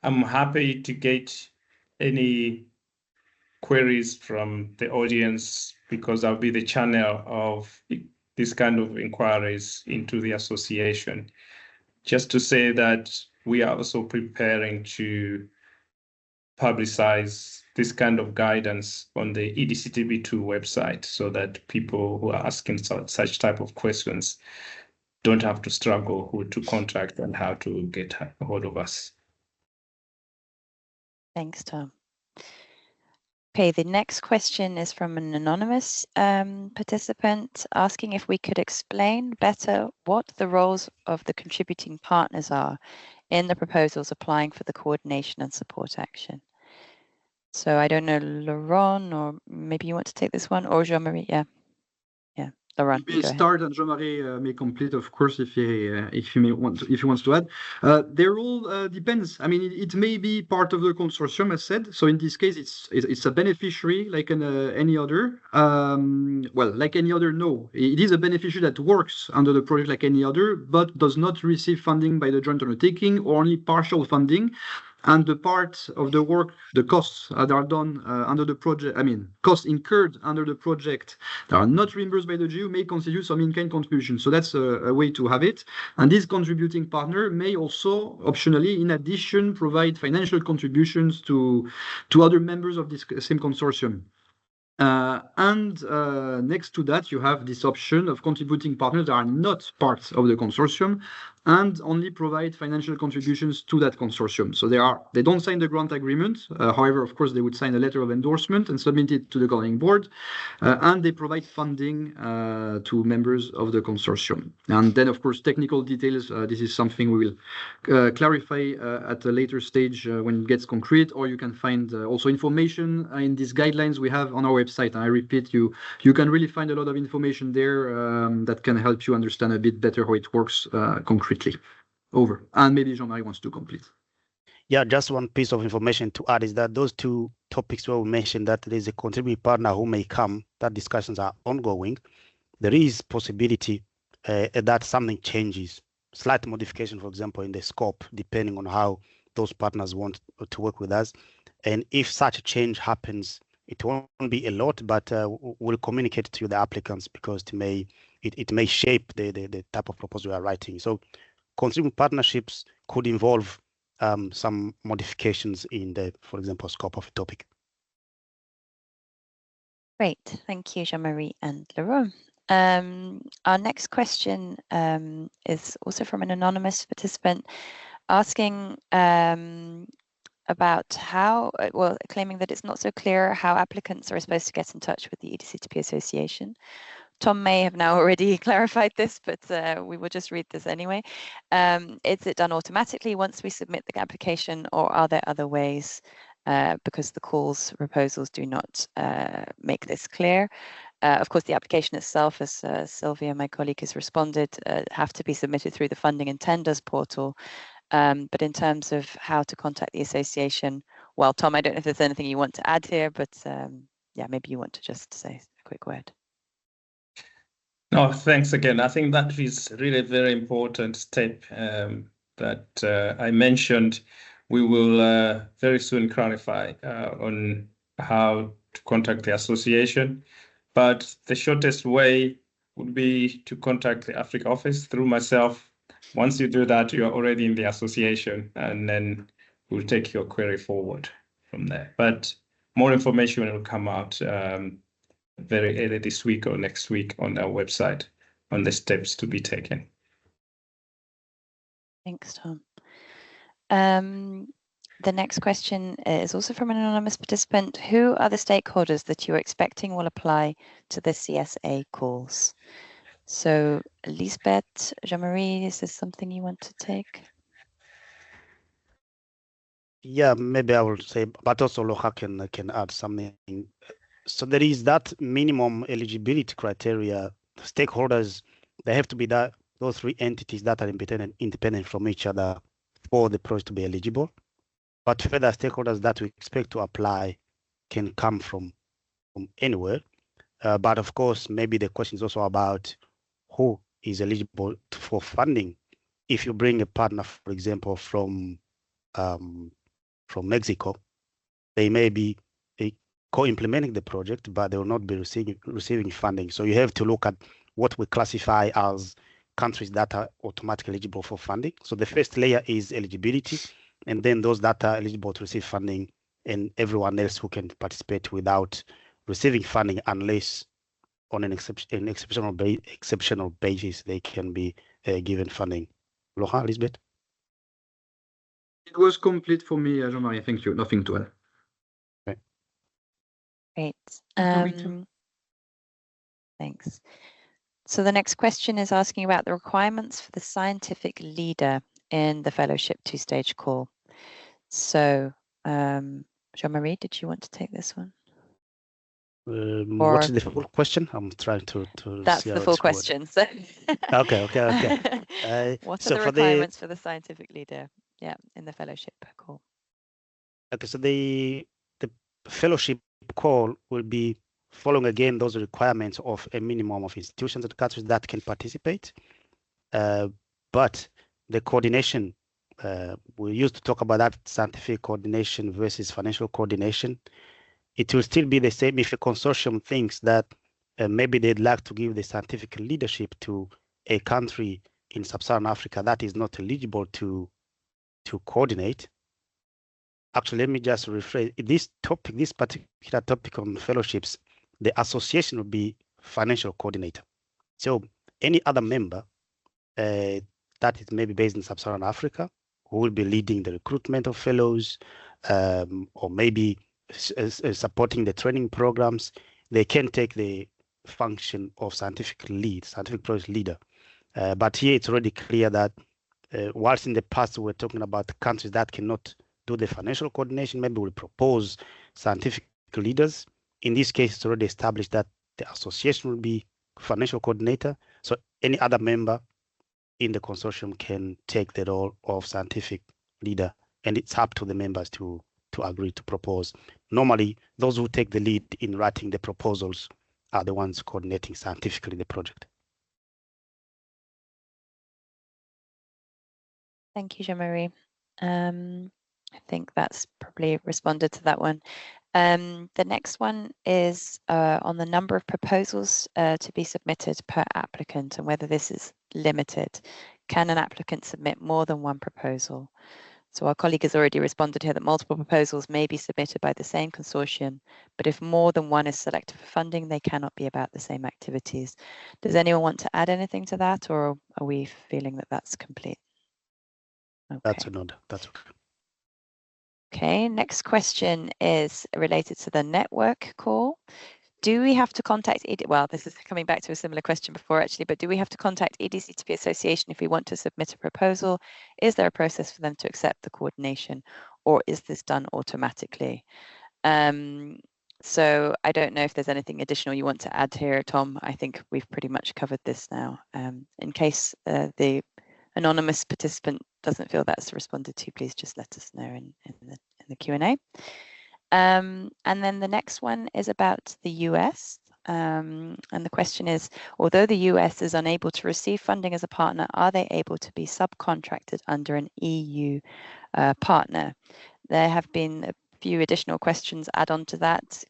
I'm happy to get any queries from the audience because I'll be the channel of this kind of inquiries into the association. Just to say that we are also preparing to publicize this kind of guidance on the EDCTP2 website so that people who are asking such type of questions don't have to struggle who to contact and how to get a hold of us. Thanks, Tom. Okay, the next question is from an anonymous participant asking if we could explain better what the roles of the contributing partners are in the proposals applying for the coordination and support action. So I don't know, Laurent, or maybe you want to take this one, or Jean-Marie. Yeah, Laurent. Maybe start and Jean-Marie may complete, of course, if he wants to add. Their role depends. I mean, it may be part of the consortium, as said. So in this case, it's a beneficiary like any other. Well, like any other, no. It is a beneficiary that works under the project like any other, but does not receive funding by the joint undertaking or only partial funding. And the part of the work, the costs that are done under the project, I mean, costs incurred under the project that are not reimbursed by the GU may constitute some in-kind contribution. So that's a way to have it. And this contributing partner may also, optionally, in addition, provide financial contributions to other members of this same consortium. Next to that, you have this option of contributing partners that are not part of the consortium and only provide financial contributions to that consortium. So they don't sign the grant agreement. However, of course, they would sign a letter of endorsement and submit it to the governing board, and they provide funding to members of the consortium. And then, of course, technical details. This is something we will clarify at a later stage when it gets concrete, or you can find also information in these guidelines we have on our website. And I repeat, you can really find a lot of information there that can help you understand a bit better how it works concretely. Over. And maybe Jean-Marie wants to complete. Yeah, just one piece of information to add is that those two topics where we mentioned that there is a contributing partner who may come, that discussions are ongoing. There is possibility that something changes, slight modification, for example, in the scope, depending on how those partners want to work with us. And if such a change happens, it won't be a lot, but we'll communicate to the applicants because it may shape the type of proposal we are writing. So contributing partnerships could involve some modifications in the, for example, scope of a topic. Great, thank you, Jean-Marie and Laurent. Our next question is also from an anonymous participant asking about how, well, claiming that it's not so clear how applicants are supposed to get in touch with the EDCTP Association. Tom may have now already clarified this, but we will just read this anyway. Is it done automatically once we submit the application, or are there other ways? Because the calls proposals do not make this clear. Of course, the application itself, as Sylvia, my colleague, has responded, have to be submitted through the Funding and Tenders portal. But in terms of how to contact the association, well, Tom, I don't know if there's anything you want to add here, but yeah, maybe you want to just say a quick word. No, thanks again. I think that is really a very important step that I mentioned. We will very soon clarify on how to contact the association, but the shortest way would be to contact the Africa office through myself. Once you do that, you are already in the association, and then we'll take your query forward from there. But more information will come out very early this week or next week on our website on the steps to be taken. Thanks, Tom. The next question is also from an anonymous participant. Who are the stakeholders that you're expecting will apply to the CSA calls? So, Lisbeth, Jean-Marie, is this something you want to take? Yeah, maybe I will say, but also Loha can add something. So there is that minimum eligibility criteria. Stakeholders, they have to be those three entities that are independent from each other for the project to be eligible. But further stakeholders that we expect to apply can come from anywhere. But of course, maybe the question is also about who is eligible for funding. If you bring a partner, for example, from Mexico, they may be co-implementing the project, but they will not be receiving funding. So you have to look at what we classify as countries that are automatically eligible for funding. So the first layer is eligibility, and then those that are eligible to receive funding, and everyone else who can participate without receiving funding unless on an exceptional basis they can be given funding. Loha, Lisbeth? It was complete for me, Jean-Marie. Thank you. Nothing to add. Okay. Great. Thanks. So the next question is asking about the requirements for the scientific leader in the fellowship two-stage call. So, Jean-Marie, did you want to take this one? What is the full question? I'm trying to That's see the how full it's question. So okay. What are so the requirements for the scientific leader? Yeah, in the fellowship call. Okay, so the fellowship call will be following again those requirements of a minimum of institutions and countries that can participate. But the coordination, we used to talk about that scientific coordination versus financial coordination. It will still be the same if a consortium thinks that maybe they'd like to give the scientific leadership to a country in sub-Saharan Africa that is not eligible to coordinate. Actually, let me just rephrase this particular topic on fellowships. The association will be financial coordinator. So any other member that is maybe based in sub-Saharan Africa who will be leading the recruitment of fellows or maybe supporting the training programs, they can take the function of scientific project leader. But here it's already clear that whilst in the past we're talking about countries that cannot do the financial coordination, maybe we'll propose scientific leaders. In this case, it's already established that the association will be financial coordinator. So any other member in the consortium can take the role of scientific leader, and it's up to the members to agree to propose. Normally, those who take the lead in writing the proposals are the ones coordinating scientifically the project. Thank you, Jean-Marie. I think that's probably responded to that one. The next one is on the number of proposals to be submitted per applicant and whether this is limited. Can an applicant submit more than one proposal? So our colleague has already responded here that multiple proposals may be submitted by the same consortium, but if more than one is selected for funding, they cannot be about the same activities. Does anyone want to add anything to that, or are we feeling that that's complete? Okay. That's a nod. That's okay. Okay, next question is related to the network call. Do we have to contact well, this is coming back to a similar question before actually, but do we have to contact EDCTP Association if we want to submit a proposal? Is there a process for them to accept the coordination, or is this done automatically? So I don't know if there's anything additional you want to add here, Tom. I think we've pretty much covered this now. In case the anonymous participant doesn't feel that's responded to, please just let us know in the the Q&A. And then the next one is about the US. And the question is, although the US is unable to receive funding as a partner, are they able to be subcontracted under an EU partner? There have been a few additional questions add on to that,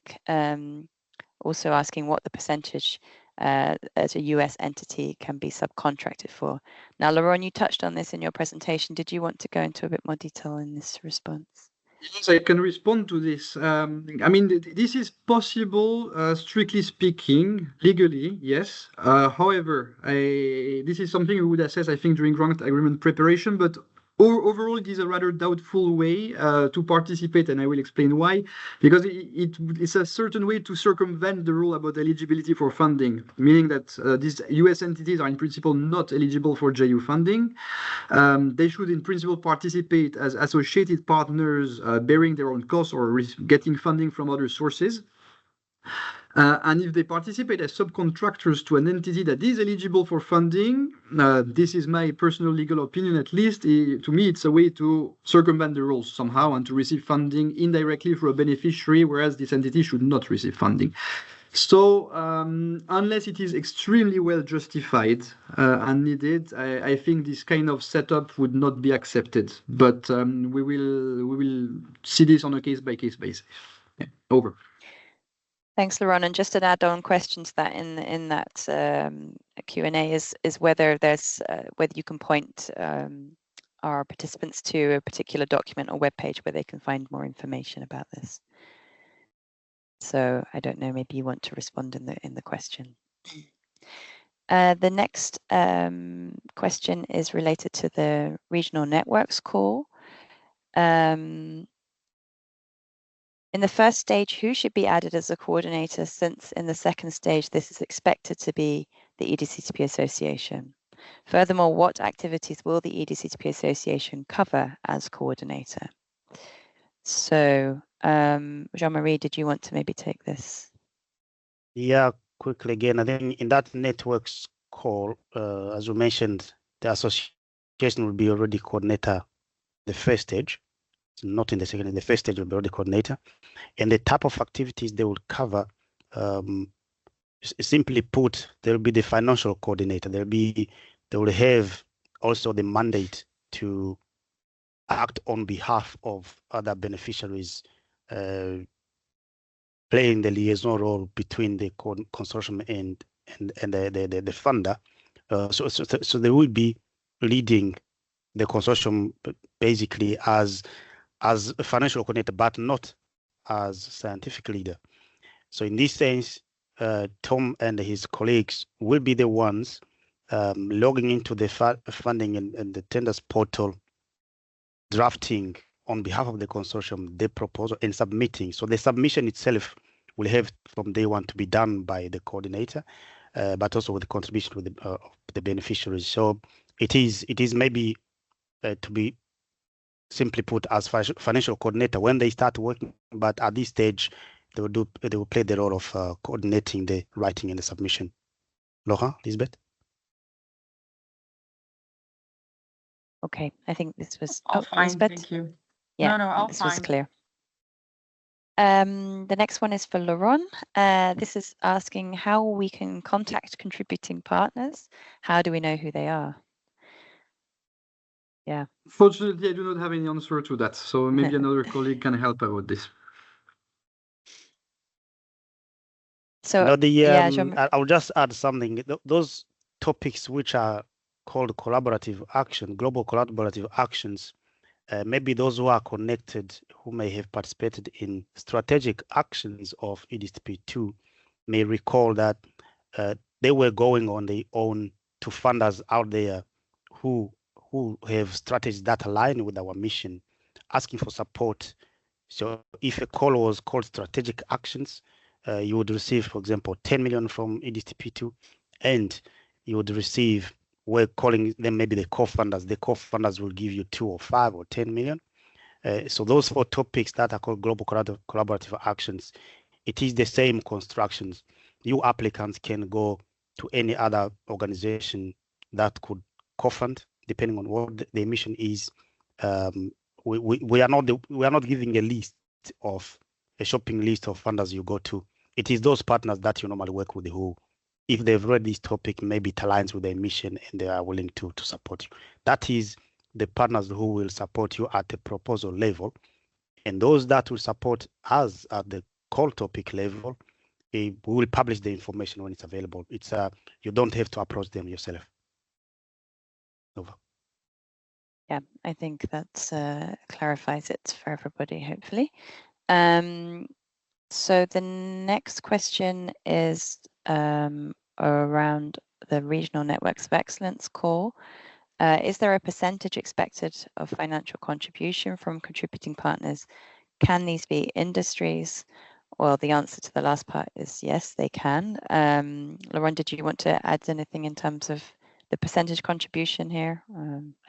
also asking what the percentage as a US entity can be subcontracted for. Now, Laurent, you touched on this in your presentation. Did you want to go into a bit more detail in this response? Yes, I can respond to this. I mean, this is possible, strictly speaking, legally, yes. However, this is something we would assess, I think, during grant agreement preparation, but overall, it is a rather doubtful way to participate, and I will explain why. Because it's a certain way to circumvent the rule about eligibility for funding, meaning that these US entities are in principle not eligible for JU funding. They should in principle participate as associated partners, bearing their own costs or getting funding from other sources. And if they participate as subcontractors to an entity that is eligible for funding, this is my personal legal opinion at least, to me it's a way to circumvent the rules somehow and to receive funding indirectly for a beneficiary, whereas this entity should not receive funding. So unless it is extremely well justified and needed, I think this kind of setup would not be accepted. But we will see this on a case-by-case basis. Yeah. Over. Thanks, Laurent. And just an add-on question to that in that Q&A is whether there's whether you can point our participants to a particular document or web page where they can find more information about this. So I don't know, maybe you want to respond in the question. The next question is related to the regional networks call. In the first stage, who should be added as a coordinator, since in the second stage, this is expected to be the EDCTP Association? Furthermore, what activities will the EDCTP Association cover as coordinator? So, Jean-Marie, did you want to maybe take this? Yeah, quickly again. I think in that networks call, as we mentioned, the association will be already coordinator the first stage. Not in the second, in the first stage will be already coordinator. And the type of activities they will cover, simply put, there will be the financial coordinator. They will have also the mandate to act on behalf of other beneficiaries, playing the liaison role between the consortium and the funder. So they will be leading the consortium basically as a financial coordinator, but not as scientific leader. So in this sense, Tom and his colleagues will be the ones logging into the funding and the tenders portal, drafting on behalf of the consortium the proposal and submitting. So the submission itself will have from day one to be done by the coordinator, but also with the contribution of the beneficiaries. So it is maybe to be simply put as financial coordinator when they start working, but at this stage they will play the role of coordinating the writing and the submission. Laura, Lisbeth? Okay, I think this was all fine. Lisbeth? Thank you. Yeah, no, all this fine. was clear. The next one is for Laurent. This is asking how we can contact contributing partners. How do we know who they are? Yeah. Fortunately, I do not have any answer to that. So maybe another colleague can help out with this. So I'll just add something. Those topics which are called collaborative action, global collaborative actions, maybe those who are connected, who may have participated in strategic actions of EDCTP2 may recall that they were going on their own to funders out there who have strategies that align with our mission, asking for support. So if a call was called strategic actions, you would receive, for example, 10 million from EDCTP2, and you would receive, we're calling them maybe the co-funders. The co-funders will give you 2 or 5 or 10 million. So those 4 topics that are called global collaborative actions, it is the same constructions. You applicants can go to any other organization that could co-fund, depending on what the mission is, we are not giving a shopping list of funders you go to. It is those partners that you normally work with who, if they've read this topic, maybe it aligns with their mission and they are willing to support you. That is the partners who will support you at the proposal level. And those that will support us at the call topic level, we will publish the information when it's available. It's you don't have to approach them yourself. Over. Yeah, I think that clarifies it for everybody, hopefully. So the next question is around the Regional Networks of Excellence call. Is there a percentage expected of financial contribution from contributing partners? Can these be industries? Well, the answer to the last part is yes, they can. Laurent, did you want to add anything in terms of the percentage contribution here?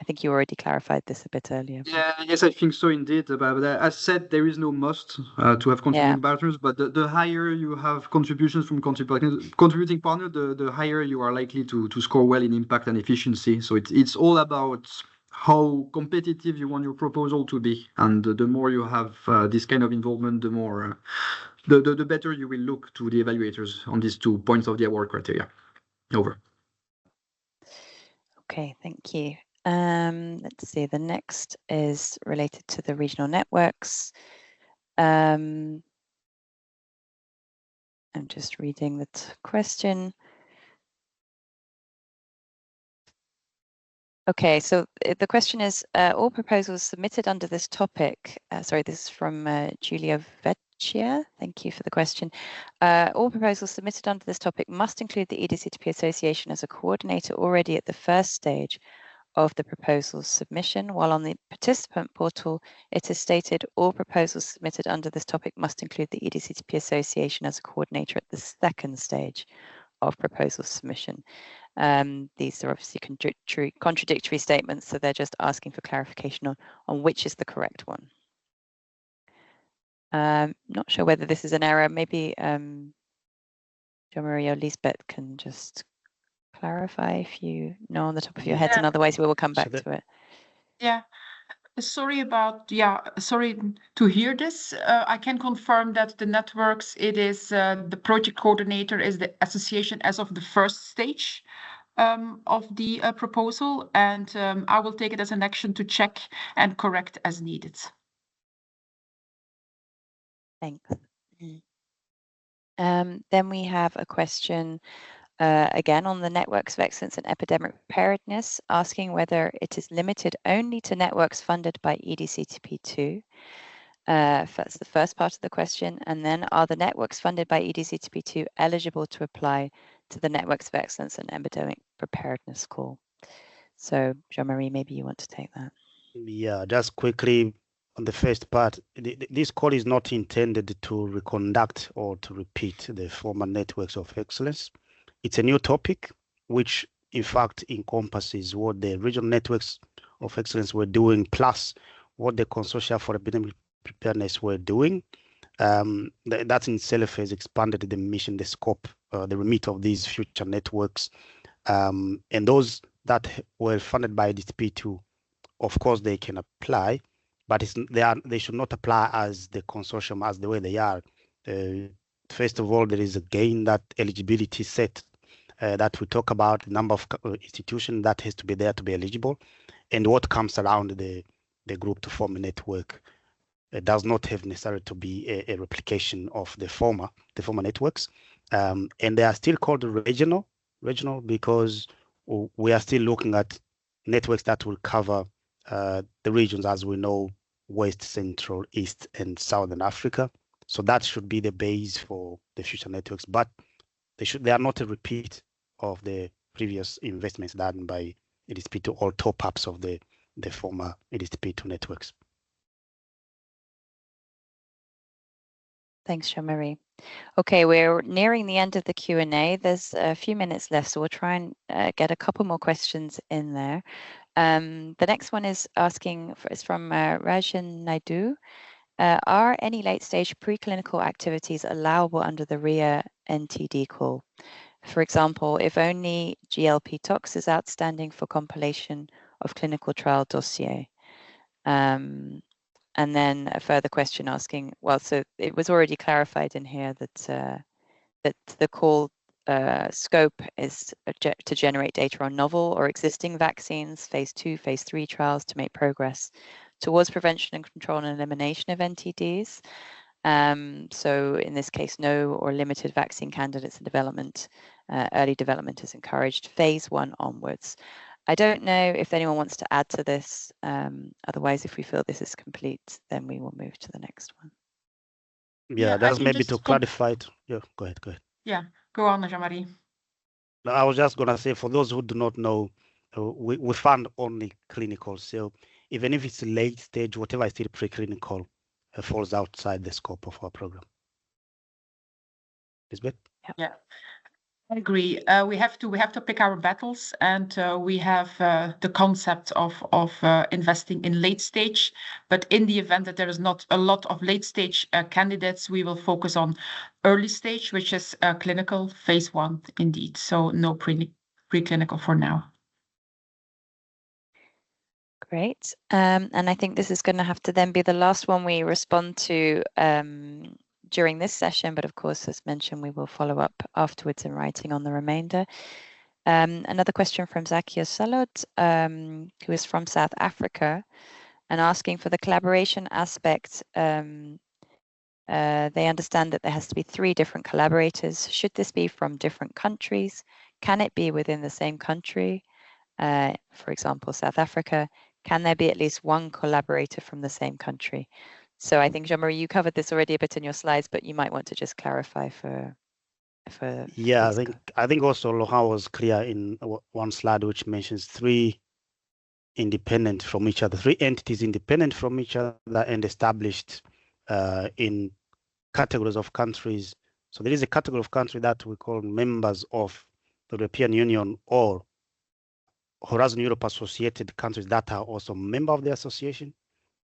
I think you already clarified this a bit earlier. Yeah, yes, I think so indeed. But as said, there is no must to have contributing partners, but the higher you have contributions from contributing partner, the higher you are likely to score well in impact and efficiency. So it's all about how competitive you want your proposal to be. And the more you have this kind of involvement, the more the better you will look to the evaluators on these 2 points of the award criteria. Over. Okay, thank you. Let's see, the next is related to the regional networks. I'm just reading the question. Okay, so the question is, all proposals submitted under this topic, sorry, this is from Julia Vecchia, thank you for the question. All proposals submitted under this topic must include the EDCTP Association as a coordinator already at the first stage of the proposal submission, while on the participant portal, it is stated all proposals submitted under this topic must include the EDCTP Association as a coordinator at the second stage of proposal submission. These are obviously contradictory statements, so they're just asking for clarification on which is the correct one. Not sure whether this is an error. Maybe Jean-Marie or Lisbeth can just clarify if you know on the top of your heads, and otherwise we will come back to it. Yeah. Sorry to hear this. I can confirm that the networks, it is the project coordinator is the association as of the first stage of the proposal, and I will take it as an action to check and correct as needed. Thanks. Then we have a question again on the networks of excellence and epidemic preparedness, asking whether it is limited only to networks funded by EDCTP2. That's the first part of the question. And then, are the networks funded by EDCTP2 eligible to apply to the networks of excellence and epidemic preparedness call? So, Jean-Marie, maybe you want to take that. Yeah, just quickly on the first part, this call is not intended to reconduct or to repeat the former networks of excellence. It's a new topic, which in fact encompasses what the regional networks of excellence were doing, plus what the consortia for epidemic preparedness were doing. That in itself has expanded the mission, the scope, the remit of these future networks. And those that were funded by EDCTP2, of course, they can apply, but they should not apply as the consortium as the way they are. First of all, there is again that eligibility set that we talk about, the number of institutions that has to be there to be eligible, and what comes around the group to form a network. It does not have necessarily to be a replication of the former networks, and they are still called regional because we are still looking at networks that will cover the regions, as we know, West, Central, East, and Southern Africa. So that should be the base for the future networks, but they are not a repeat of the previous investments done by EDCTP2 or top-ups of the former EDCTP2 networks. Thanks, Jean-Marie. Okay, we're nearing the end of the Q&A. There's a few minutes left, so we'll try and get a couple more questions in there. The next one is from Rajan Naidu. Are any late-stage preclinical activities allowable under the RIA NTD call? For example, if only GLP tox is outstanding for compilation of clinical trial dossier. And then a further question asking, well, so it was already clarified in here that that the call scope is to generate data on novel or existing vaccines, phase 2, phase 3 trials to make progress towards prevention and control and elimination of NTDs. So in this case, no or limited vaccine candidates in development. Early development is encouraged, phase 1 onwards. I don't know if anyone wants to add to this. Otherwise, if we feel this is complete, then we will move to the next one. Yeah, that's maybe to clarify it. Yeah, go ahead. Yeah, go on, Jean-Marie. I was just going to say, for those who do not know, we fund only clinical. So even if it's late stage, whatever is still preclinical falls outside the scope of our program. Lisbeth? Yeah, I agree. We have to pick our battles, and we have the concept of investing in late stage. But in the event that there is not a lot of late stage candidates, we will focus on early stage, which is clinical phase 1 indeed. So no preclinical for now. Great. And I think this is going to have to then be the last one we respond to during this session, but of course, as mentioned, we will follow up afterwards in writing on the remainder. Another question from Zakia Salot, who is from South Africa, and asking for the collaboration aspect. They understand that there has to be 3 different collaborators. Should this be from different countries? Can it be within the same country? For example, South Africa. Can there be at least 1 collaborator from the same country? So I think, Jean-Marie, you covered this already a bit in your slides, but you might want to just clarify for yeah, I think also Laurent was clear in one slide which mentions 3 independent from each other, 3 entities independent from each other and established in categories of countries. So there is a category of country that we call members of the European Union or Horizon Europe associated countries that are also member of the association.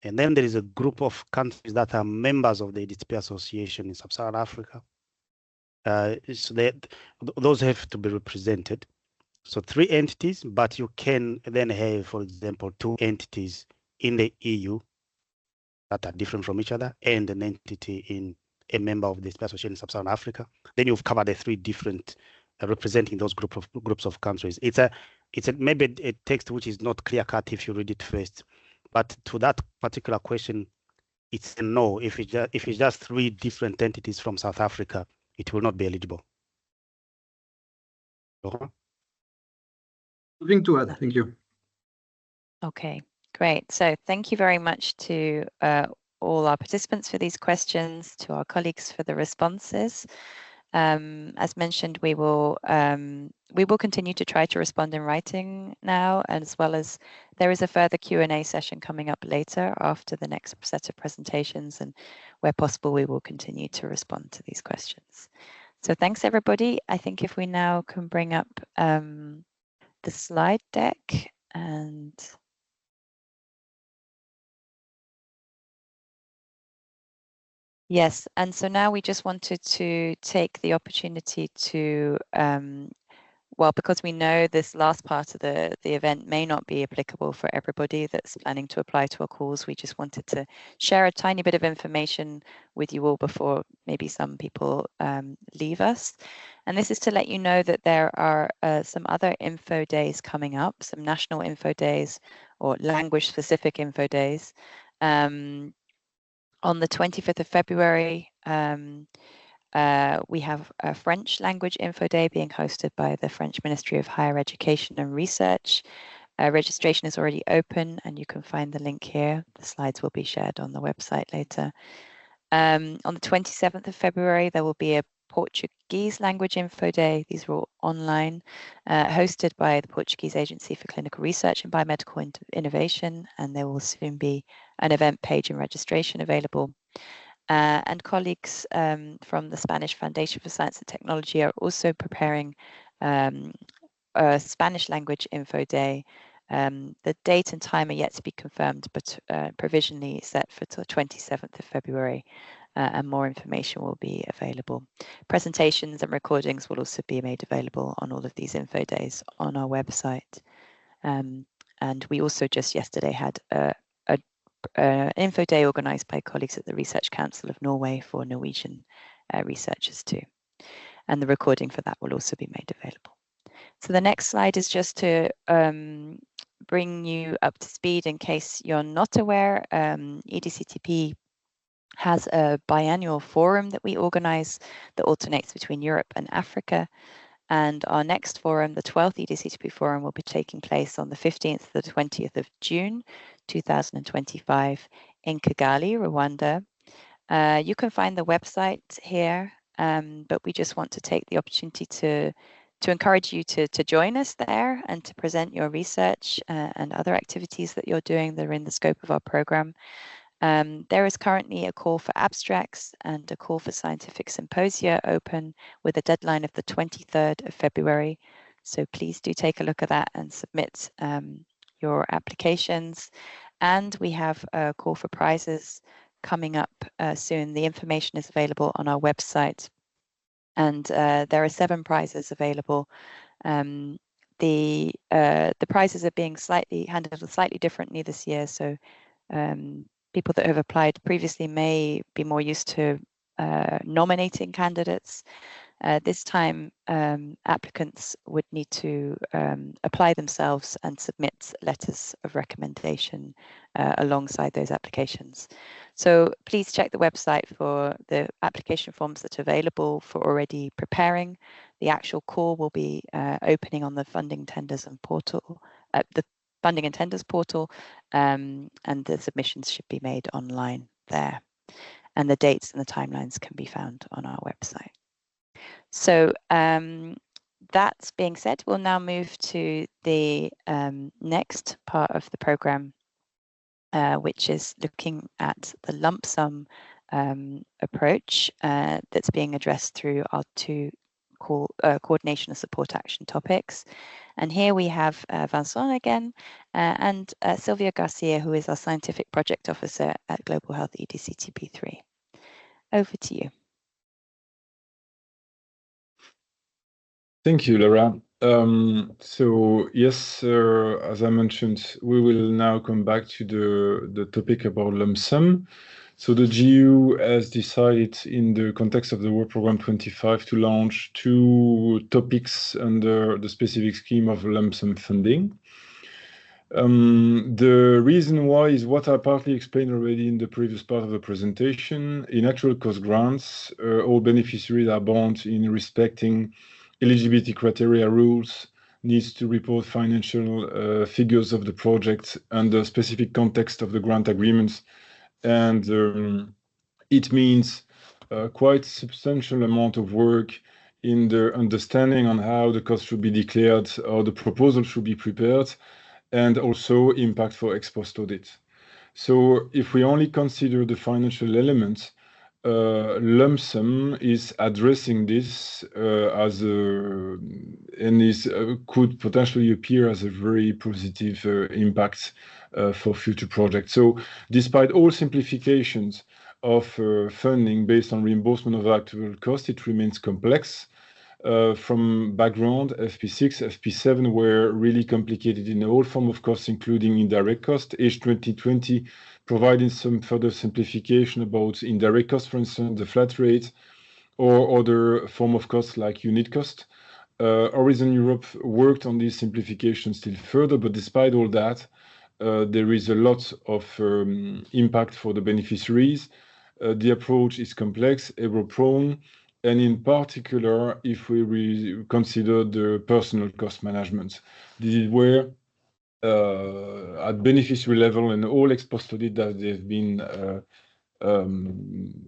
And then there is a group of countries that are members of the EDCTP association in Sub-Saharan Africa. So those have to be represented. So 3 entities, but you can then have, for example, 2 entities in the EU that are different from each other and an entity in a member of the EDCTP association in Sub-Saharan Africa. Then you've covered the 3 different representing those groups of countries. It's a maybe a text which is not clear cut if you read it first. But to that particular question, it's a no. If it's just 3 different entities from South Africa, it will not be eligible. Nothing to add. Thank you. Okay, great. So thank you very much to all our participants for these questions, to our colleagues for the responses. As mentioned, we will continue to try to respond in writing now, as well as there is a further Q&A session coming up later after the next set of presentations, and where possible, we will continue to respond to these questions. So thanks, everybody. I think if we now can bring up the slide deck and yes, and so now we just wanted to take the opportunity to, well, because we know this last part of the event may not be applicable for everybody that's planning to apply to our calls, we just wanted to share a tiny bit of information with you all before maybe some people leave us. And this is to let you know that there are some other info days coming up, some national info days or language-specific info days. On the 25th of February, we have a French language info day being hosted by the French Ministry of Higher Education and Research. Registration is already open and you can find the link here. The slides will be shared on the website later. On the 27th of February, there will be a Portuguese language info day. These are all online, hosted by the Portuguese Agency for Clinical Research and Biomedical Innovation, and there will soon be an event page and registration available. And colleagues from the Spanish Foundation for Science and Technology are also preparing a Spanish language info day. The date and time are yet to be confirmed, but provisionally set for the 27th of February, and more information will be available. Presentations and recordings will also be made available on all of these info days on our website. And we also just yesterday had a info day organised by colleagues at the Research Council of Norway for Norwegian researchers too. And the recording for that will also be made available. So the next slide is just to bring you up to speed in case you're not aware. EDCTP has a biannual forum that we organise that alternates between Europe and Africa. And our next forum, the 12th EDCTP forum, will be taking place on the 15th to the 20th of June 2025 in Kigali, Rwanda. You can find the website here, but we just want to take the opportunity to encourage you to join us there and to present your research and other activities that you're doing that are in the scope of our program. There is currently a call for abstracts and a call for scientific symposia open with a deadline of the 23rd of February. So please do take a look at that and submit your applications. And we have a call for prizes coming up soon. The information is available on our website. And there are 7 prizes available. The prizes are being handled slightly differently this year. So people that have applied previously may be more used to nominating candidates. This time, applicants would need to apply themselves and submit letters of recommendation alongside those applications. So please check the website for the application forms that are available for already preparing. The actual call will be opening on the funding tenders and portal, the funding and tenders portal, and the submissions should be made online there. And the dates and the timelines can be found on our website. So that being said, we'll now move to the next part of the programme, which is looking at the lump sum approach that's being addressed through our 2 coordination and support action topics. And here we have Vincent again and Sylvia Garcia, who is our Scientific Project Officer at Global Health EDCTP3. Over to you. Thank you, Laura. So yes, as I mentioned, we will now come back to the topic about lump sum. So the GU has decided in the context of the Work Programme 25 to launch 2 topics under the specific scheme of lump sum funding. The reason why is what I partly explained already in the previous part of the presentation. In actual cost grants, all beneficiaries are bound in respecting eligibility criteria rules, needs to report financial figures of the project and the specific context of the grant agreements. And it means quite substantial amount of work in the understanding on how the cost should be declared or the proposal should be prepared, and also impact for ex post audit. So if we only consider the financial elements, lump sum is addressing this could potentially appear as a very positive impact for future projects. So despite all simplifications of funding based on reimbursement of actual cost, it remains complex. From background, FP6, FP7 were really complicated in all form of costs, including indirect cost. H2020 providing some further simplification about indirect cost, for instance, the flat rate, or other form of costs like unit cost. Horizon Europe worked on these simplifications still further, but despite all that, there is a lot of impact for the beneficiaries. The approach is complex, error-prone, and in particular, if we consider the personal cost management. This is where at beneficiary level and all ex post audit that they've been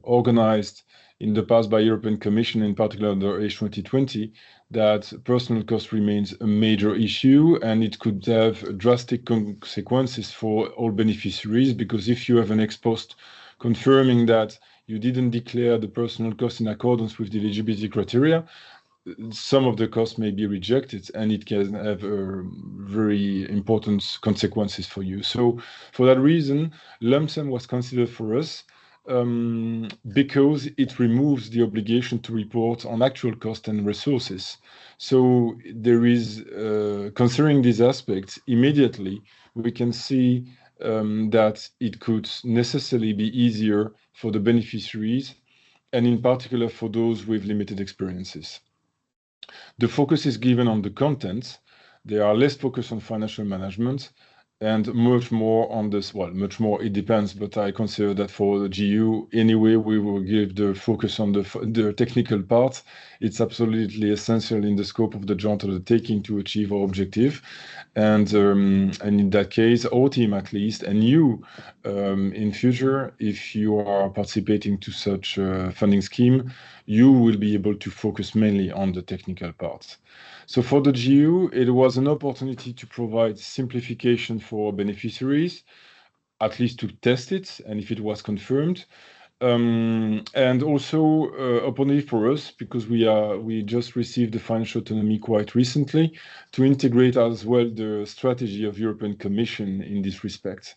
organized in the past by European Commission, in particular under H2020, that personal cost remains a major issue, and it could have drastic consequences for all beneficiaries, because if you have an ex post confirming that you didn't declare the personal cost in accordance with the eligibility criteria, some of the costs may be rejected, and it can have very important consequences for you. So for that reason, lump sum was considered for us because it removes the obligation to report on actual cost and resources. So there is, considering these aspects, immediately we can see that it could necessarily be easier for the beneficiaries, and in particular for those with limited experiences. The focus is given on the content. They are less focused on financial management and much more on this, well, much more, it depends, but I consider that for the GU, anyway, we will give the focus on the technical part. It's absolutely essential in the scope of the joint undertaking to achieve our objective. And in that case, our team at least, and you in future, if you are participating to such a funding scheme, you will be able to focus mainly on the technical parts. So for the GU, it was an opportunity to provide simplification for beneficiaries, at least to test it, and if it was confirmed. And also opportunity for us, because we just received the financial autonomy quite recently, to integrate as well the strategy of European Commission in this respect.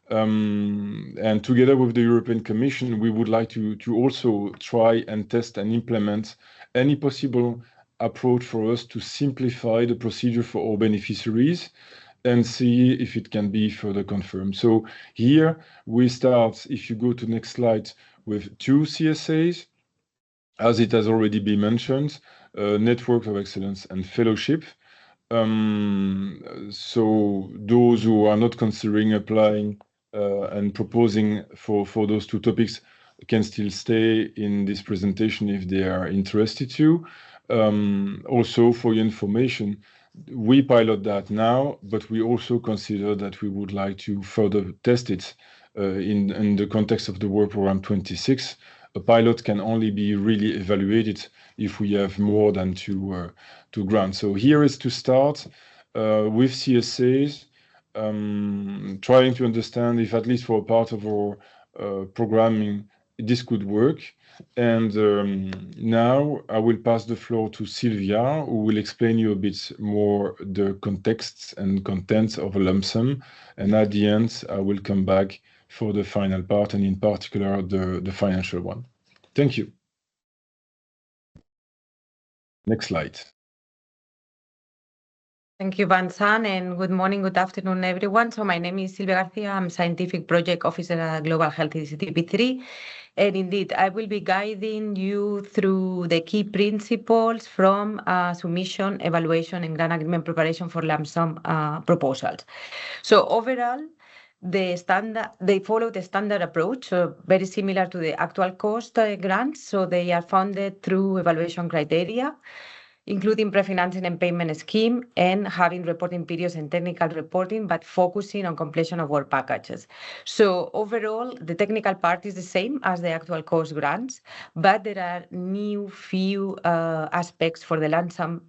And together with the European Commission, we would like to also try and test and implement any possible approach for us to simplify the procedure for our beneficiaries and see if it can be further confirmed. So here we start, if you go to the next slide, with 2 CSAs, as it has already been mentioned, Network of Excellence and Fellowship. So those who are not considering applying and proposing for those 2 topics can still stay in this presentation if they are interested to. Also, for your information, we pilot that now, but we also consider that we would like to further test it in the context of the work program 26. A pilot can only be really evaluated if we have more than two grants. So here is to start with CSAs, trying to understand if at least for a part of our programming this could work. And now I will pass the floor to Sylvia, who will explain you a bit more the contexts and contents of a lump sum. And at the end, I will come back for the final part, and in particular, the financial one. Thank you. Next slide. Thank you, Vincent, and good morning, good afternoon, everyone. So my name is Silvia Garcia. I'm Scientific Project Officer at Global Health EDCTP3. And indeed, I will be guiding you through the key principles from submission, evaluation, and grant agreement preparation for Lum-sum proposals. So overall, they follow the standard approach, very similar to the actual cost grants. So they are funded through evaluation criteria, including pre-financing and payment scheme, and having reporting periods and technical reporting, but focusing on completion of work packages. So overall, the technical part is the same as the actual cost grants, but there are few aspects for the Lum-sum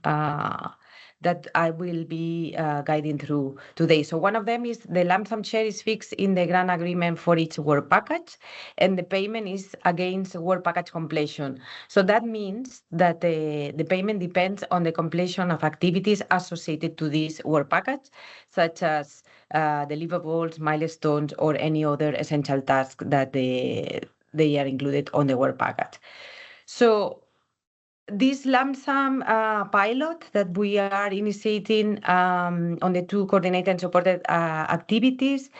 that I will be guiding through today. So one of them is the Lum-sum share is fixed in the grant agreement for each work package, and the payment is against work package completion. So that means that the payment depends on the completion of activities associated to this work package, such as deliverables, milestones, or any other essential task that they are included on the work package. So this Lum-sum pilot that we are initiating on the 2 coordinated and supported activities,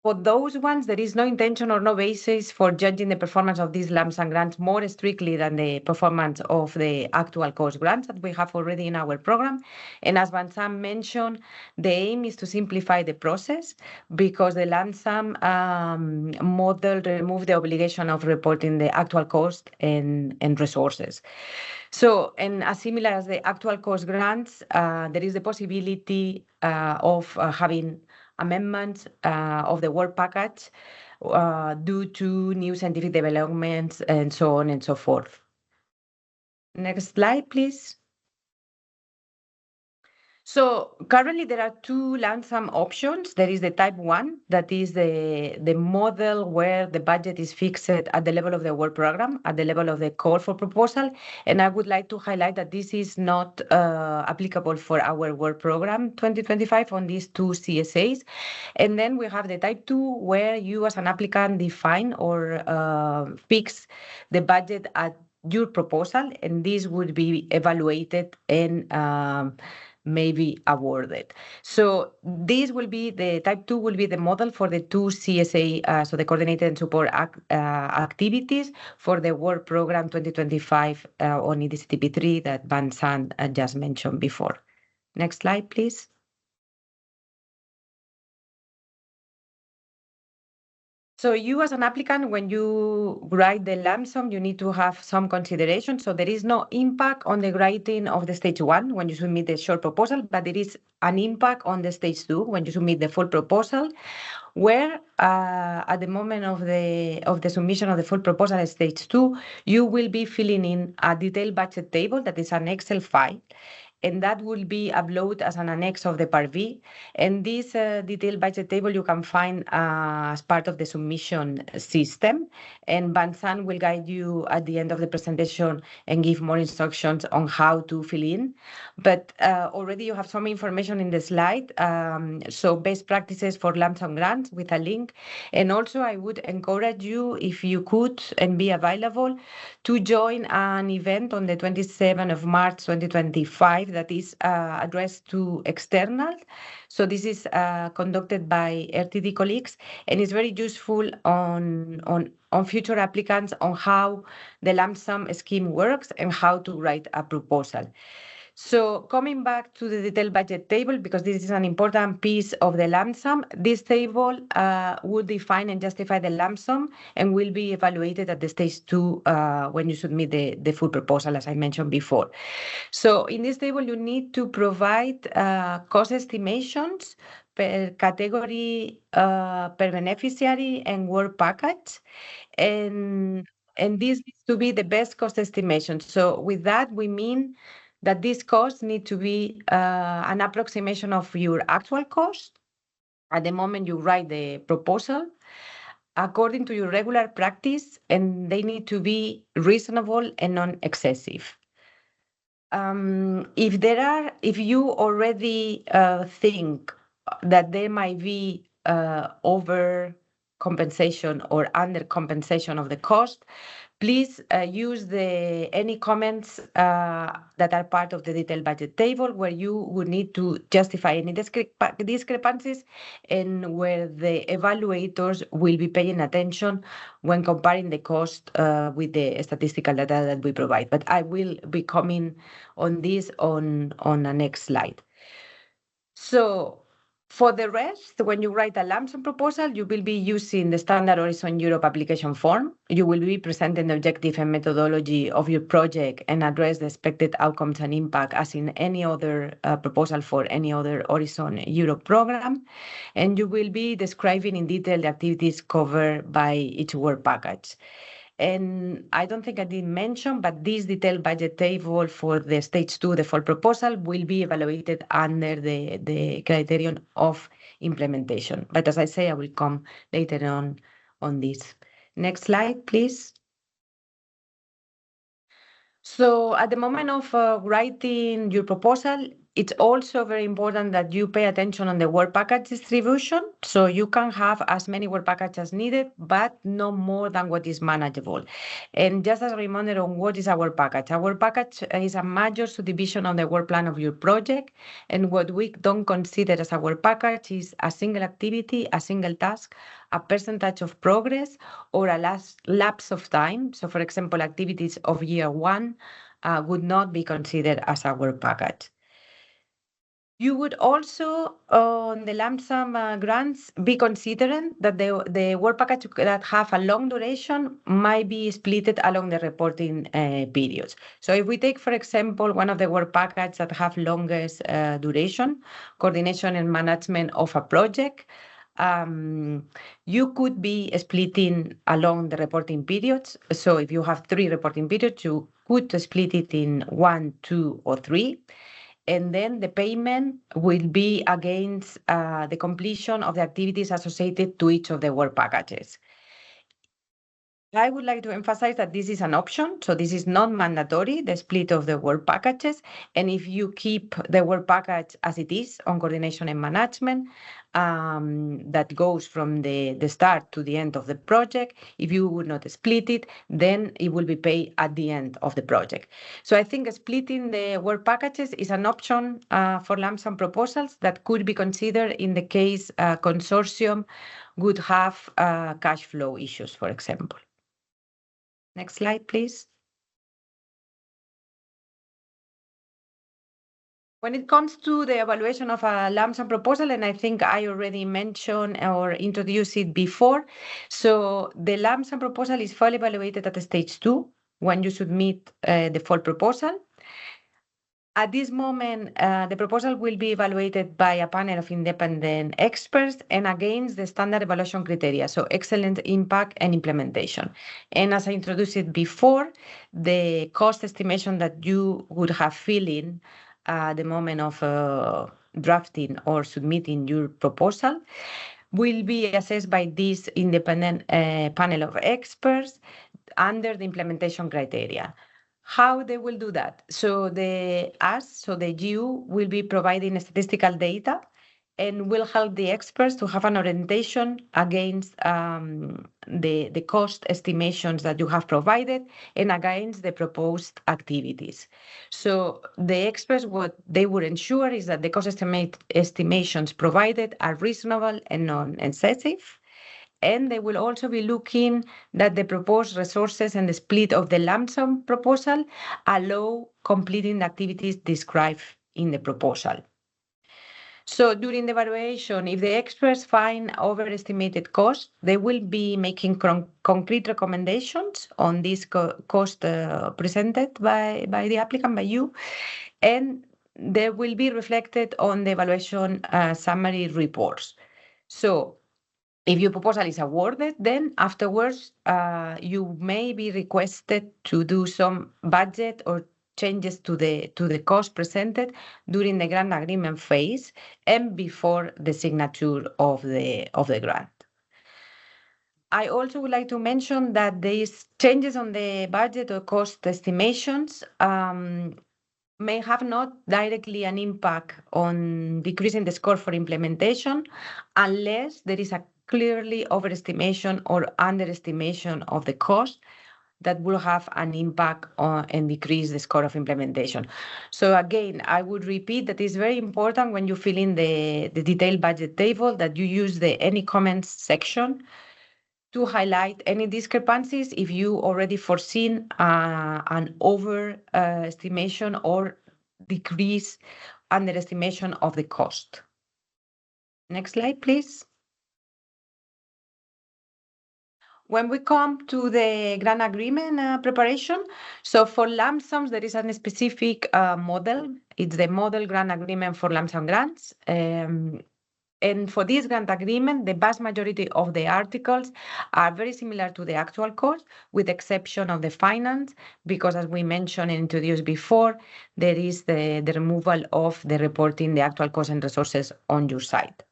for those ones, there is no intention or no basis for judging the performance of these Lum-sum grants more strictly than the performance of the actual cost grants that we have already in our program. And as Vincent mentioned, the aim is to simplify the process because the Lum-sum model removes the obligation of reporting the actual cost and resources. So, and as similar as the actual cost grants, there is the possibility of having amendments of the work package due to new scientific developments and so on and so forth. Next slide, please. So currently there are 2 Lum-sum options. There is the type 1, that is the model where the budget is fixed at the level of the work program, at the level of the call for proposal. And I would like to highlight that this is not applicable for our work program 2025 on these 2 CSAs. And then we have the type 2, where you as an applicant define or fix the budget at your proposal, and this would be evaluated and may be awarded. So this will be the type 2 will be the model for the 2 CSA, so the coordinated and support activities for the work program 2025 on EDCTP3 that Vincent just mentioned before. Next slide, please. So you as an applicant, when you write the Lum-sum, you need to have some consideration. So there is no impact on the writing of the stage 1 when you submit the short proposal, but there is an impact on the stage 2 when you submit the full proposal, where at the moment of the submission of the full proposal at stage 2, you will be filling in a detailed budget table that is an Excel file, and that will be uploaded as an annex of the Part V. And this detailed budget table you can find as part of the submission system. And Vincent will guide you at the end of the presentation and give more instructions on how to fill in. But already you have some information in the slide. So best practices for Lum-sum grants with a link. And also I would encourage you, if you could and be available, to join an event on the 27th of March 2025 that is addressed to external. So this is conducted by RTD colleagues, and it's very useful on future applicants on how the Lum-sum scheme works and how to write a proposal. So coming back to the detailed budget table, because this is an important piece of the Lum-sum, this table will define and justify the Lum-sum and will be evaluated at the stage 2 when you submit the full proposal, as I mentioned before. So in this table, you need to provide cost estimations per category, per beneficiary and work package. And this needs to be the best cost estimation. So with that, we mean that these costs need to be an approximation of your actual cost at the moment you write the proposal, according to your regular practice, and they need to be reasonable and non-excessive. If you already think that there might be over compensation or under compensation of the cost, please use any comments that are part of the detailed budget table, where you would need to justify any discrepancies and where the evaluators will be paying attention when comparing the cost with the statistical data that we provide. But I will be coming on this on the next slide. So for the rest, when you write a Lum-sum proposal, you will be using the standard Horizon Europe application form. You will be presenting the objective and methodology of your project and address the expected outcomes and impact as in any other proposal for any other Horizon Europe program. And you will be describing in detail the activities covered by each work package. And I don't think I did mention, but this detailed budget table for the stage 2, the full proposal, will be evaluated under the criterion of implementation. But as I say, I will come later on this. Next slide, please. So at the moment of writing your proposal, it's also very important that you pay attention on the work package distribution. So you can have as many work packages as needed, but no more than what is manageable. And just as a reminder on what is a work package. A work package is a major subdivision of the work plan of your project. And what we don't consider as a work package is a single activity, a single task, a percentage of progress, or a lapse of time. So for example, activities of year 1 would not be considered as a work package. You would also, on the Lum-sum grants, be considering that the work package that have a long duration might be split along the reporting periods. So if we take, for example, one of the work packages that have longest duration, coordination and management of a project, you could be splitting along the reporting periods. So if you have 3 reporting periods, you could split it in 1, 2, or 3. And then the payment will be against the completion of the activities associated to each of the work packages. I would like to emphasize that this is an option, so this is not mandatory, the split of the work packages. And if you keep the work package as it is on coordination and management, that goes from the start to the end of the project, if you would not split it, then it will be paid at the end of the project. So I think splitting the work packages is an option for Lum-sum proposals that could be considered in the case consortium would have cash flow issues, for example. Next slide, please. When it comes to the evaluation of a Lum-sum proposal, and I think I already mentioned or introduced it before, so the Lum-sum proposal is fully evaluated at stage 2 when you submit the full proposal. At this moment, the proposal will be evaluated by a panel of independent experts and against the standard evaluation criteria, so excellent impact and implementation. And as I introduced it before, the cost estimation that you would have filled in at the moment of drafting or submitting your proposal will be assessed by this independent panel of experts under the implementation criteria. How they will do that? So the GU will be providing statistical data and will help the experts to have an orientation against the cost estimations that you have provided and against the proposed activities. So the experts, what they would ensure is that the cost estimations provided are reasonable and non-excessive. And they will also be looking that the proposed resources and the split of the Lum-sum proposal allow completing the activities described in the proposal. So during the evaluation, if the experts find overestimated costs, they will be making concrete recommendations on this cost presented by the applicant, by you, and they will be reflected on the evaluation summary reports. So if your proposal is awarded, then afterwards you may be requested to do some budget or changes to the cost presented during the grant agreement phase and before the signature of the grant. I also would like to mention that these changes on the budget or cost estimations may have not directly an impact on decreasing the score for implementation unless there is a clearly overestimation or underestimation of the cost that will have an impact on and decrease the score of implementation. So again, I would repeat that it's very important when you fill in the detailed budget table that you use the any comments section to highlight any discrepancies if you already foreseen an overestimation or decrease underestimation of the cost. Next slide, please. When we come to the grant agreement preparation, so for Lum-sums, there is a specific model. It's the model grant agreement for Lum-sum grants. And for this grant agreement, the vast majority of the articles are very similar to the actual cost, with the exception of the finance, because as we mentioned and introduced before, there is the removal of the reporting the actual cost and resources on your site.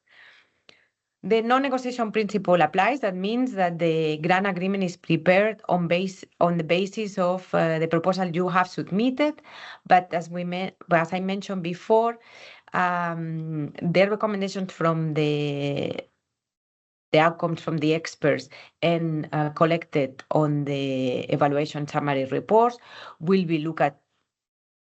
The non-negotiation principle applies. That means that the grant agreement is prepared on the basis of the proposal you have submitted. But as I mentioned before, the recommendations from the outcomes from the experts and collected on the evaluation summary reports will be looked at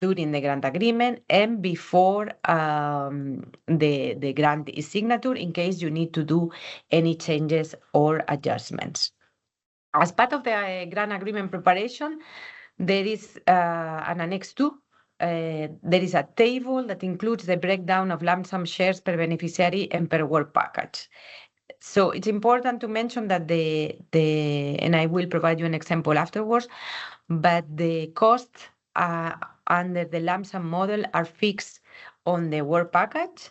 during the grant agreement and before the grant is signature in case you need to do any changes or adjustments. As part of the grant agreement preparation, there is an Annex 2. There is a table that includes the breakdown of Lum-sum shares per beneficiary and per work package. So it's important to mention that and I will provide you an example afterwards, but the costs under the Lum-sum model are fixed on the work package.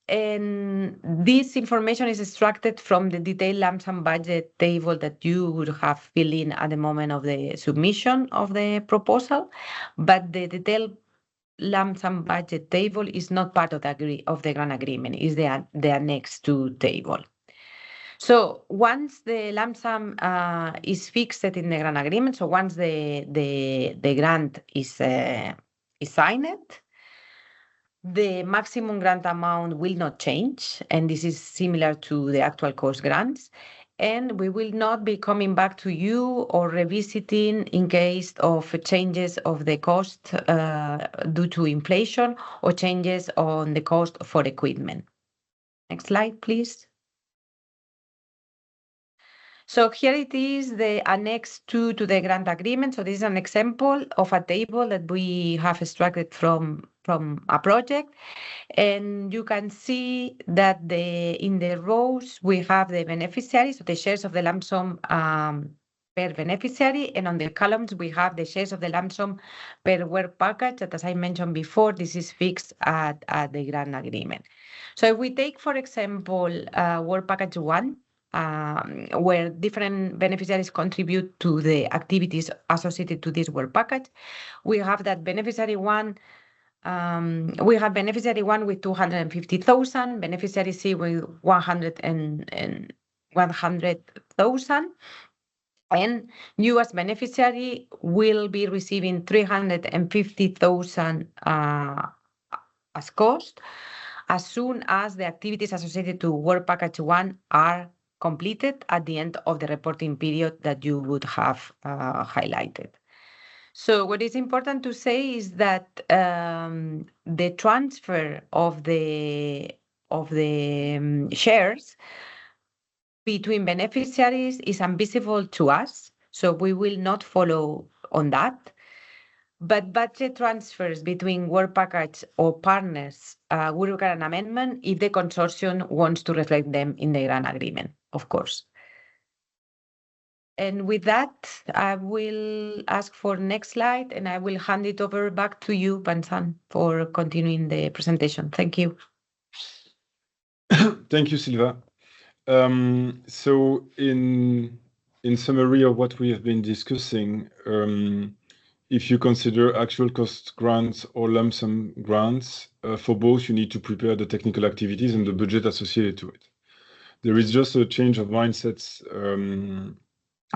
And this information is extracted from the detailed Lum-sum budget table that you would have filled in at the moment of the submission of the proposal. But the detailed Lum-sum budget table is not part of the grant agreement, is the Annex 2 table. So once the Lum-sum is fixed in the grant agreement, so once the grant is signed, the maximum grant amount will not change, and this is similar to the actual cost grants. And we will not be coming back to you or revisiting in case of changes of the cost due to inflation or changes on the cost for equipment. Next slide, please. So here it is, the Annex 2 to the grant agreement. So this is an example of a table that we have extracted from a project. And you can see that in the rows, we have the beneficiaries, so the shares of the lump sum per beneficiary. And on the columns, we have the shares of the lump sum per work package that, as I mentioned before, this is fixed at the grant agreement. So if we take, for example, work package 1, where different beneficiaries contribute to the activities associated to this work package, we have that beneficiary 1. We have beneficiary 1 with 250,000, beneficiary C with 100,000, and you as beneficiary will be receiving 350,000 as cost as soon as the activities associated to work package 1 are completed at the end of the reporting period that you would have highlighted. So what is important to say is that the transfer of the shares between beneficiaries is invisible to us, so we will not follow on that. But budget transfers between work package or partners will require an amendment if the consortium wants to reflect them in the grant agreement, of course. And with that, I will ask for next slide, and I will hand it over back to you, Vincent, for continuing the presentation. Thank you. Thank you, Silva. So in summary of what we have been discussing, if you consider actual cost grants or lump sum grants, for both, you need to prepare the technical activities and the budget associated to it. There is just a change of mindsets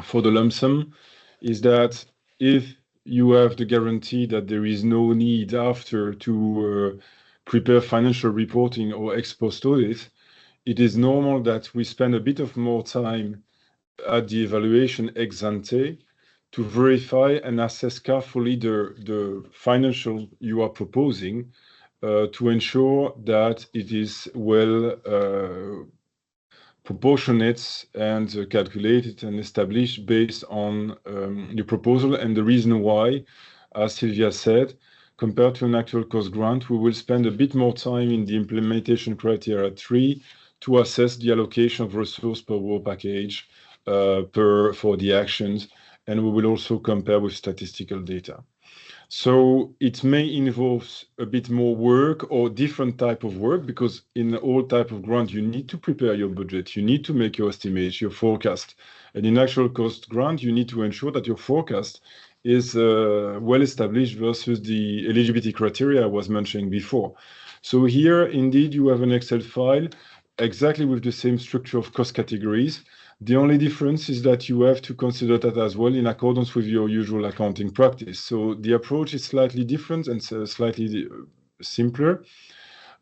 for the lump sum, is that if you have the guarantee that there is no need after to prepare financial reporting or ex post audit, it is normal that we spend a bit of more time at the evaluation ex ante to verify and assess carefully the financial you are proposing to ensure that it is well proportionate and calculated and established based on the proposal. And the reason why, as Sylvia said, compared to an actual cost grant, we will spend a bit more time in the implementation criteria 3 to assess the allocation of resource per work package for the actions, and we will also compare with statistical data. So it may involve a bit more work or different type of work, because in all type of grant, you need to prepare your budget, you need to make your estimates, your forecast. And in actual cost grant, you need to ensure that your forecast is well established versus the eligibility criteria I was mentioning before. So here, indeed, you have an Excel file exactly with the same structure of cost categories. The only difference is that you have to consider that as well in accordance with your usual accounting practice. So the approach is slightly different and slightly simpler,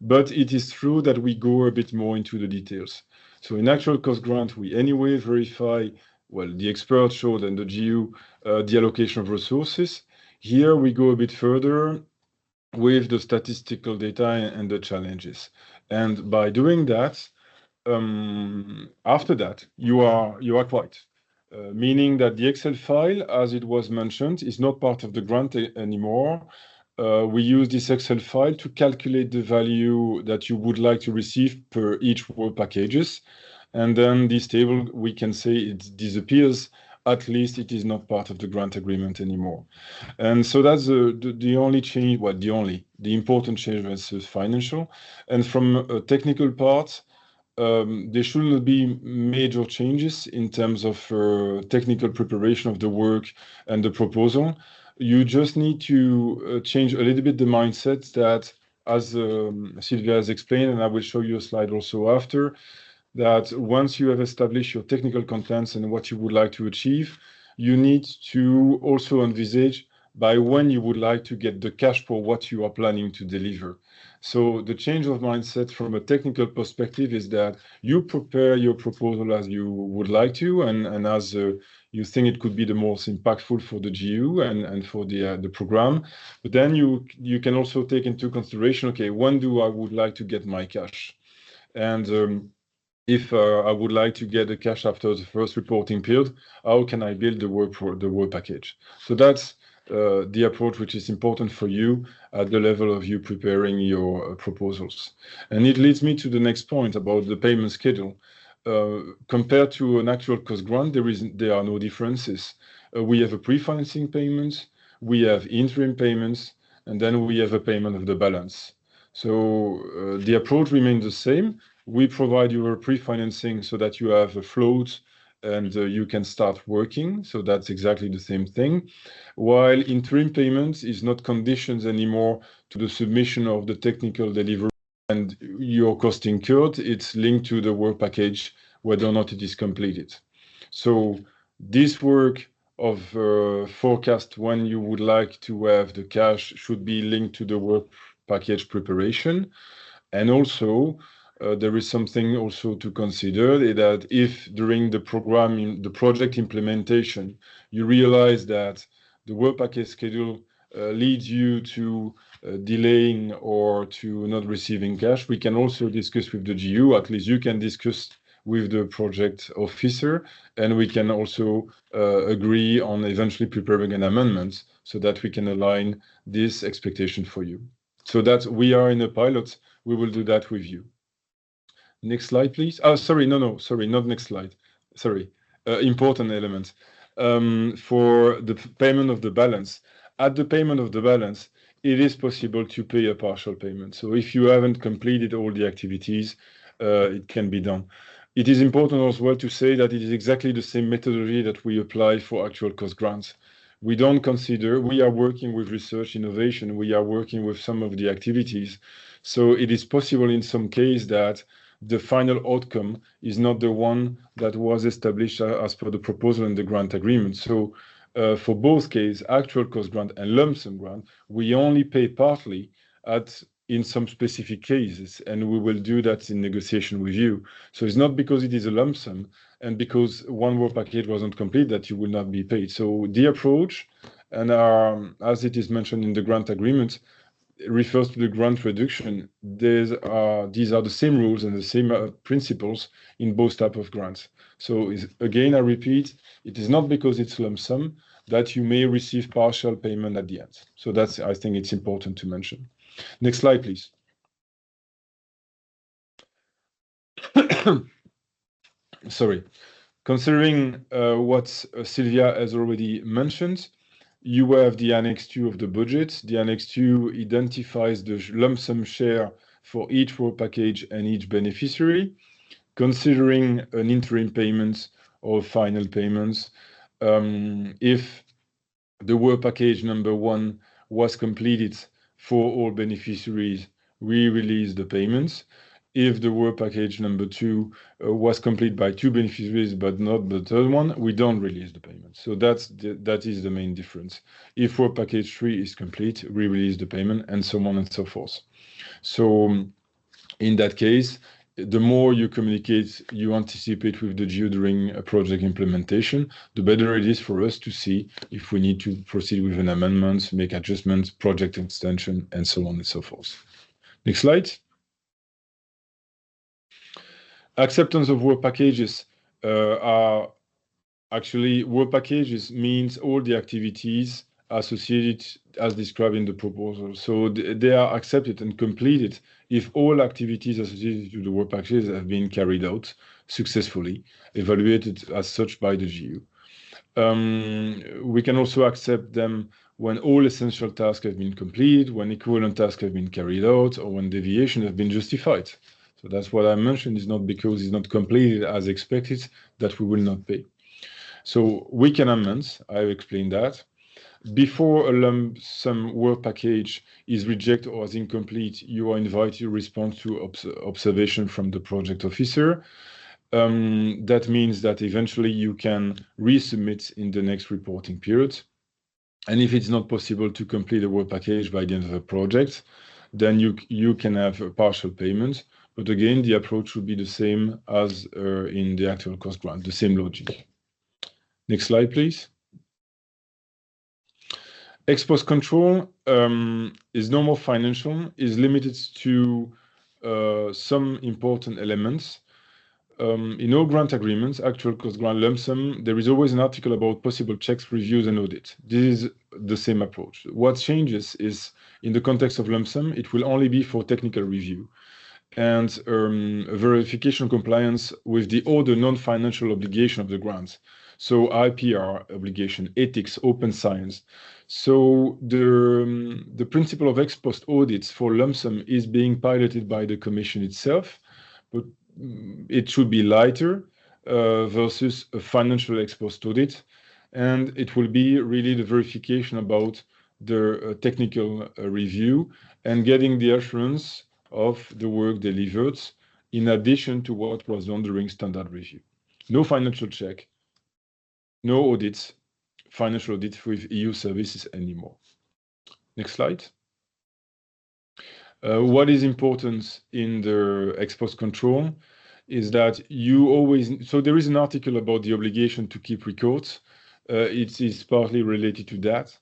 but it is true that we go a bit more into the details. So in actual cost grant, we anyway verify, well, the expert showed and the GU, the allocation of resources. Here we go a bit further with the statistical data and the challenges. And by doing that, after that, you are quiet, meaning that the Excel file, as it was mentioned, is not part of the grant anymore. We use this Excel file to calculate the value that you would like to receive per each work packages. And then this table, we can say it disappears. At least it is not part of the grant agreement anymore. And so that's the only change, well, the important change versus financial. And from a technical part, there should not be major changes in terms of technical preparation of the work and the proposal. You just need to change a little bit the mindset that, as Sylvia has explained, and I will show you a slide also after, that once you have established your technical contents and what you would like to achieve, you need to also envisage by when you would like to get the cash for what you are planning to deliver. So the change of mindset from a technical perspective is that you prepare your proposal as you would like to, and as you think it could be the most impactful for the GU and for the program. But then you can also take into consideration, okay, when do I would like to get my cash? And if I would like to get the cash after the first reporting period, how can I build the work package? So that's the approach which is important for you at the level of you preparing your proposals. And it leads me to the next point about the payment schedule. Compared to an actual cost grant, there are no differences. We have a pre-financing payment, we have interim payments, and then we have a payment of the balance. So the approach remains the same. We provide you a pre-financing so that you have a float and you can start working. So that's exactly the same thing. While interim payments is not conditions anymore to the submission of the technical delivery and your cost incurred, it's linked to the work package, whether or not it is completed. So this work of forecast when you would like to have the cash should be linked to the work package preparation. And also, there is something also to consider that if during the project implementation, you realize that the work package schedule leads you to delaying or to not receiving cash, we can also discuss with the GU, at least you can discuss with the project officer, and we can also agree on eventually preparing an amendment so that we can align this expectation for you. So that we are in a pilot, we will do that with you. Next slide, please. Oh, sorry, sorry, not next slide. Sorry, important element. For the payment of the balance. At the payment of the balance, it is possible to pay a partial payment. So if you haven't completed all the activities, it can be done. It is important as well to say that it is exactly the same methodology that we apply for actual cost grants. We don't consider, we are working with research innovation, we are working with some of the activities. So it is possible in some case that the final outcome is not the one that was established as per the proposal in the grant agreement. So for both cases, actual cost grant and lump sum grant, we only pay partly in some specific cases, and we will do that in negotiation with you. So it's not because it is a lump sum and because one work package wasn't complete that you will not be paid. So the approach, and as it is mentioned in the grant agreement, refers to the grant reduction. These are the same rules and the same principles in both types of grants. So again, I repeat, it is not because it's lump sum that you may receive partial payment at the end. So that's, I think it's important to mention. Next slide, please. Sorry. Considering what Sylvia has already mentioned, you have the Annex 2 of the budget. The Annex 2 identifies the lump sum share for each work package and each beneficiary, considering an interim payment or final payments. If the work package number 1 was completed for all beneficiaries, we release the payments. If the work package number 2 was complete by 2 beneficiaries but not the third one, we don't release the payment. So that is the main difference. If work package 3 is complete, we release the payment, and so on and so forth. So in that case, the more you communicate, you anticipate with the GU during a project implementation, the better it is for us to see if we need to proceed with an amendment, make adjustments, project extension, and so on and so forth. Next slide. Acceptance of work packages are actually work packages means all the activities associated as described in the proposal. So they are accepted and completed if all activities associated to the work packages have been carried out successfully, evaluated as such by the GU. We can also accept them when all essential tasks have been completed, when equivalent tasks have been carried out, or when deviation has been justified. So that's what I mentioned. It's not because it's not completed as expected that we will not pay. So we can amend, I've explained that. Before a lump sum work package is rejected or is incomplete, you are invited to respond to observation from the project officer. That means that eventually you can resubmit in the next reporting period. And if it's not possible to complete the work package by the end of the project, then you can have a partial payment. But again, the approach would be the same as in the actual cost grant, the same logic. Next slide, please. Ex post control is no more financial, is limited to some important elements. In all grant agreements, actual cost grant, lump sum, there is always an article about possible checks, reviews, and audit. This is the same approach. What changes is, in the context of lump sum, it will only be for technical review and verification compliance with the other non-financial obligation of the grant. So IPR obligation, ethics, open science. So the principle of ex post audits for lump sum is being piloted by the Commission itself, but it should be lighter versus a financial ex post audit, and it will be really the verification about the technical review and getting the assurance of the work delivered in addition to what was done during standard review. No financial check, no audits, financial audit with EU services anymore. Next slide. What is important in the ex post control is that you always, so there is an article about the obligation to keep records. It is partly related to that.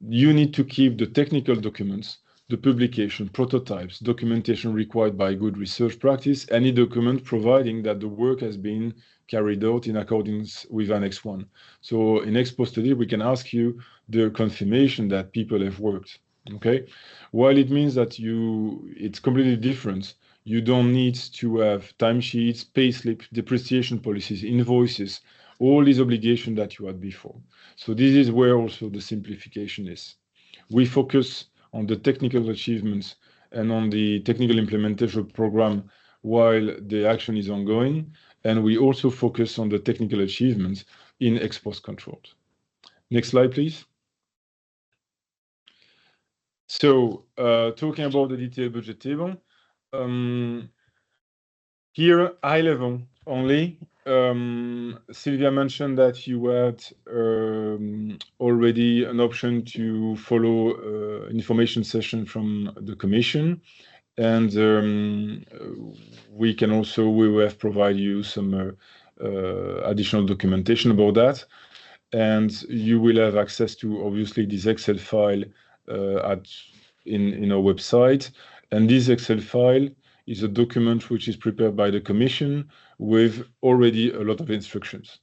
You need to keep the technical documents, the publication, prototypes, documentation required by good research practice, any document providing that the work has been carried out in accordance with Annex 1. So in ex post study, we can ask you the confirmation that people have worked. Okay, while it means that it's completely different. You don't need to have timesheets, payslip, depreciation policies, invoices, all these obligations that you had before. So this is where also the simplification is. We focus on the technical achievements and on the technical implementation program while the action is ongoing, and we also focus on the technical achievements in ex post control. Next slide, please. So talking about the detailed budget table, here high level only. Sylvia mentioned that you had already an option to follow information session from the Commission, and we will have provided you some additional documentation about that, and you will have access to obviously this Excel file in our website, and this Excel file is a document which is prepared by the Commission with already a lot of instructions.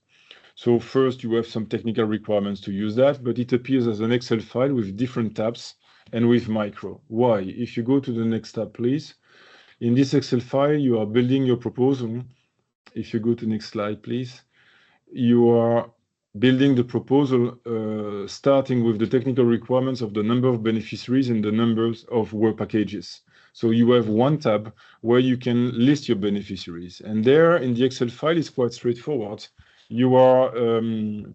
So first you have some technical requirements to use that, but it appears as an Excel file with different tabs and with micro. Why? If you go to the next tab, please. In this Excel file, you are building your proposal. If you go to the next slide, please. You are building the proposal starting with the technical requirements of the number of beneficiaries and the numbers of work packages. So you have one tab where you can list your beneficiaries. And there in the Excel file, it's quite straightforward. You are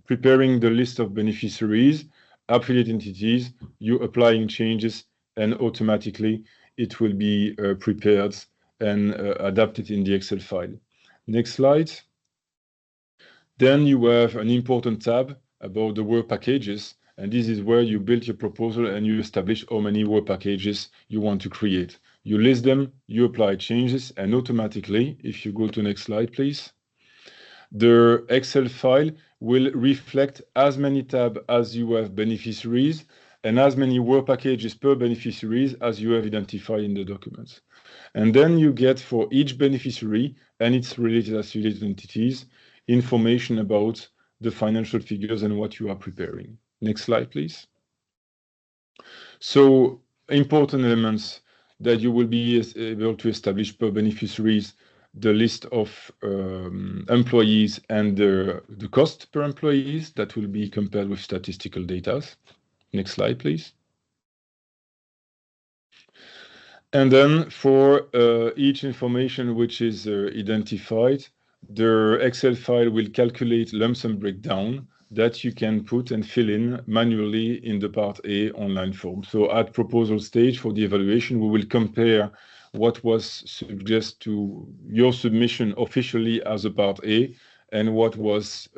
preparing the list of beneficiaries, affiliate entities, you're applying changes, and automatically it will be prepared and adapted in the Excel file. Next slide. Then you have an important tab about the work packages, and this is where you build your proposal and you establish how many work packages you want to create. You list them, you apply changes, and automatically, if you go to the next slide, please, the Excel file will reflect as many tabs as you have beneficiaries and as many work packages per beneficiaries as you have identified in the documents. And then you get for each beneficiary and its related associated entities information about the financial figures and what you are preparing. Next slide, please. So important elements that you will be able to establish per beneficiaries, the list of employees and the cost per employees that will be compared with statistical data. Next slide, please. And then for each information which is identified, the Excel file will calculate lump sum breakdown that you can put and fill in manually in the Part A online form. So at proposal stage for the evaluation, we will compare what was suggested to your submission officially as a part A and what was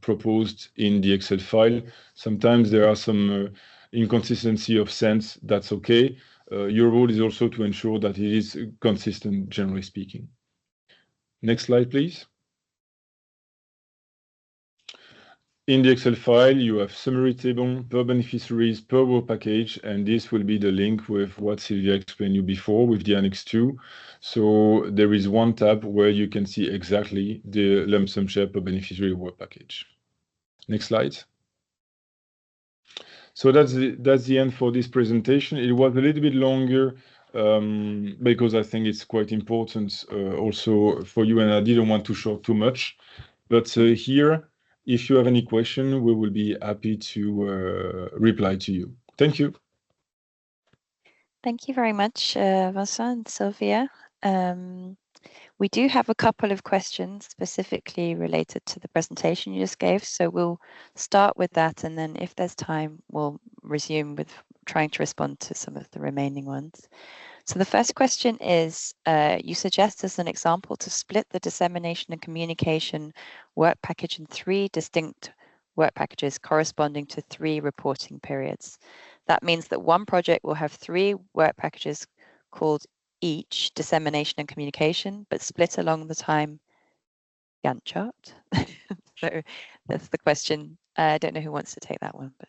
proposed in the Excel file. Sometimes there are some inconsistency of sense. That's okay. Your role is also to ensure that it is consistent, generally speaking. Next slide, please. In the Excel file, you have summary table per beneficiaries per work package, and this will be the link with what Sylvia explained you before with the Annex 2. So there is one tab where you can see exactly the lump sum share per beneficiary work package. Next slide. So that's the end for this presentation. It was a little bit longer because I think it's quite important also for you, and I didn't want to show too much. But here, if you have any question, we will be happy to reply to you. Thank you. Thank you very much, Vincent and Sylvia. We do have a couple of questions specifically related to the presentation you just gave, so we'll start with that, and then if there's time, we'll resume with trying to respond to some of the remaining ones. So the first question is, you suggest as an example to split the dissemination and communication work package in 3 distinct work packages corresponding to 3 reporting periods. That means that one project will have 3 work packages called each dissemination and communication, but split along the time Gantt chart. So that's the question. I don't know who wants to take that one, but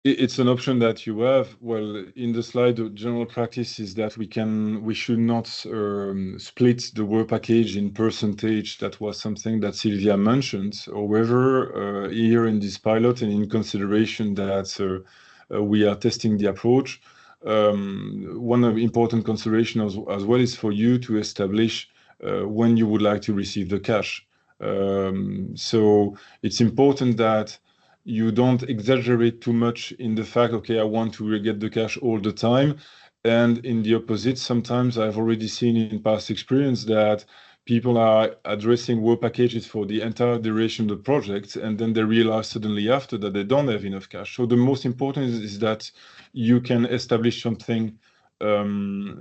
it's an option that you have. Well, in the slide, the general practice is that we should not split the work package in percentage. That was something that Sylvia mentioned. However, here in this pilot and in consideration that we are testing the approach, one of the important considerations as well is for you to establish when you would like to receive the cash. So it's important that you don't exaggerate too much in the fact, okay, I want to get the cash all the time. And in the opposite, sometimes I've already seen in past experience that people are addressing work packages for the entire duration of the project, and then they realize suddenly after that they don't have enough cash. So the most important is that you can establish something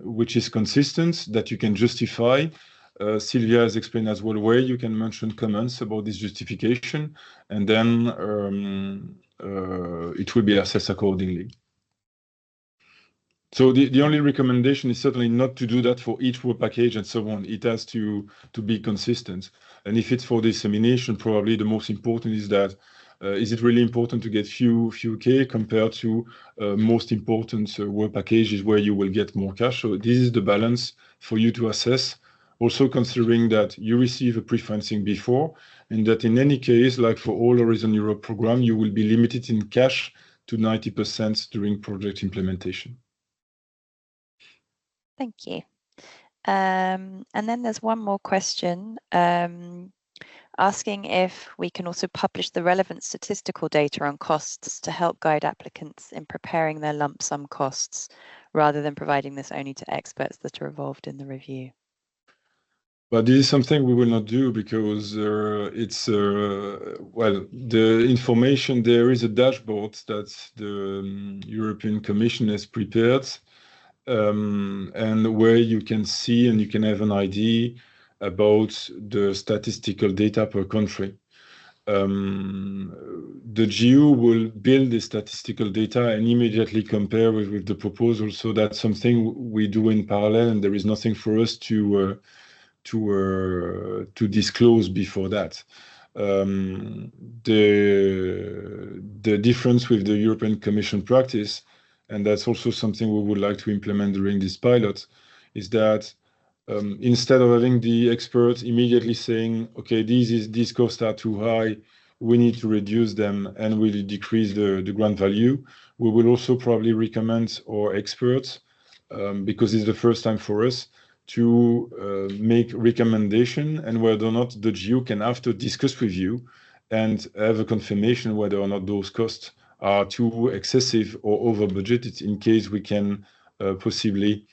which is consistent, that you can justify. Sylvia has explained as well where you can mention comments about this justification, and then it will be assessed accordingly. So the only recommendation is certainly not to do that for each work package and so on. It has to be consistent. And if it's for dissemination, probably the most important is that is it really important to get few K compared to most important work packages where you will get more cash. So this is the balance for you to assess. Also considering that you receive a pre-financing before, and that in any case, like for all Horizon Europe program, you will be limited in cash to 90% during project implementation. thank you. And then there's one more question asking if we can also publish the relevant statistical data on costs to help guide applicants in preparing their lump sum costs, rather than providing this only to experts that are involved in the review. But this is something we will not do because it's, well, the information, there is a dashboard that the European Commission has prepared, and where you can see and you can have an idea about the statistical data per country. The GU will build the statistical data and immediately compare with the proposal. So that's something we do in parallel, and there is nothing for us to disclose before that. The difference with the European Commission practice, and that's also something we would like to implement during this pilot, is that instead of having the experts immediately saying, okay, these costs are too high, we need to reduce them and we'll decrease the grant value, we will also probably recommend our experts, because it's the first time for us, to make recommendation, and whether or not the GU can after discuss with you and have a confirmation whether or not those costs are too excessive or over budgeted, in case we can possibly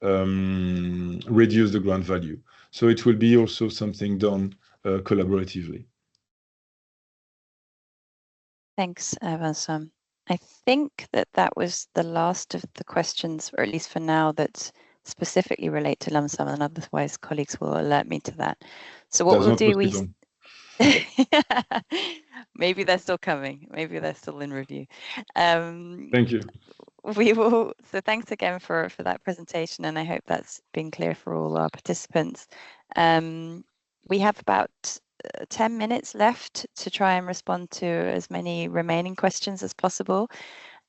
reduce the grant value. So it will be also something done collaboratively. Thanks, Vincent. I think that was the last of the questions, or at least for now, that specifically relate to Lum-sum, and otherwise colleagues will alert me to that. So what we'll do, maybe they're still coming. Maybe they're still in review. Thank you. We will. So thanks again for that presentation, and I hope that's been clear for all our participants. We have about 10 minutes left to try and respond to as many remaining questions as possible.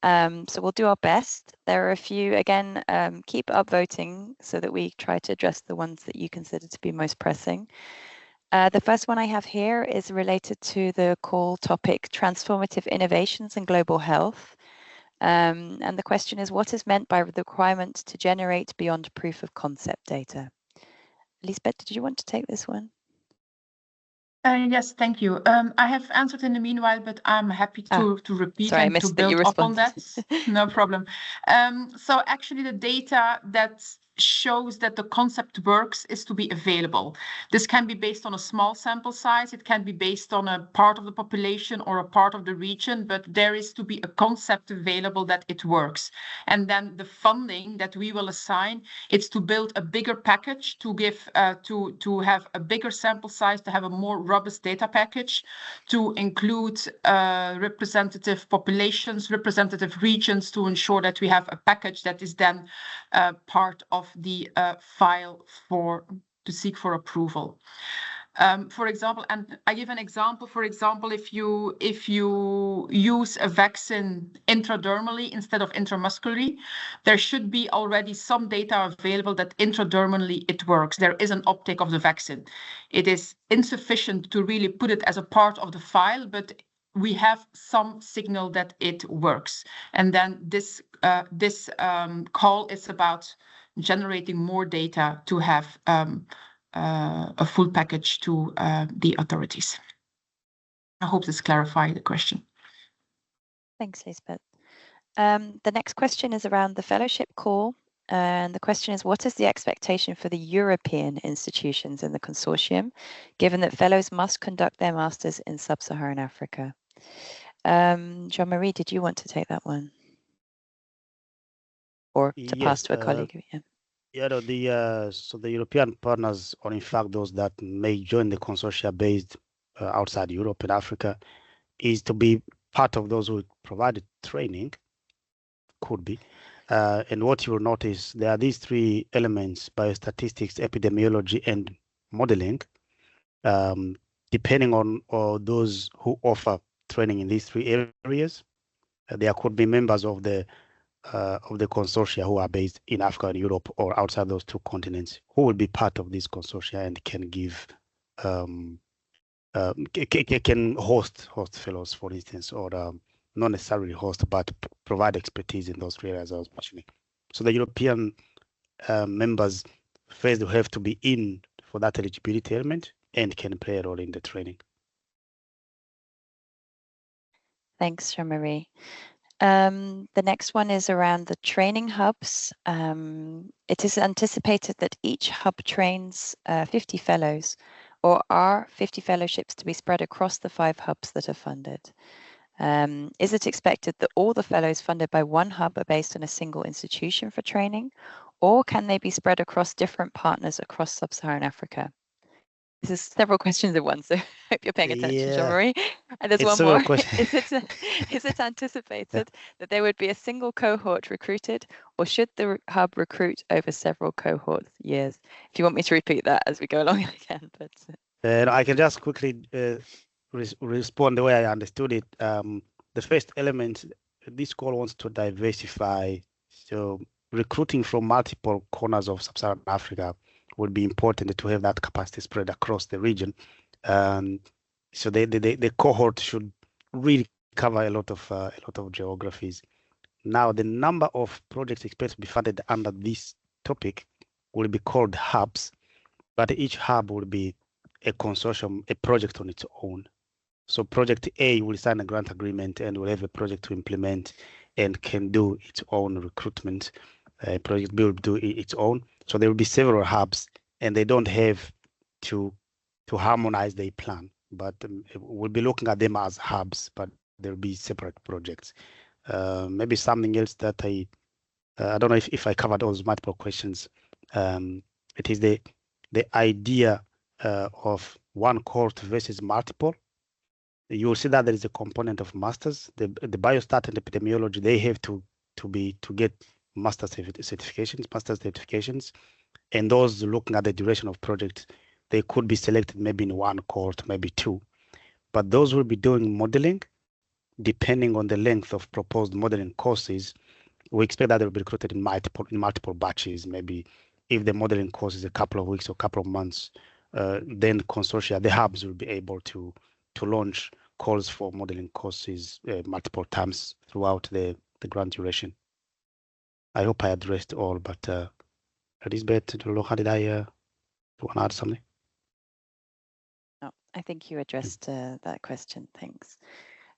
So we'll do our best. There are a few, again, keep upvoting so that we try to address the ones that you consider to be most pressing. The first one I have here is related to the call topic, transformative innovations in global health. And the question is, what is meant by the requirement to generate beyond proof of concept data? Lisbeth, did you want to take this one? Yes, thank you. I have answered in the meanwhile, but I'm happy to repeat and to build up on that. No problem. So actually the data that shows that the concept works is to be available. This can be based on a small sample size. It can be based on a part of the population or a part of the region, but there is to be a concept available that it works. And then the funding that we will assign, it's to build a bigger package, to give to have a bigger sample size, to have a more robust data package, to include representative populations, representative regions, to ensure that we have a package that is then part of the file to seek for approval. For example, and I give an example, for example, if you use a vaccine intradermally instead of intramuscularly, there should be already some data available that intradermally it works. There is an uptake of the vaccine. It is insufficient to really put it as a part of the file, but we have some signal that it works. And then this call is about generating more data to have a full package to the authorities. I hope this clarifies the question. Thanks, Lisbeth. The next question is around the fellowship call. And the question is, what is the expectation for the European institutions in the consortium, given that fellows must conduct their masters in sub-Saharan Africa? Jean-Marie, did you want to take that one? Or to pass to a colleague? So the European partners, or in fact those that may join the consortia based outside Europe and Africa, is to be part of those who provide training, could be. And what you will notice, there are these three elements: biostatistics, epidemiology, and modeling. Depending on those who offer training in these three areas, there could be members of the consortia who are based in Africa and Europe or outside those two continents who will be part of this consortia and can give can host fellows, for instance, or not necessarily host, but provide expertise in those three areas I was mentioning. So the European members first will have to be in for that eligibility element and can play a role in the training. Thanks, Jean-Marie. The next one is around the training hubs. It is anticipated that each hub trains 50 fellows, or are 50 fellowships to be spread across the 5 hubs that are funded. Is it expected that all the fellows funded by one hub are based on a single institution for training, or can they be spread across different partners across sub-Saharan Africa? This is several questions at once, so I hope you're paying attention, Jean-Marie. And there's one more. Is it anticipated that there would be a single cohort recruited, or should the hub recruit over several cohort years? If you want me to repeat that as we go along, I can. But I can just quickly respond the way I understood it. The first element, this call wants to diversify. So recruiting from multiple corners of sub-Saharan Africa would be important to have that capacity spread across the region. So the cohort should really cover a lot of geographies. Now, the number of projects expected to be funded under this topic will be called hubs, but each hub will be a consortium, a project on its own. So project A will sign a grant agreement and will have a project to implement and can do its own recruitment. Project B will do its own. So there will be several hubs, and they don't have to harmonize their plan, but we'll be looking at them as hubs, but there'll be separate projects. Maybe something else that I don't know if I covered those multiple questions. It is the idea of one cohort versus multiple. You will see that there is a component of masters. The biostat and epidemiology, they have to get master certifications, and those looking at the duration of projects, they could be selected maybe in one cohort, maybe two, but those will be doing modeling. Depending on the length of proposed modeling courses, we expect that they will be recruited in multiple batches. Maybe if the modeling course is a couple of weeks or a couple of months, then consortia, the hubs will be able to launch calls for modeling courses multiple times throughout the grant duration. I hope I addressed all, but Elizabeth, Loha, did I want to add something? No, I think you addressed that question. Thanks.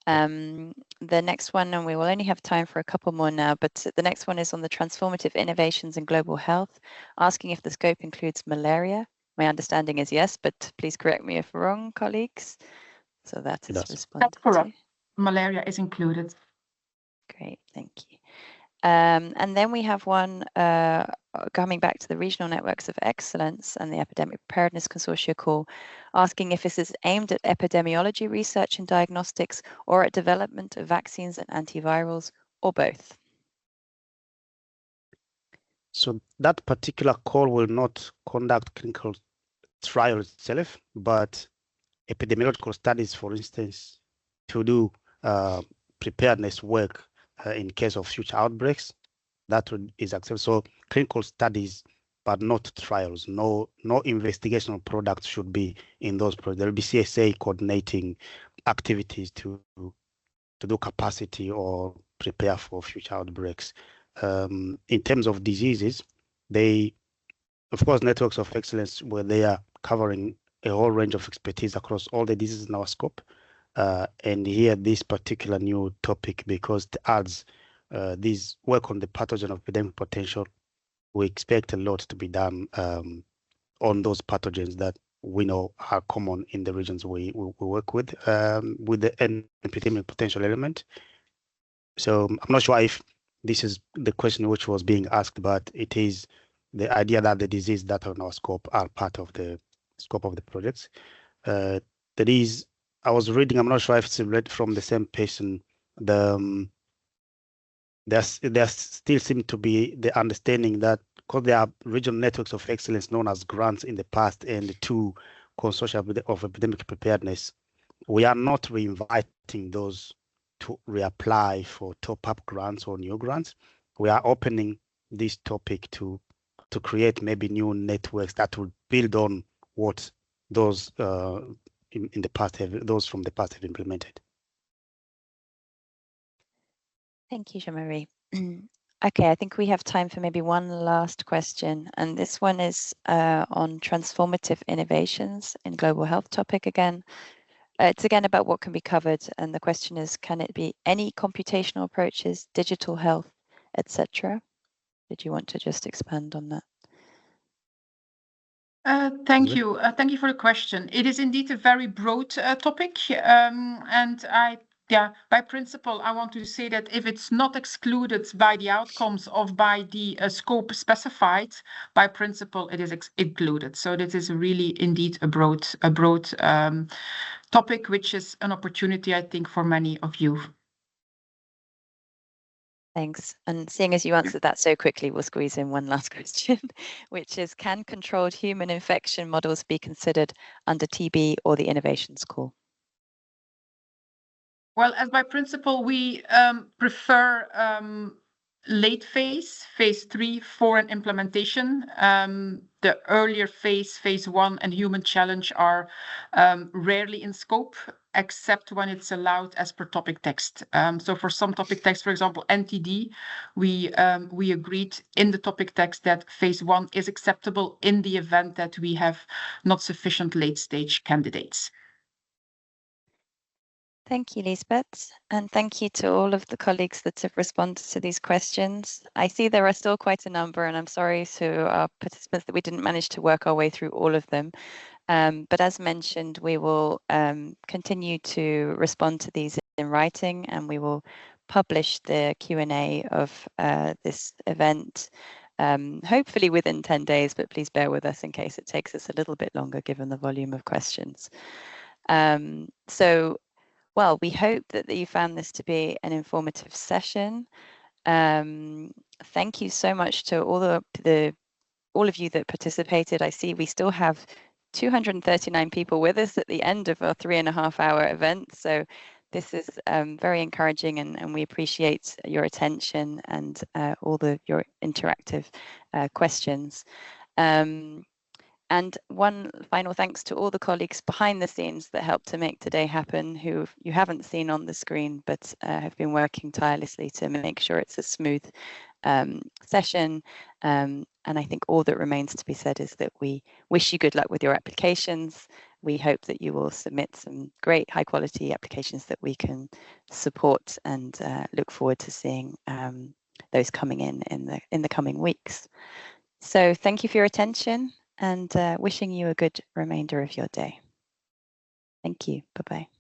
The next one, and we will only have time for a couple more now, but the next one is on the transformative innovations in global health, asking if the scope includes malaria. My understanding is yes, but please correct me if wrong, colleagues. So that is responded That's correct. to. Malaria is included. Great, thank you. And then we have one coming back to the regional networks of excellence and the epidemic preparedness consortia call, asking if this is aimed at epidemiology research and diagnostics or at development of vaccines and antivirals, or both. So that particular call will not conduct clinical trials itself, but epidemiological studies, for instance, to do preparedness work in case of future outbreaks. That is accepted. So clinical studies, but not trials. No investigational products should be in those projects. There will be CSA coordinating activities to do capacity or prepare for future outbreaks. In terms of diseases, of course, networks of excellence, where they are covering a whole range of expertise across all the diseases in our scope. And here, this particular new topic, because it adds this work on the pathogen of epidemic potential, we expect a lot to be done on those pathogens that we know are common in the regions we work with the epidemic potential element. So I'm not sure if this is the question which was being asked, but it is the idea that the disease that are in our scope are part of the scope of the projects. There is, I was reading, I'm not sure if it's read from the same person, there still seems to be the understanding that because there are regional networks of excellence known as grants in the past and two consortia of epidemic preparedness, we are not reinviting those to reapply for top-up grants or new grants. We are opening this topic to create maybe new networks that will build on what those in the past those from the past have implemented. Thank you, Jean-Marie. Okay, I think we have time for maybe one last question, and this one is on transformative innovations in global health topic again. It's again about what can be covered, and the question is, can it be any computational approaches, digital health, etc.? Did you want to just expand on that? Thank you. Thank you for the question. It is indeed a very broad topic, and by principle, I want to say that if it's not excluded by the outcomes by the scope specified, by principle, it is included. So this is really indeed a broad topic, which is an opportunity, I think, for many of you. Thanks. And seeing as you answered that so quickly, we'll squeeze in one last question, which is, can controlled human infection models be considered under TB or the innovations call? Well, as by principle, we prefer late phase 3, 4, and implementation. The earlier phase 1 and human challenge are rarely in scope, except when it's allowed as per topic text. So for some topic text, for example, NTD, we agreed in the topic text that phase 1 is acceptable in the event that we have not sufficient late stage candidates. Thank you, Lisbeth, and thank you to all of the colleagues that have responded to these questions. I see there are still quite a number, and I'm sorry to our participants that we didn't manage to work our way through all of them. But as mentioned, we will continue to respond to these in writing, and we will publish the Q&A of this event hopefully within 10 days, but please bear with us in case it takes us a little bit longer given the volume of questions. Well, we hope that you found this to be an informative session. Thank you so much to all of you that participated. I see we still have 239 people with us at the end of our 3.5-hour event. So this is very encouraging, and we appreciate your attention and all your interactive questions. And one final thanks to all the colleagues behind the scenes that helped to make today happen, who you haven't seen on the screen, but have been working tirelessly to make sure it's a smooth session. And I think all that remains to be said is that we wish you good luck with your applications. We hope that you will submit some great high quality applications that we can support, and look forward to seeing those coming in the coming weeks. So thank you for your attention, and wishing you a good remainder of your day. Thank you. Bye-bye.